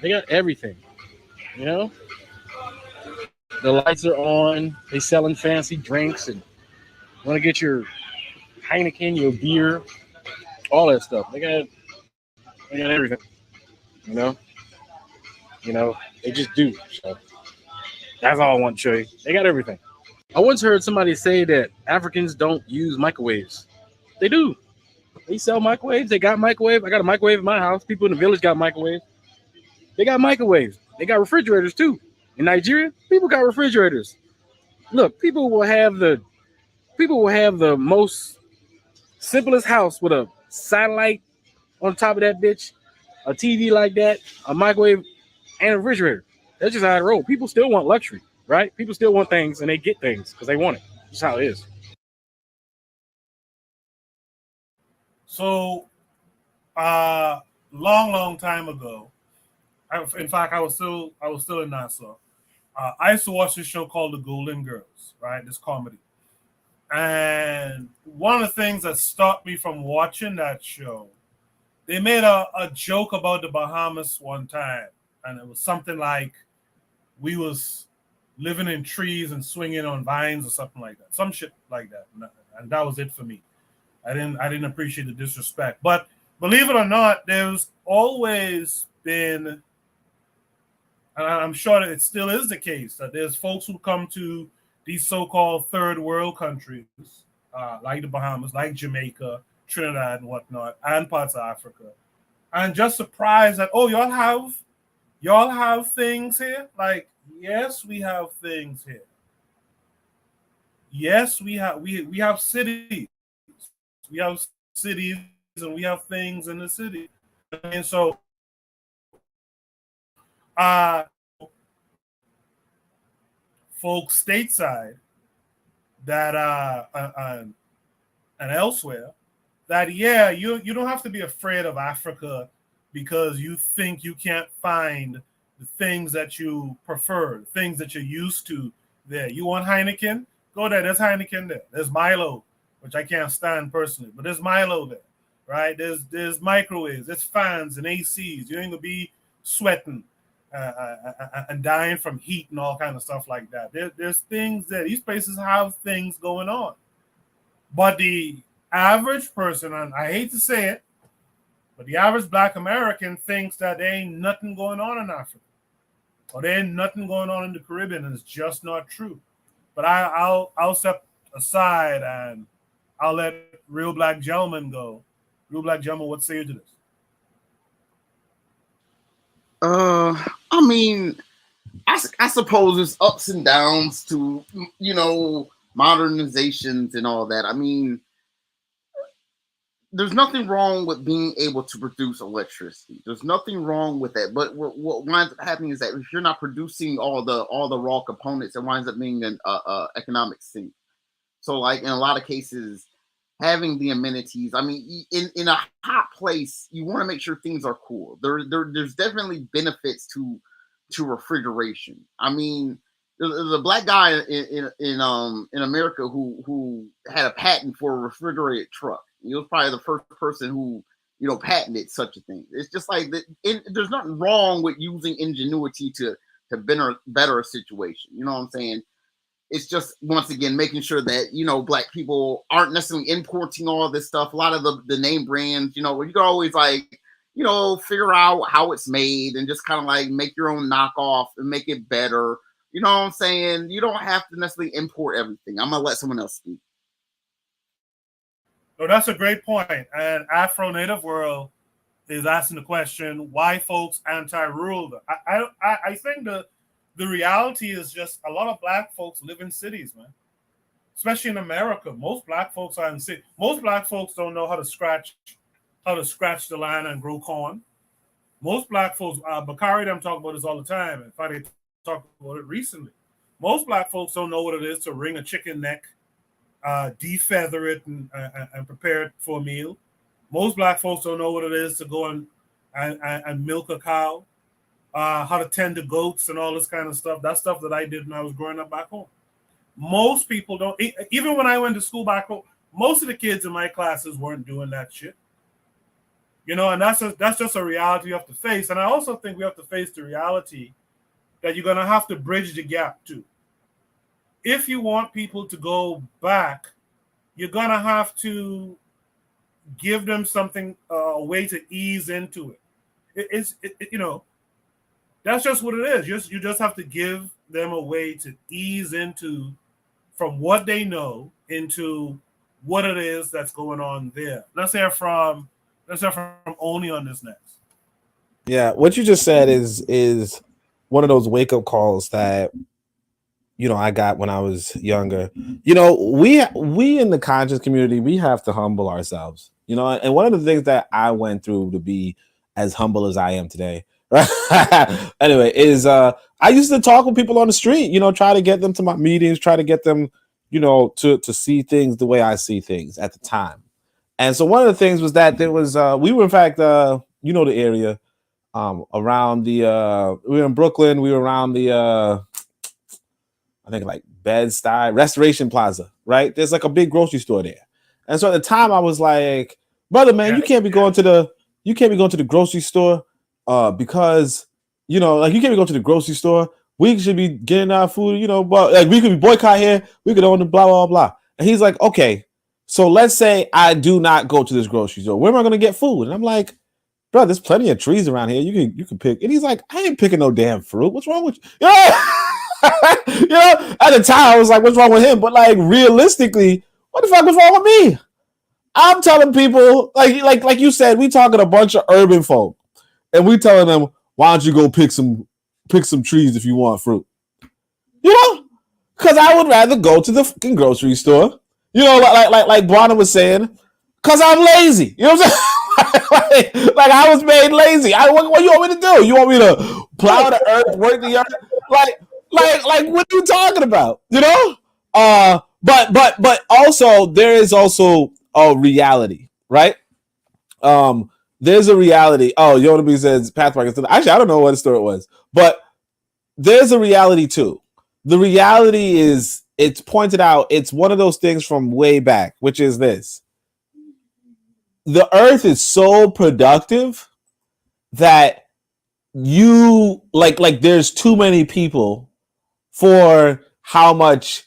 They got everything. The lights are on. They selling fancy drinks and want to get your Heineken, your beer, all that stuff. They got everything. They just do. So that's all I want to show you. They got everything. I once heard somebody say that Africans don't use microwaves. They do. They sell microwaves. They got microwave. I got a microwave in my house. People in the village got microwaves. They got microwaves. They got refrigerators too. In Nigeria, people got refrigerators. Look, people will have the most simplest house with a satellite on top of that bitch, a TV like that, a microwave, and a refrigerator. That's just how it rolls. People still want luxury, right? People still want things, and they get things because they want it. That's how it is. So, long time ago, in fact, I was still in Nassau. I used to watch this show called The Golden Girls, right? This comedy. And one of the things that stopped me from watching that show, they made a joke about the Bahamas one time. And it was something like we was living in trees and swinging on vines or something like that. Some shit like that. And that was it for me. I didn't appreciate the disrespect. But believe it or not, there's always been, and I'm sure that it still is the case, that there's folks who come to these so-called third world countries, like the Bahamas, like Jamaica, Trinidad and whatnot, and parts of Africa, and just surprised that, oh, y'all have things here? Like, yes, we have things here. Yes, we have cities. We have cities and we have things in the city. And so folks stateside that and elsewhere, that you don't have to be afraid of Africa because you think you can't find the things that you prefer, the things that you're used to there. You want Heineken? Go there. There's Heineken there. There's Milo, which I can't stand personally, but there's Milo there, right? There's microwaves, there's fans and ACs. You ain't gonna be sweating and dying from heat and all kind of stuff like that. There's things that these places have things going on, but the average person, and I hate to say it, but the average Black American thinks that there ain't nothing going on in Africa, or there ain't nothing going on in the Caribbean, and it's just not true. But I'll step aside and I'll let Real Black Gentleman go. Real Black Gentleman, what say you to this? I mean, I suppose there's ups and downs to, modernizations and all that. I mean, there's nothing wrong with being able to produce electricity. There's nothing wrong with that. But what winds up happening is that if you're not producing all the raw components, it winds up being an economic sink. So, like in a lot of cases, having the amenities. I mean, in a hot place, you want to make sure things are cool. There's definitely benefits to refrigeration. I mean, there's a Black guy in America who had a patent for a refrigerated truck. He was probably the first person who patented such a thing. It's just like there's nothing wrong with using ingenuity to better a situation. You know what I'm saying? It's just, once again, making sure that, Black people aren't necessarily importing all this stuff. A lot of the name brands, you can always figure out how it's made and just kind of like make your own knockoff and make it better. You know what I'm saying? You don't have to necessarily import everything. I'm going to let someone else speak. No, that's a great point. And Afro Native World is asking the question, why folks anti-rural? I think the reality is just a lot of Black folks live in cities, man. especially in America. Most black folks are in city. Most black folks don't know how to scratch the land and grow corn. Most black folks, Bakari, them talk about this all the time. In fact, they talked about it recently. Most black folks don't know what it is to wring a chicken neck, defeather it, and prepare it for a meal. Most black folks don't know what it is to go and milk a cow, how to tend to goats and all this kind of stuff. That's stuff that I did when I was growing up back home. Most people don't. Even when I went to school back home, most of the kids in my classes weren't doing that shit. You know, and that's just a reality you have to face. And I also think we have to face the reality that you're going to have to bridge the gap too. If you want people to go back, you're going to have to give them something, a way to ease into it. You know, that's just what it is. You just have to give them a way to ease into from what they know into what it is that's going on there. Let's hear from Oni on this next. Yeah, what you just said is one of those wake up calls that, you know, I got when I was younger. You know, we in the conscious community, we have to humble ourselves. You know, and one of the things that I went through to be as humble as I am today, right? Anyway, is I used to talk with people on the street, you know, try to get them to my meetings, try to get them, you know, to see things the way I see things at the time. And so one of the things was that there was we were in fact you know, the area around the we were in Brooklyn, we were around the I think like Bed-Stuy Restoration Plaza, right? There's like a big grocery store there. And so at the time I was like, brother, man, you can't be going to the grocery store because, you know, like you can't be going to the grocery store. We should be getting our food, you know, but like we could be boycott here, we could own the blah blah blah. And he's like, okay, so let's say I do not go to this grocery store. Where am I going to get food? And I'm like, bro, there's plenty of trees around here. You can pick. And he's like, I ain't picking no damn fruit. What's wrong with you? Yeah. You know, at the time I was like, what's wrong with him? But like realistically, what the fuck was wrong with me? I'm telling people, like you said, we talking a bunch of urban folk, and we telling them, why don't you go pick some trees if you want fruit? You know, because I would rather go to the fucking grocery store. You know, like Bwana was saying, because I'm lazy. You know what I'm saying? like I was made lazy. What you want me to do? You want me to plow the earth, work the earth? Like what are you talking about? You know? But also there is also a reality, right? There's a reality. Oh, Yonabi says Pathmark. Actually, I don't know what store it was, but there's a reality too. The reality is, it's pointed out, it's one of those things from way back, which is this. The earth is so productive that you like there's too many people for how much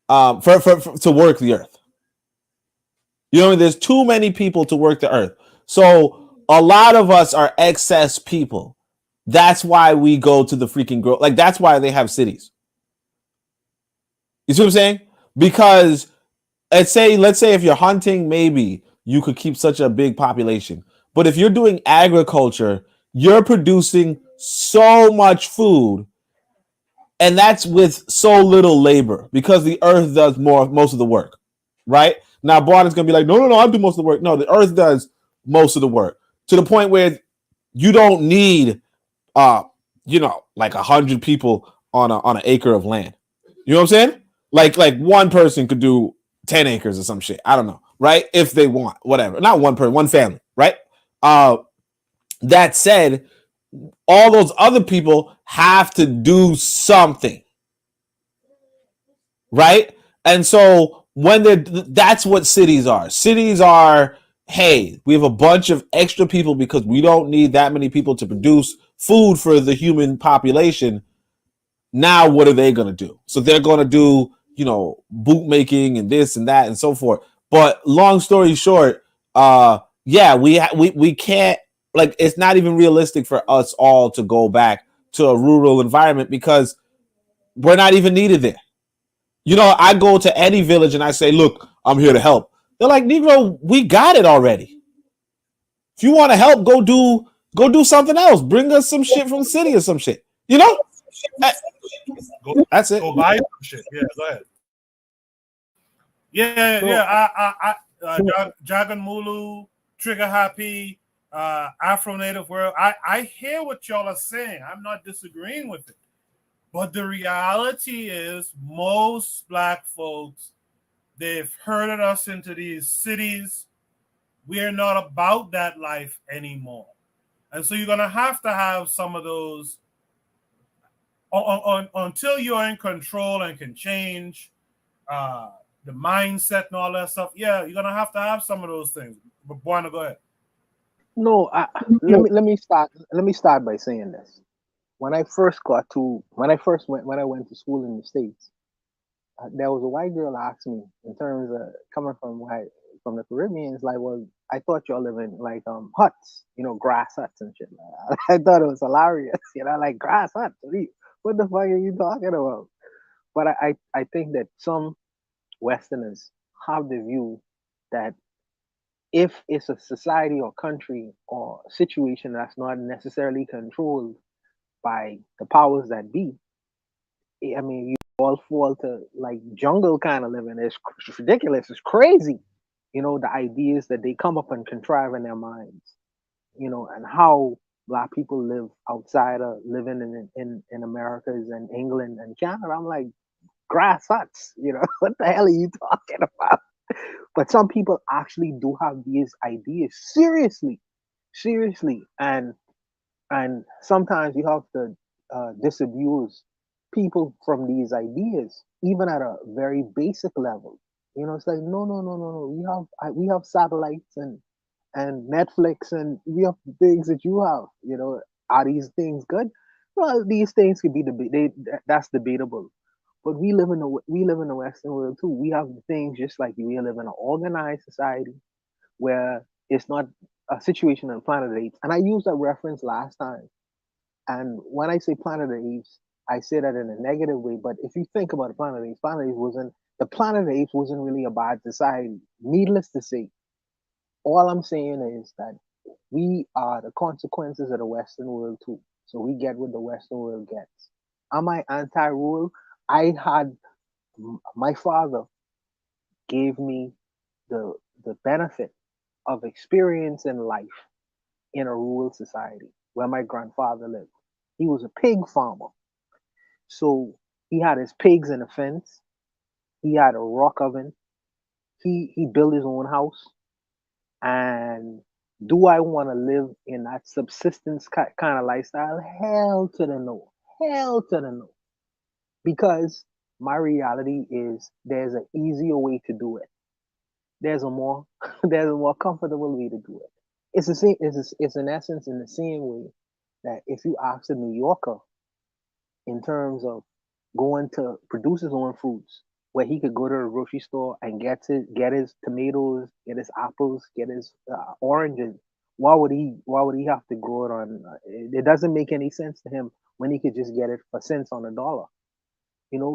for to work the earth. You know, there's too many people to work the earth. So a lot of us are excess people. That's why we go to the freaking growth. Like that's why they have cities. You see what I'm saying? Because let's say if you're hunting, maybe you could keep such a big population. But if you're doing agriculture, you're producing so much food, and that's with so little labor because the earth does most of the work, right? Now, Bart is going to be like, no, I do most of the work. No, the earth does most of the work to the point where you don't need, you know, like 100 people on an acre of land. You know what I'm saying? Like one person could do 10 acres or some shit. I don't know, right? If they want, whatever. Not one person, one family, right? That said, all those other people have to do something, right? And so that's what cities are. Cities are, hey, we have a bunch of extra people because we don't need that many people to produce food for the human population. Now, what are they going to do? So they're going to do, you know, boot making and this and that and so forth. But long story short, yeah, we can't, like, it's not even realistic for us all to go back to a rural environment because we're not even needed there. You know, I go to any village and I say, look, I'm here to help. They're like, Negro, we got it already. If you want to help, go do something else. Bring us some shit from the city or some shit. You know? That's it. Go buy some shit. Yeah, go ahead. Yeah, No, yeah. no, Dragon Mulu, Trigger Happy, Afro Native World. I hear what y'all are saying. I'm not disagreeing with it. But the reality is most black folks, they've herded us into these cities. We're not about that life anymore. And so you're going to have some of those until you're in control and can change the mindset and all that stuff. Yeah, you're going to have some of those things. But Buana, go ahead. no. Let me start by saying this. When I first when I went to school in the States, there was a white girl asked me in terms of coming from the Caribbean. It's like, well, I thought y'all live in like huts, grass huts and shit. I thought it was hilarious, like grass huts. What the fuck are you talking about? But I think that some Westerners have the view that if it's a society or country or situation that's not necessarily controlled by the powers that be, I mean, you all fall to like jungle kind of living. It's ridiculous. It's crazy. The ideas that they come up and contrive in their minds, and how black people live outside of living in Americas and England and Canada. I'm like, grass huts, what the hell are you talking about? But some people actually do have these ideas seriously, and sometimes you have to disabuse people from these ideas, even at a very basic level. It's like no. We have satellites and Netflix, and we have things that you have. Are these things good? Well, these things could be that's debatable. But we live in the Western world too. We have things just like you. We live in an organized society where it's not a situation on Planet of the Apes. And I used that reference last time. And when I say Planet of the Apes, I say that in a negative way. But if you think about Planet of the Apes the Planet of the Apes wasn't really a bad society. Needless to say, all I'm saying is that we are the consequences of the Western world too. So we get what the Western world gets. Am I anti-rule? I had my father gave me the benefit of experience in life in a rural society where my grandfather lived. He was a pig farmer. So he had his pigs in a fence. He had a rock oven. He built his own house. And do I want to live in that subsistence kind of lifestyle? Hell to the no. Hell to the no. Because my reality is there's an easier way to do it. There's a more comfortable way to do it. It's the same. It's in essence in the same way that if you ask a New Yorker in terms of going to produce his own fruits, where he could go to the grocery store and get his tomatoes, get his apples, get his oranges. Why would he have to grow it on? It doesn't make any sense to him when he could just get it for cents on a dollar.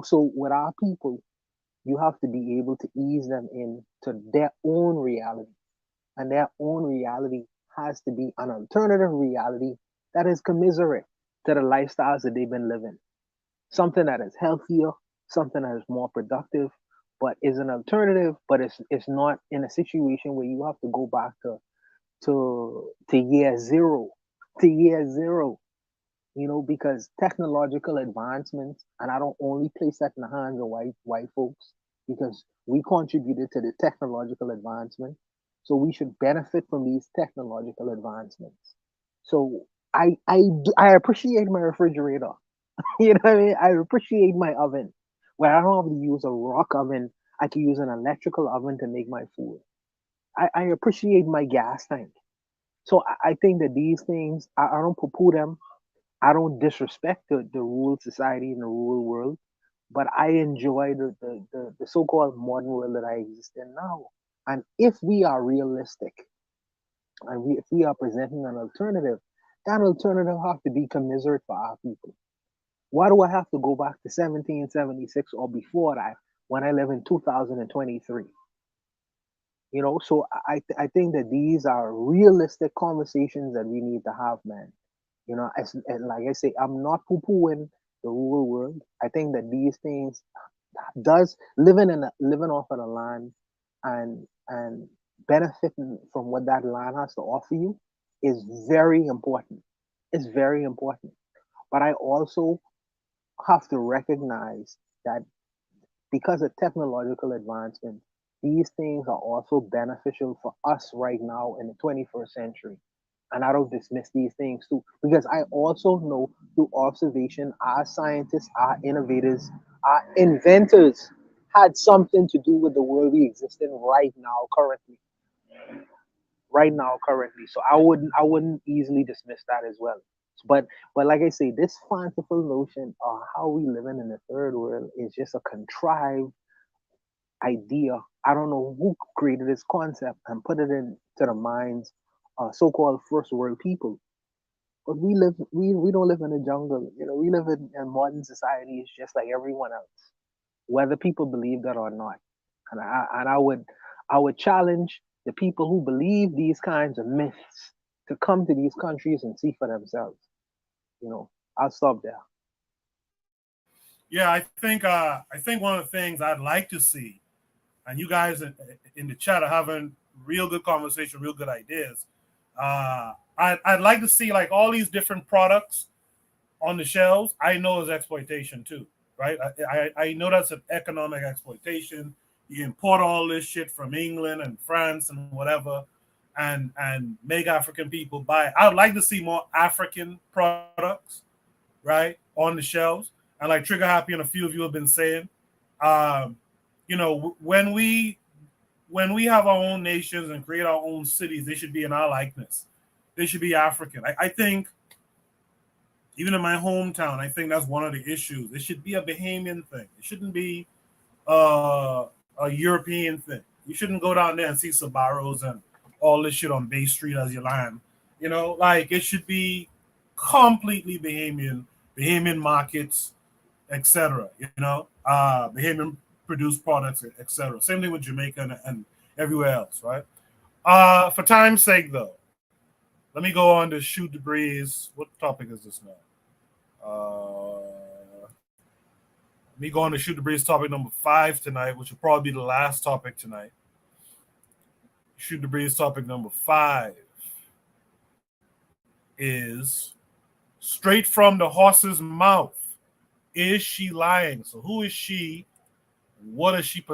So with our people, you have to be able to ease them into their own reality. And their own reality has to be an alternative reality that is commiserate to the lifestyles that they've been living. Something that is healthier, something that is more productive, but is an alternative, but it's not in a situation where you have to go back to year zero. To year zero. Because technological advancements, and I don't only place that in the hands of white folks, because we contributed to the technological advancement, so we should benefit from these technological advancements. So I appreciate my refrigerator. You know what I mean? I appreciate my oven, where I don't have to use a rock oven. I can use an electrical oven to make my food. I appreciate my gas tank. So I think that these things, I don't poo-poo them. I don't disrespect the rural society in the rural world, but I enjoy the so-called modern world that I exist in now. And if we are realistic, and if we are presenting an alternative, that alternative have to be commiserate for our people. Why do I have to go back to 1776 or before that when I live in 2023? So I think that these are realistic conversations that we need to have, man. And like I say, I'm not poo-pooing the rural world. I think that these things does living off of the land and benefiting from what that land has to offer you is very important. It's very important. But I also have to recognize that because of technological advancement, these things are also beneficial for us right now in the 21st century. And I don't dismiss these things too, because I also know through observation, our scientists, our innovators, our inventors had something to do with the world we exist in right now, currently. Right now, currently. So I wouldn't easily dismiss that as well. But like I say, this fanciful notion of how we living in the third world is just a contrived idea. I don't know who created this concept and put it into the minds of so-called first world people. But we don't live in a jungle. You know, we live in modern societies just like everyone else, whether people believe that or not. And I would challenge the people who believe these kinds of myths to come to these countries and see for themselves. You know, I'll stop there. Yeah, I think one of the things I'd like to see, and you guys in the chat are having real good conversation, real good ideas. I'd like to see like all these different products on the shelves. I know is exploitation too, right? I know that's an economic exploitation. You import all this shit from England and France and whatever, and make African people buy it. I would like to see more African products, right, on the shelves. And like Trigger Happy and a few of you have been saying, you know, when we have our own nations and create our own cities, they should be in our likeness. They should be African. I think even in my hometown, I think that's one of the issues. It should be a Bahamian thing. It shouldn't be a European thing. You shouldn't go down there and see Sabaros and all this shit on Bay Street as your land. You know, like it should be completely Bahamian markets, etc. You know, Bahamian produced products, etc. Same thing with Jamaica and everywhere else, right? For time's sake, though, let me go on to Shoot the Breeze. What topic is this now? Let me go on to Shoot the Breeze topic number 5 tonight, which will probably be the last topic tonight. Shoot the Breeze topic number 5 is straight from the horse's mouth. Is she lying? So who is she? What is she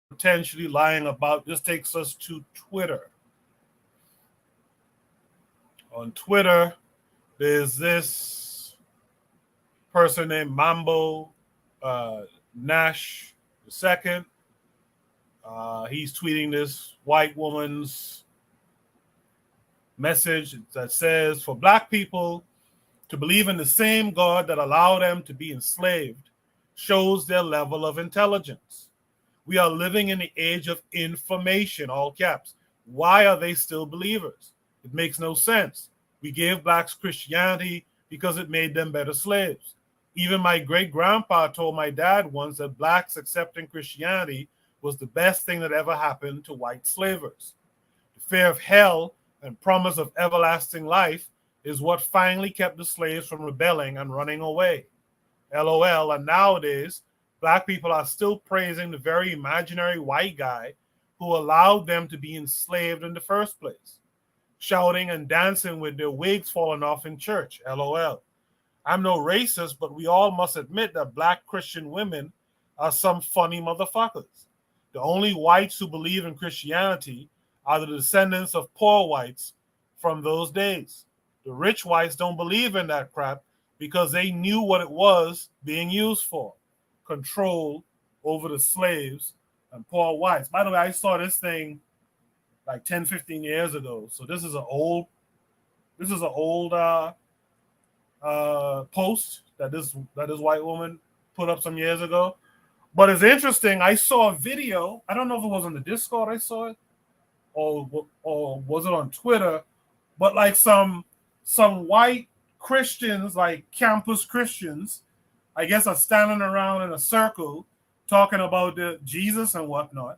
potentially lying about? This takes us to Twitter. On Twitter, there's this person named Mambo Nash II. He's tweeting this white woman's message that says, for black people to believe in the same God that allowed them to be enslaved shows their level of intelligence. We are living in the age of information, all caps. Why are they still believers? It makes no sense. We gave blacks Christianity because it made them better slaves. Even my great-grandpa told my dad once that blacks accepting Christianity was the best thing that ever happened to white slavers. The fear of hell and promise of everlasting life is what finally kept the slaves from rebelling and running away. LOL. And nowadays, black people are still praising the very imaginary white guy who allowed them to be enslaved in the first place, shouting and dancing with their wigs falling off in church. LOL. I'm no racist, but we all must admit that black Christian women are some funny motherfuckers. The only whites who believe in Christianity are the descendants of poor whites from those days. The rich whites don't believe in that crap because they knew what it was being used for: control over the slaves and poor whites. By the way, I saw this thing like 10, 15 years ago. So this is an old post that this white woman put up some years ago. But it's interesting. I saw a video. I don't know if it was on the Discord I saw it, or was it on Twitter? But like some white Christians, like campus Christians, I guess, are standing around in a circle talking about the Jesus and whatnot.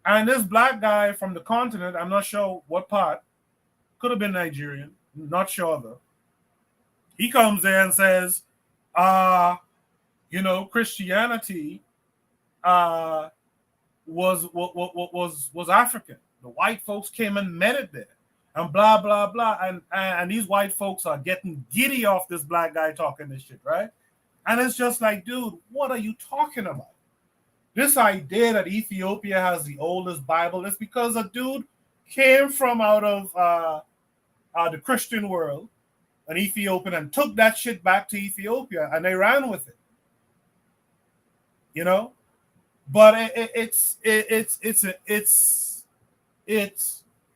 And this black guy from the continent, I'm not sure what part, could have been Nigerian, not sure though. He comes there and says, Christianity was African. The white folks came and met it there, and blah blah blah, and these white folks are getting giddy off this black guy talking this shit, right? And it's just like, dude, what are you talking about? This idea that Ethiopia has the oldest Bible is because a dude came from out of the Christian world, an Ethiopian, and took that shit back to Ethiopia, and they ran with it. You know, but it's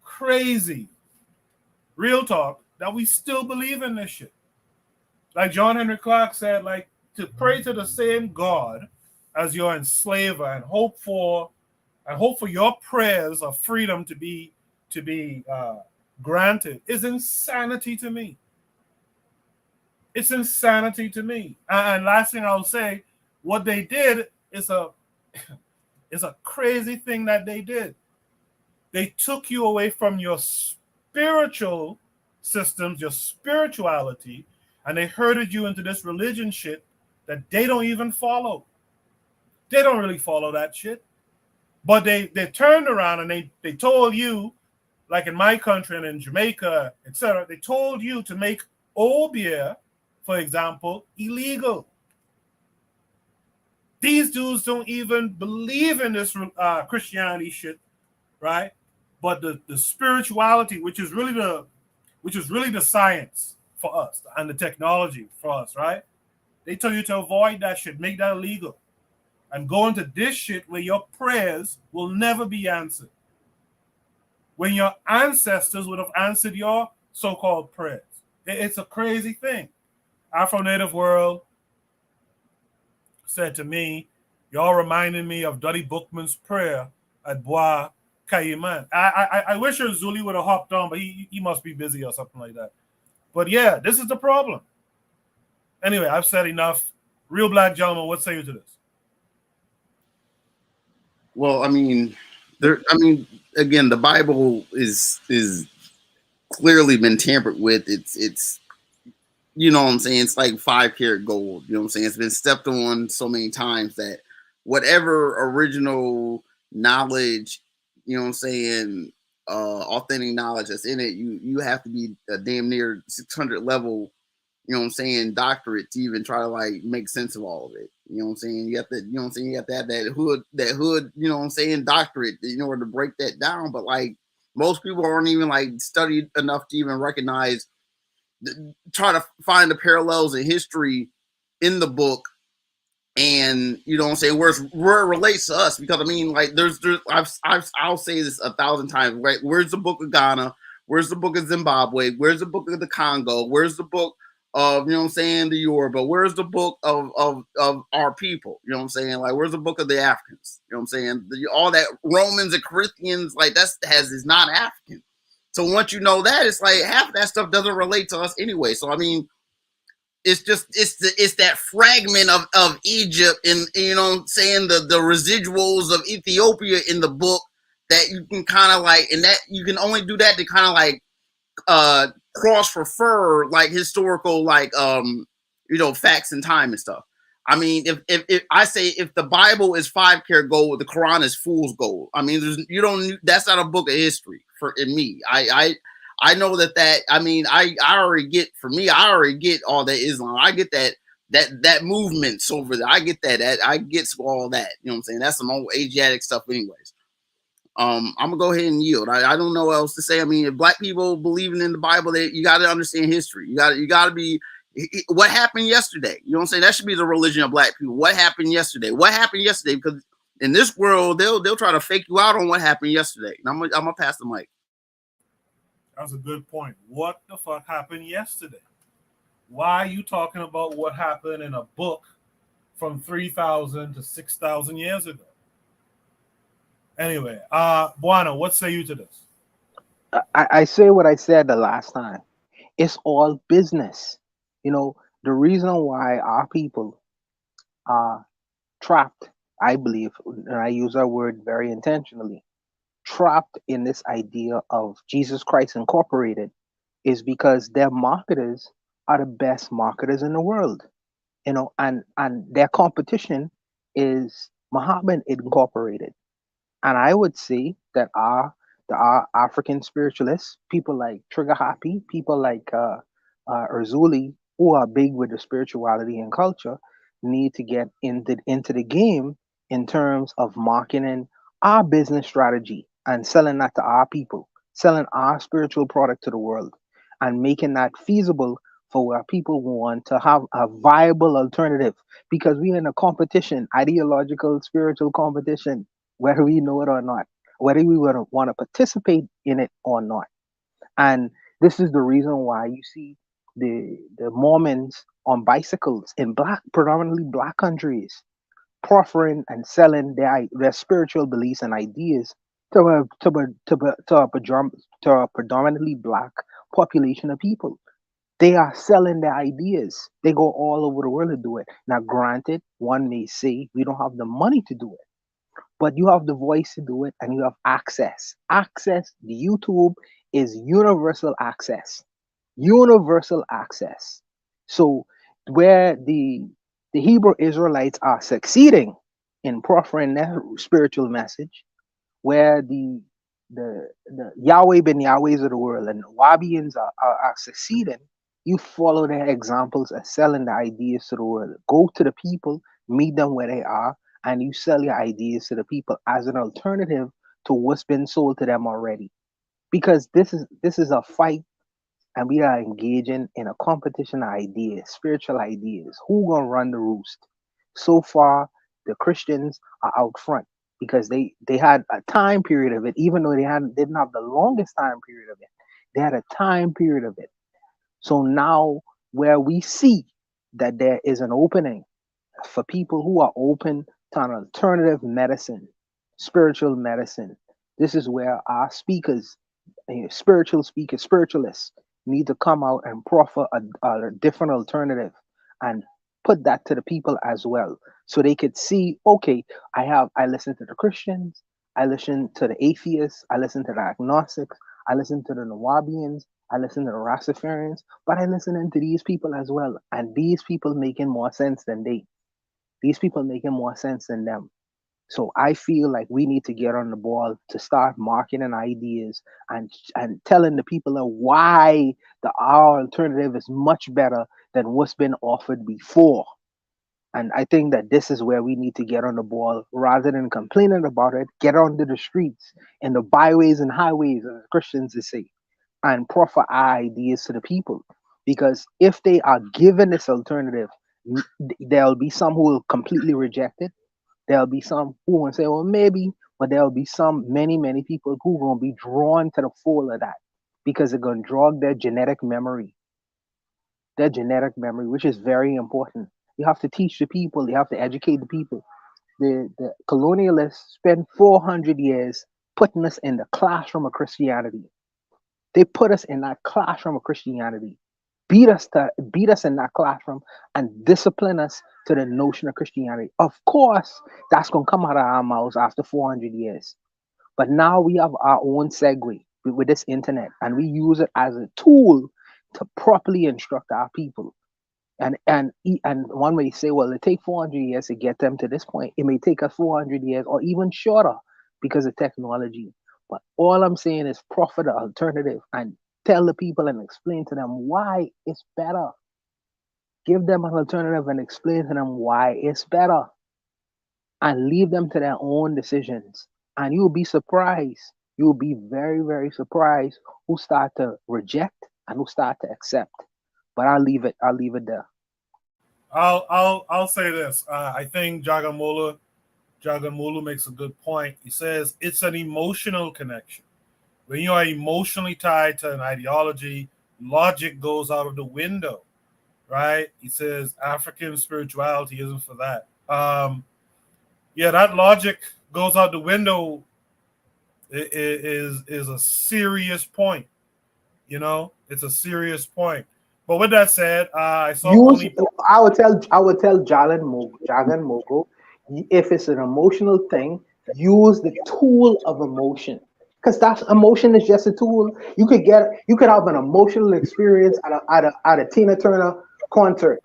crazy, real talk, that we still believe in this shit. Like John Henry Clark said, like, to pray to the same God as your enslaver and hope for your prayers of freedom to be granted is insanity to me. It's insanity to me. And last thing I'll say, what they did is a crazy thing that they did. They took you away from your spiritual systems, your spirituality, and they herded you into this religion shit that they don't even follow. They don't really follow that shit. But they turned around and they told you, like in my country and in Jamaica, etc., they told you to make obeah, for example, illegal. These dudes don't even believe in this Christianity shit, right? But the spirituality, which is really the science for us and the technology for us, right? They tell you to avoid that shit, make that illegal, and go into this shit where your prayers will never be answered. When your ancestors would have answered your so-called prayers. It's a crazy thing. Afro-Native World said to me, y'all reminding me of Duddy Bookman's prayer at Bois Cayman. I wish Zuli would have hopped on, but he must be busy or something like that. But yeah, this is the problem. Anyway, I've said enough. Real black gentleman, what say you to this? Well, I mean, again, the Bible is clearly been tampered with. It's you know what I'm saying? It's like 5 karat gold. You know what I'm saying? It's been stepped on so many times that whatever original knowledge, you know what I'm saying, authentic knowledge that's in it, you have to be a damn near 600 level, you know what I'm saying, doctorate to even try to like make sense of all of it. You know what I'm saying? You have to, you know what I'm saying, you have to have that hood, you know what I'm saying, doctorate in order to break that down. But like most people aren't even like studied enough to even recognize, try to find the parallels in history in the book, and you know what I'm saying, where it relates to us. Because I mean, like I'll say this 1,000 times, right? Where's the book of Ghana? Where's the book of Zimbabwe? Where's the book of the Congo? Where's the book of, you know what I'm saying, the Yoruba? Where's the book of our people? You know what I'm saying? Like, where's the book of the Africans? You know what I'm saying? All that Romans and Corinthians, like is not African. So once you know that, it's like half that stuff doesn't relate to us anyway. So I mean, it's that fragment of Egypt, and you know what I'm saying, the residuals of Ethiopia in the book that you can kind of like, and that you can only do that to kind of like cross refer like historical like you know, facts and time and stuff. I mean, if I say if the Bible is 5 karat gold, the Quran is fool's gold. I mean, that's not a book of history in me. I know that I mean, I already get, for me, I already get all that Islam. I get that movements over there. I get that. I get all that. You know what I'm saying? That's some old Asiatic stuff anyways. I'm gonna go ahead and yield. I don't know what else to say. I mean, if black people believing in the Bible, you got to understand history. You got to be, what happened yesterday. You know what I'm saying? That should be the religion of black people. What happened yesterday? What happened yesterday? Because in this world, they'll try to fake you out on what happened yesterday. And I'm gonna pass the mic. That's a good point. What the fuck happened yesterday? Why are you talking about what happened in a book from 3,000 to 6,000 years ago? Anyway, Buana, what say you to this? I say what I said the last time. It's all business. You know, the reason why our people are trapped, I believe, and I use that word very intentionally, trapped in this idea of Jesus Christ Incorporated, is because their marketers are the best marketers in the world. You know, and their competition is Muhammad incorporated. And I would say that our African spiritualists, people like Trigger Happy, people like Erzuli, who are big with the spirituality and culture, need to get into the game in terms of marketing our business strategy and selling that to our people, selling our spiritual product to the world, and making that feasible for where people want to have a viable alternative, because we're in a competition, ideological, spiritual competition, whether we know it or not, whether we would want to participate in it or not. And this is the reason why you see the Mormons on bicycles in predominantly black countries, proffering and selling their spiritual beliefs and ideas to a predominantly black population of people. They are selling their ideas. They go all over the world to do it. Now, granted, one may say we don't have the money to do it, but you have the voice to do it and you have access. Access, the YouTube is universal access. Universal access. So where the Hebrew Israelites are succeeding in proffering their spiritual message, where the Yahweh ben Yahwehs of the world and the Wabians are succeeding, you follow their examples of selling the ideas to the world. Go to the people, meet them where they are, and you sell your ideas to the people as an alternative to what's been sold to them already. Because this is a fight, and we are engaging in a competition of ideas, spiritual ideas. Who gonna run the roost? So far, the Christians are out front because they had a time period of it, even though didn't have the longest time period of it. They had a time period of it. So now, where we see that there is an opening for people who are open to an alternative medicine, spiritual medicine, this is where our speakers, spiritual speakers, spiritualists, need to come out and proffer a different alternative and put that to the people as well, so they could see, okay, I listen to the Christians, I listen to the atheists, I listen to the agnostics, I listen to the Nawabians, I listen to the Rastafarians, but I listen to these people as well. And these people making more sense than these people making more sense than them. So I feel like we need to get on the ball to start marketing ideas and telling the people why our alternative is much better than what's been offered before. And I think that this is where we need to get on the ball rather than complaining about it. Get onto the streets and the byways and highways, as Christians say, and proffer our ideas to the people. Because if they are given this alternative, there'll be some who will completely reject it. There'll be some who will say, well, maybe, but there'll be many people who are going to be drawn to the fold of that because they're going to drag their genetic memory, which is very important. You have to teach the people, you have to educate the people. The colonialists spent 400 years putting us in the classroom of Christianity. They put us in that classroom of Christianity, beat us in that classroom, and discipline us to the notion of Christianity. Of course, that's going to come out of our mouths after 400 years. But now we have our own segue with this internet, and we use it as a tool to properly instruct our people. And one may say, well, it takes 400 years to get them to this point. It may take us 400 years or even shorter because of technology. But all I'm saying is proffer the alternative and tell the people and explain to them why it's better. Give them an alternative and explain to them why it's better. And leave them to their own decisions. And you'll be surprised. You'll be very, very surprised who start to reject and who start to accept. But I'll leave it there. I'll say this. I think Jagamulu makes a good point. He says it's an emotional connection. When you are emotionally tied to an ideology, logic goes out of the window, right? He says African spirituality isn't for that. That logic goes out the window. It is a serious point. It's a serious point. But with that said, I would tell Jagan Mogo, if it's an emotional thing, use the tool of emotion, because that emotion is just a tool. You could have an emotional experience at a Tina Turner concert.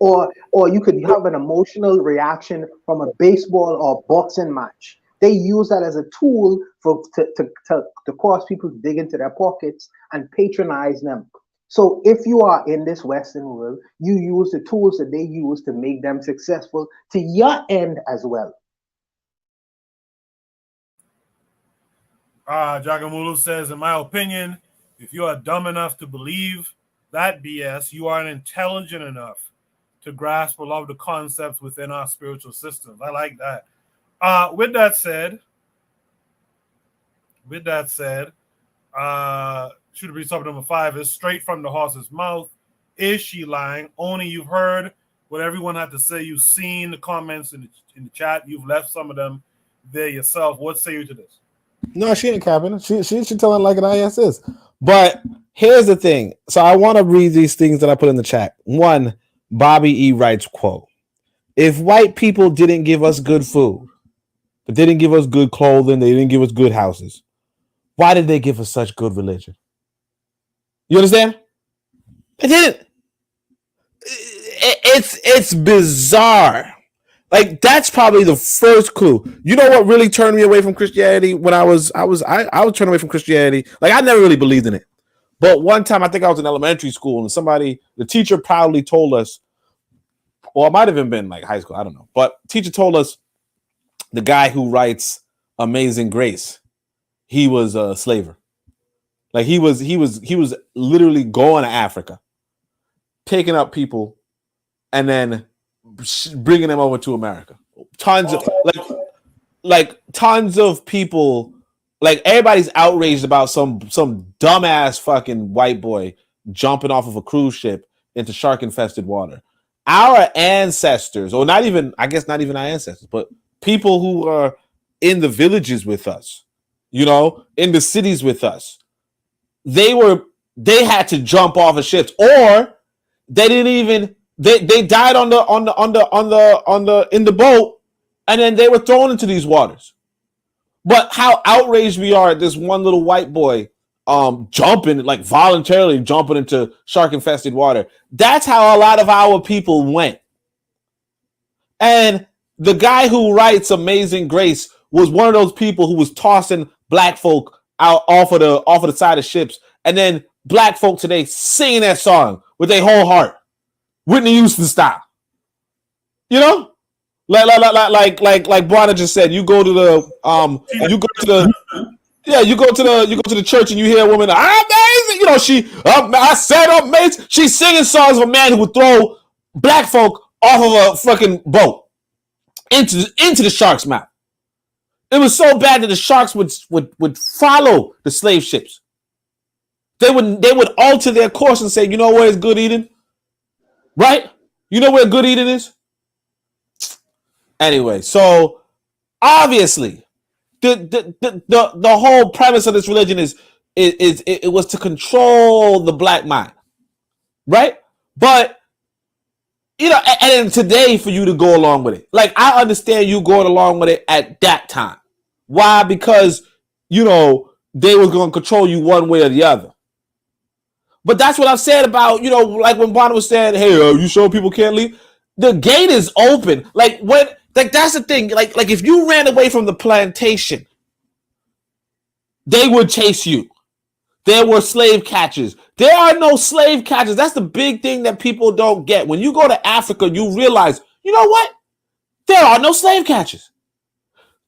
or you could have an emotional reaction from a baseball or boxing match. They use that as a tool to cause people to dig into their pockets and patronize them. So if you are in this Western world, you use the tools that they use to make them successful to your end as well. Jagamulu says, in my opinion, if you are dumb enough to believe that BS, you aren't intelligent enough to grasp a lot of the concepts within our spiritual systems. I like that. With that said, should be topic number 5 is straight from the horse's mouth. Is she lying? Only you've heard what everyone had to say. You've seen the comments in the chat. You've left some of them there yourself. What say you to this? No, she ain't capping. She telling like an IS is. But here's the thing. So I want to read these things that I put in the chat. One, Bobby E. writes, quote, if white people didn't give us good food, but they didn't give us good clothing, they didn't give us good houses, why did they give us such good religion? You understand? They didn't. It's bizarre. Like, that's probably the first clue. You know what really turned me away from Christianity when I was turned away from Christianity. Like, I never really believed in it. But one time, I think I was in elementary school, and the teacher proudly told us, or it might have even been like high school, I don't know. But teacher told us the guy who writes Amazing Grace, he was a slaver. Like, he was literally going to Africa, picking up people, and then bringing them over to America. Tons of people, like, everybody's outraged about some dumbass fucking white boy jumping off of a cruise ship into shark infested water. Our ancestors, or not even our ancestors, but people who are in the villages with us, you know, in the cities with us, they had to jump off of ships, or they didn't even. They died in the boat, and then they were thrown into these waters. But how outraged we are at this one little white boy voluntarily jumping into shark infested water. That's how a lot of our people went. And the guy who writes Amazing Grace was one of those people who was tossing black folk out off of the side of ships, and then black folk today singing that song with their whole heart. Whitney Houston style, you know, like Bwana just said. You go to the church and you hear a woman, amazing, you know, I said amazing. She's singing songs of a man who would throw black folk off of a fucking boat into the shark's mouth. It was so bad that the sharks would follow the slave ships. They would alter their course and say, you know where it's good eating? Right? You know where good eating is? Anyway, so obviously the whole premise of this religion is it was to control the black mind. Right? But you know, and then today for you to go along with it. Like, I understand you going along with it at that time. Why? Because, you know, they was going to control you one way or the other. But that's what I've said about, you know, like when Bonner was saying, hey, you sure people can't leave? The gate is open. Like, that's the thing. Like if you ran away from the plantation, they would chase you. There were slave catchers. There are no slave catchers. That's the big thing that people don't get. When you go to Africa, you realize, you know what? There are no slave catchers.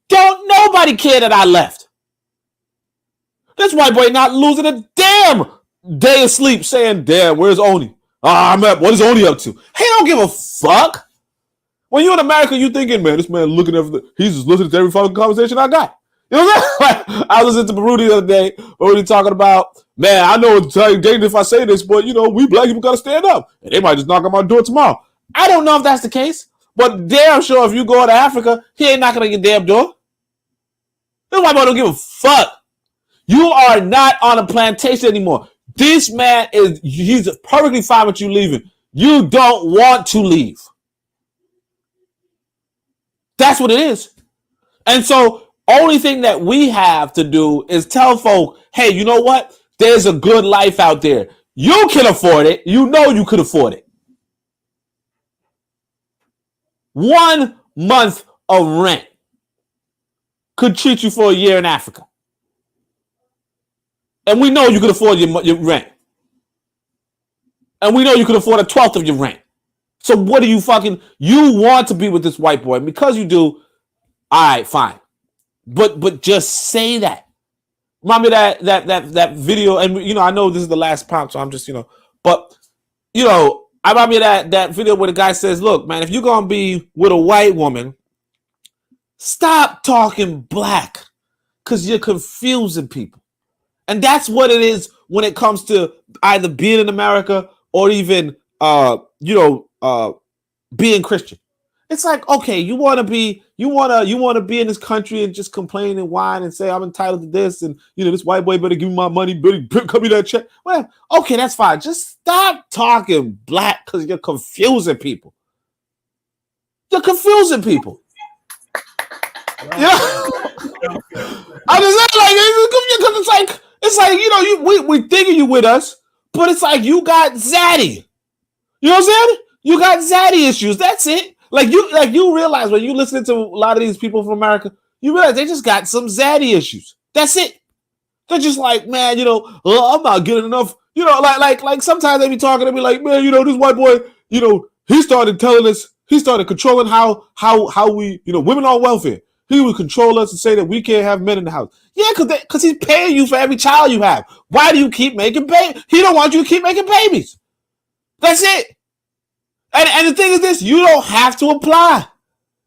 Don't nobody care that I left. This white boy not losing a damn day of sleep saying, damn, where's Oni? What is Oni up to? He don't give a fuck. When you're in America, you thinking, man, this man he's just listening to every fucking conversation I got. You know what I'm saying? Like, I was listening to Baruti the other day. Baruti talking about, man, I know it's dangerous if I say this, but, you know, we black people got to stand up. And they might just knock on my door tomorrow. I don't know if that's the case, but damn sure if you go to Africa, he ain't knocking on your damn door. This white boy don't give a fuck. You are not on a plantation anymore. This man he's perfectly fine with you leaving. You don't want to leave. That's what it is. And so only thing that we have to do is tell folk, hey, you know what? There's a good life out there. You can afford it. You know you could afford it. 1 month of rent could treat you for a year in Africa. And we know you can afford your rent. And we know you can afford a 1/12 of your rent. So what do you want to be with this white boy? And because you do, all right, fine. But just say that. Remind me that video, and I know this is the last prompt, so I'm just, but I remind me that video where the guy says, look, man, if you're gonna be with a white woman, stop talking black, because you're confusing people. And that's what it is when it comes to either being in America or even being Christian. It's like, okay, you want to be in this country and just complain and whine and say I'm entitled to this, and this white boy better give me my money, better cut me that check. Well, okay, that's fine. Just stop talking black, because you're confusing people. You're confusing people. I just like it's like we thinking you with us, but it's like you got zaddy. You know what I'm saying? You got zaddy issues. That's it. Like you realize when you listen to a lot of these people from America, you realize they just got some zaddy issues. That's it. They're just like, man, I'm not getting enough. Like sometimes they be talking to me like, man, this white boy, he started telling us, he started controlling how we, women on welfare. He would control us and say that we can't have men in the house. Yeah, because he's paying you for every child you have. Why do you keep making babies? He don't want you to keep making babies. That's it. And the thing is this, you don't have to apply.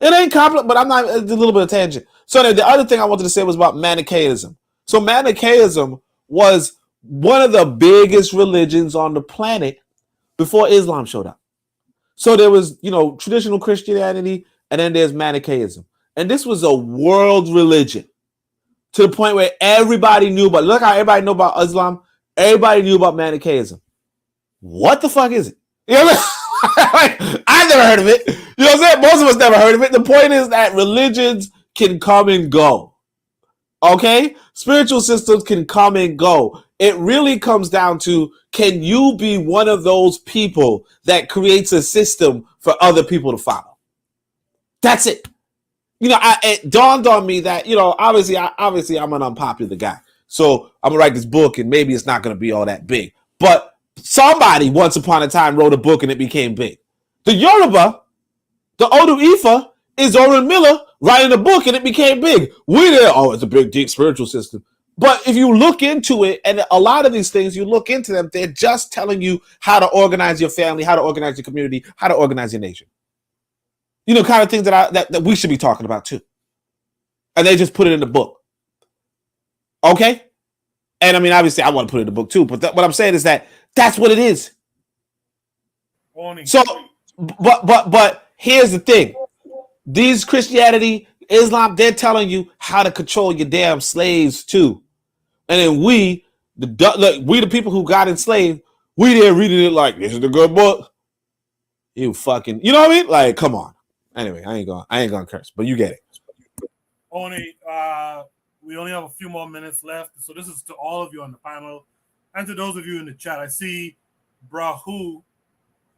It ain't complicated, but I'm not, a little bit of tangent. So the other thing I wanted to say was about Manichaeism. So Manichaeism was one of the biggest religions on the planet before Islam showed up. So there was, traditional Christianity, and then there's Manichaeism. And this was a world religion to the point where everybody knew about, look how everybody knew about Islam. Everybody knew about Manichaeism. What the fuck is it? You know what I mean? I never heard of it. You know what I'm saying? Most of us never heard of it. The point is that religions can come and go. Okay? Spiritual systems can come and go. It really comes down to, can you be one of those people that creates a system for other people to follow? That's it. It dawned on me that, obviously I'm an unpopular guy. So I'm going to write this book and maybe it's not going to be all that big. But somebody once upon a time wrote a book and it became big. The Yoruba, the Odu Ifa, is Oren Miller writing a book and it became big. It's a big, deep spiritual system. But if you look into it, and a lot of these things, you look into them, they're just telling you how to organize your family, how to organize your community, how to organize your nation. Kind of things that we should be talking about too. And they just put it in the book. Okay? And I mean, obviously I want to put it in the book too, but what I'm saying is that that's what it is. So, but here's the thing. These Christianity, Islam, they're telling you how to control your damn slaves too. And then we the people who got enslaved, we there reading it like, this is the good book. You fucking, you know what I mean? Like, come on. Anyway, I ain't gonna curse, but you get it. We only have a few more minutes left, so this is to all of you on the panel and to those of you in the chat. I see Brahu.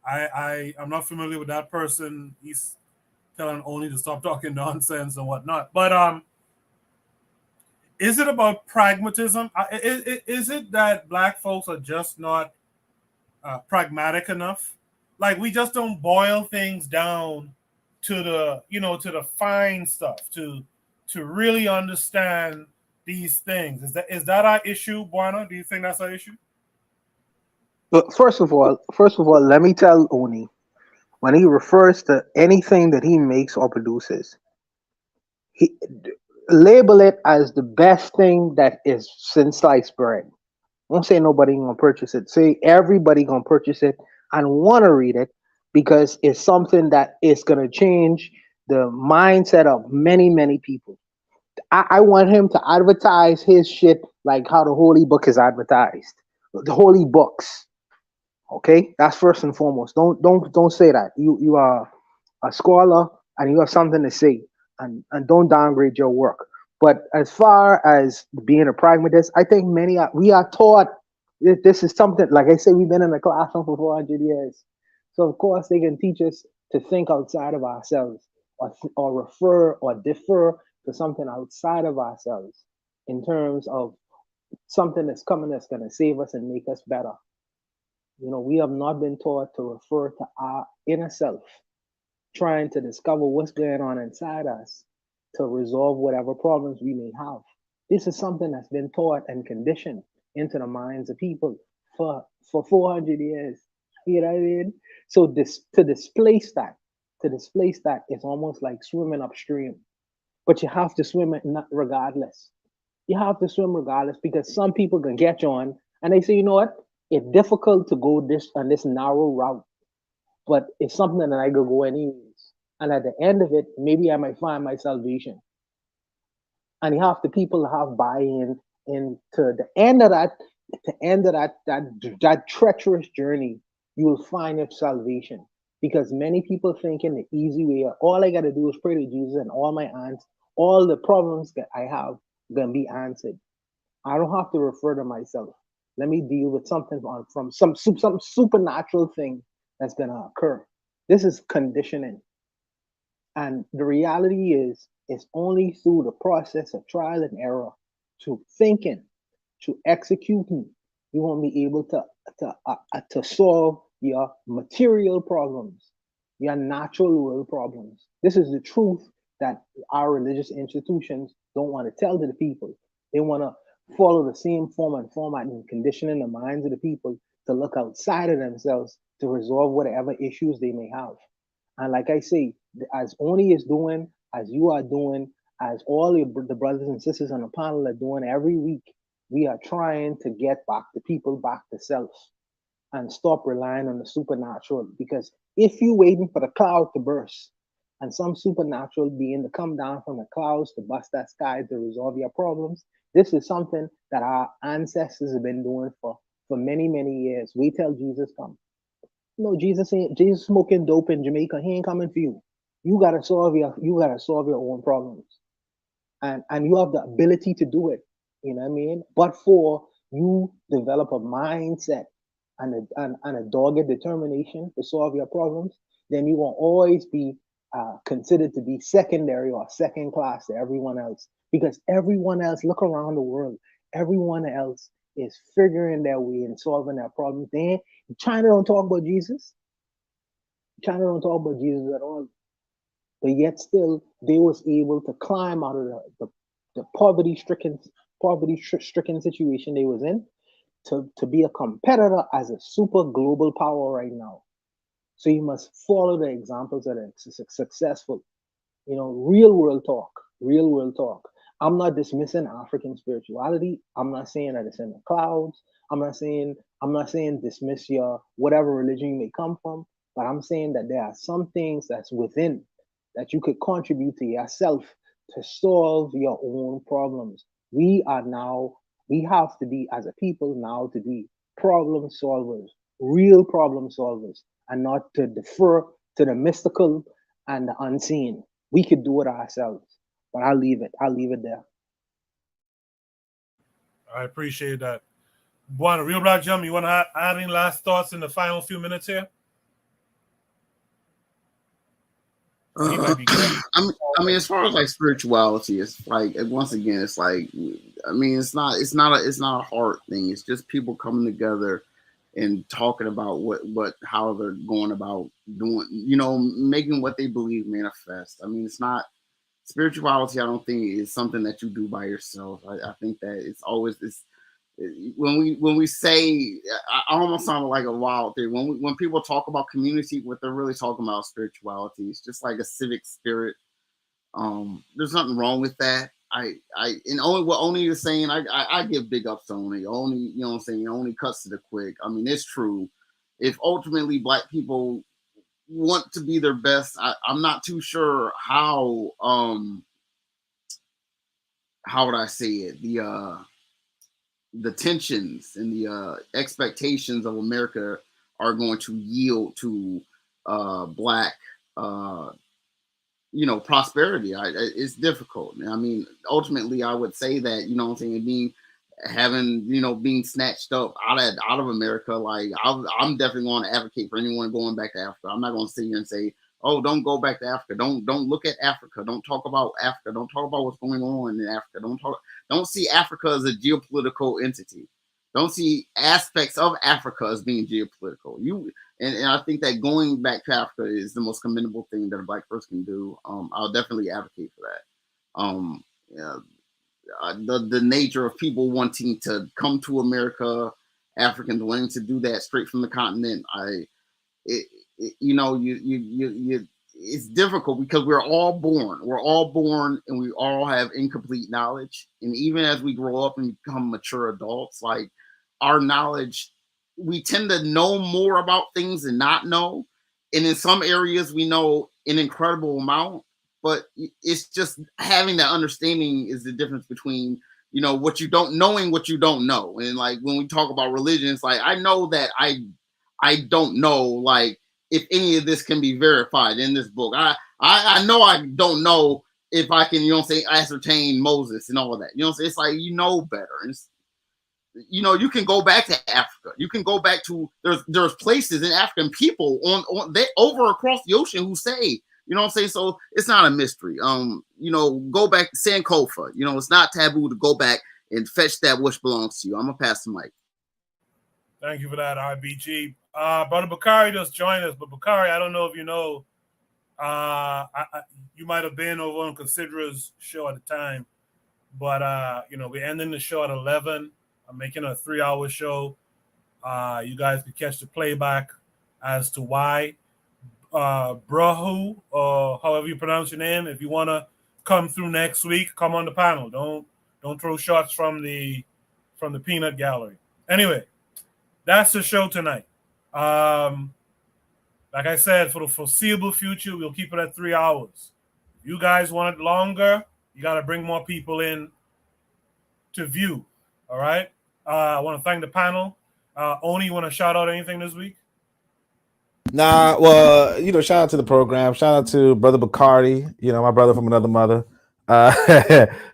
I'm not familiar with that person. He's telling Oni to stop talking nonsense and whatnot. But is it about pragmatism? Is it that black folks are just not pragmatic enough? Like, we just don't boil things down to the fine stuff, to really understand these things. Is that our issue, Buana? Do you think that's our issue? But first of all, let me tell Oni, when he refers to anything that he makes or produces, he label it as the best thing that is since sliced bread. Don't say nobody gonna purchase it. Say everybody gonna purchase it and want to read it, because it's something that is going to change the mindset of many, many people. I want him to advertise his shit like how the Holy Book is advertised. The Holy Books. Okay? That's first and foremost. Don't say that. You are a scholar and you have something to say, and don't downgrade your work. But as far as being a pragmatist, I think we are taught that this is something, like I say, we've been in the classroom for 400 years. So of course they can teach us to think outside of ourselves, or refer or defer to something outside of ourselves in terms of something that's coming that's going to save us and make us better. You know, we have not been taught to refer to our inner self, trying to discover what's going on inside us to resolve whatever problems we may have. This is something that's been taught and conditioned into the minds of people for 400 years. You know what I mean? So to displace that is almost like swimming upstream. But you have to swim it regardless. You have to swim regardless, because some people can get you on and they say, you know what? It's difficult to go on this narrow route, but it's something that I could go anyways. And at the end of it, maybe I might find my salvation. And you have the people have buy-in into the end of that treacherous journey. You will find your salvation, because many people think in the easy way, all I got to do is pray to Jesus and all the problems that I have gonna be answered. I don't have to refer to myself. Let me deal with something from some supernatural thing that's gonna occur. This is conditioning. And the reality is, it's only through the process of trial and error, to thinking, to executing, you won't be able to solve your material problems, your natural world problems. This is the truth that our religious institutions don't want to tell to the people. They want to follow the same form and format and conditioning the minds of the people to look outside of themselves to resolve whatever issues they may have. And like I say, as Oni is doing, as you are doing, as all the brothers and sisters on the panel are doing every week, we are trying to get the people back to self and stop relying on the supernatural. Because if you're waiting for the cloud to burst and some supernatural being to come down from the clouds to bust that sky to resolve your problems, this is something that our ancestors have been doing for many, many years. Wait till Jesus comes. No, Jesus smoking dope in Jamaica. He ain't coming for you. You gotta solve your own problems, and you have the ability to do it. You know what I mean? But for you develop a mindset and a dogged determination to solve your problems, then you will always be considered to be secondary or second class to everyone else, because everyone else, look around the world, everyone else is figuring their way and solving their problems. China don't talk about Jesus. China don't talk about Jesus at all. But yet still, they was able to climb out of the poverty-stricken situation they was in to be a competitor as a super global power right now. So you must follow the examples that are successful. You know, real world talk. I'm not dismissing African spirituality. I'm not saying that it's in the clouds. I'm not saying dismiss your whatever religion you may come from, but I'm saying that there are some things that's within that you could contribute to yourself to solve your own problems. We have to be, as a people now, to be problem solvers, real problem solvers, and not to defer to the mystical and the unseen. We could do it ourselves. But I'll leave it there. I appreciate that. Buana, Real Black Jump, you want to add any last thoughts in the final few minutes here? I mean, as far as like spirituality, it's like, once again, it's like, I mean, it's not a hard thing. It's just people coming together and talking about how they're going about doing, making what they believe manifest. I mean, it's not spirituality. I don't think is something that you do by yourself. I think that it's always this. When we say, I almost sound like a wild thing. When people talk about community, what they're really talking about is spirituality. It's just like a civic spirit. There's nothing wrong with that. Oni is saying, I give big ups to Oni. Oni, you know what I'm saying? Oni cuts to the quick. I mean, it's true. If ultimately Black people want to be their best, I'm not too sure how would I say it? The tensions and the expectations of America are going to yield to Black prosperity. It's difficult. I mean, ultimately, I would say that, you know what I'm saying, being snatched up out of America. Like, I'm definitely going to advocate for anyone going back to Africa. I'm not going to sit here and say oh, don't go back to Africa. Don't look at Africa. Don't talk about Africa. Don't talk about what's going on in Africa. Don't see Africa as a geopolitical entity. Don't see aspects of Africa as being geopolitical. And I think that going back to Africa is the most commendable thing that a Black person can do. I'll definitely advocate for that. Yeah, the nature of people wanting to come to America, Africans wanting to do that straight from the continent. It's difficult because we're all born and we all have incomplete knowledge. And even as we grow up and become mature adults, like our knowledge, we tend to know more about things and not know. And in some areas we know an incredible amount, but it's just having that understanding is the difference between, what you don't knowing what you don't know. And like when we talk about religion, it's like, I know that I don't know, like, if any of this can be verified in this book. I know I don't know if I can, ascertain Moses and all of that. It's like, better. And you can go back to Africa. You can go back to, there's places in African people on they over across the ocean who say, so it's not a mystery. Go back to Sankofa. It's not taboo to go back and fetch that which belongs to you. I'm gonna pass the mic. Thank you for that, RBG. Brother Bakari just joined us, but Bakari, I don't know if you know, you might have been over on Cassidra's show at the time, but we're ending the show at 11. I'm making a 3-hour show. You guys can catch the playback as to why. Brahu, or however you pronounce your name, if you want to come through next week, come on the panel. Don't throw shots from the peanut gallery. Anyway, that's the show tonight. Like I said, for the foreseeable future, we'll keep it at 3 hours. If you guys want it longer, you got to bring more people in to view. All right. I want to thank the panel. Oni, you want to shout out anything this week? Nah, well, shout out to the program. Shout out to Brother Bakari, my brother from another mother.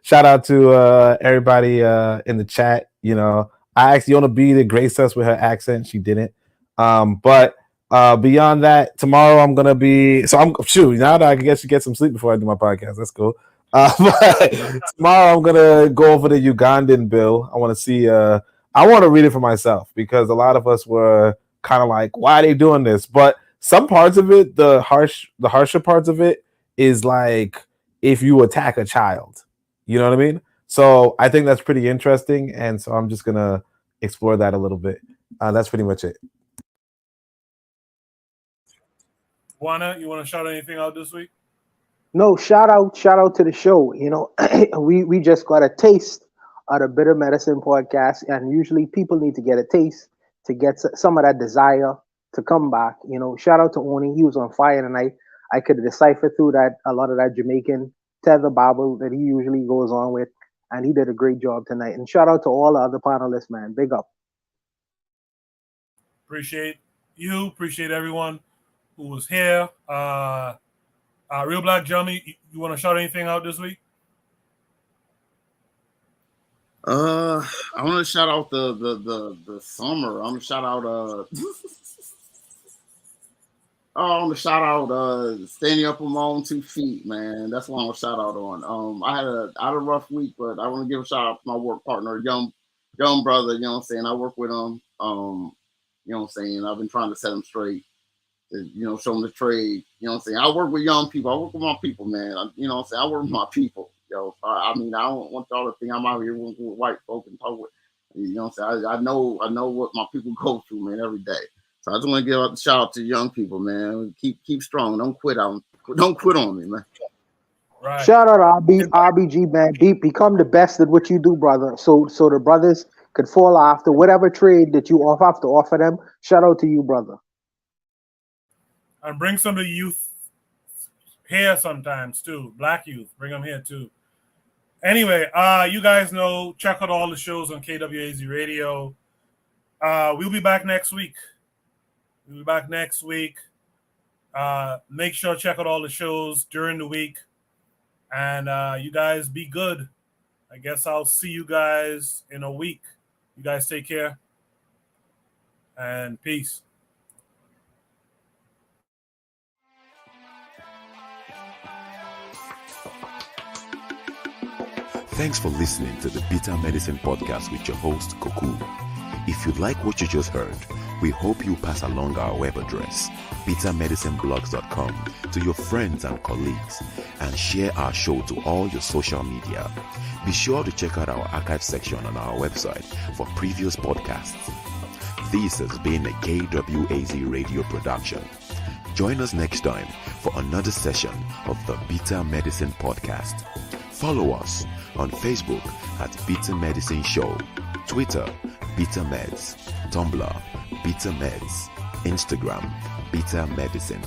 Shout out to everybody in the chat. I asked Yona B to grace us with her accent. She didn't. But beyond that, tomorrow I'm gonna be. So now that I guess you get some sleep before I do my podcast. That's cool. But tomorrow I'm gonna go over the Ugandan bill. I want to see. I want to read it for myself because a lot of us were kind of like, why are they doing this? But some parts of it, the harsher parts of it, is like if you attack a child. You know what I mean? So I think that's pretty interesting, and so I'm just gonna explore that a little bit. That's pretty much it. Juana, you want to shout anything out this week? No, shout out to the show. We just got a taste of the Bitter Medicine podcast, and usually people need to get a taste to get some of that desire to come back. Shout out to Oni. He was on fire tonight. I could decipher through a lot of that Jamaican tether Bible that he usually goes on with, and he did a great job tonight. And shout out to all the other panelists, man. Big up. Appreciate you. Appreciate everyone who was here. Real Black Jummy, you want to shout anything out this week? I want to shout out the summer. I'm gonna shout out I want to shout out standing up on my own 2 feet, man. That's what I'm gonna shout out on. I had a rough week, but I want to give a shout out to my work partner, young brother. You know what I'm saying? I work with him. You know what I'm saying? I've been trying to set him straight. Show them the trade. You know what I'm saying? I work with young people. I work with my people, man. You know what I'm saying? I work with my people. I don't want y'all to think I'm out here with white folk and talk with. You know what I'm saying? I know what my people go through, man, every day. So I just want to give a shout out to young people, man. Keep strong. Don't quit on me, man. Right. Shout out to RBG, man. Become the best at what you do, brother. So the brothers could fall after whatever trade that you have to offer them. Shout out to you, brother. And bring some of the youth here sometimes too. Black youth, bring them here too. Anyway, you guys know, check out all the shows on KWAZ Radio. We'll be back next week. Make sure to check out all the shows during the week. And you guys be good. I guess I'll see you guys in a week. You guys take care. And peace. Thanks for listening to the Bitter Medicine Podcast with your host, Koku. If you like what you just heard, we hope you pass along our web address, bittermedicineblogs.com, to your friends and colleagues, and share our show to all your social media. Be sure to check out our archive section on our website for previous podcasts. This has been a KWAZ radio production. Join us next time for another session of the Bitter Medicine Podcast. Follow us on Facebook at Bitter Medicine Show, Twitter, Bitter Meds, Tumblr, Bitter Meds, Instagram, Bitter Medicine.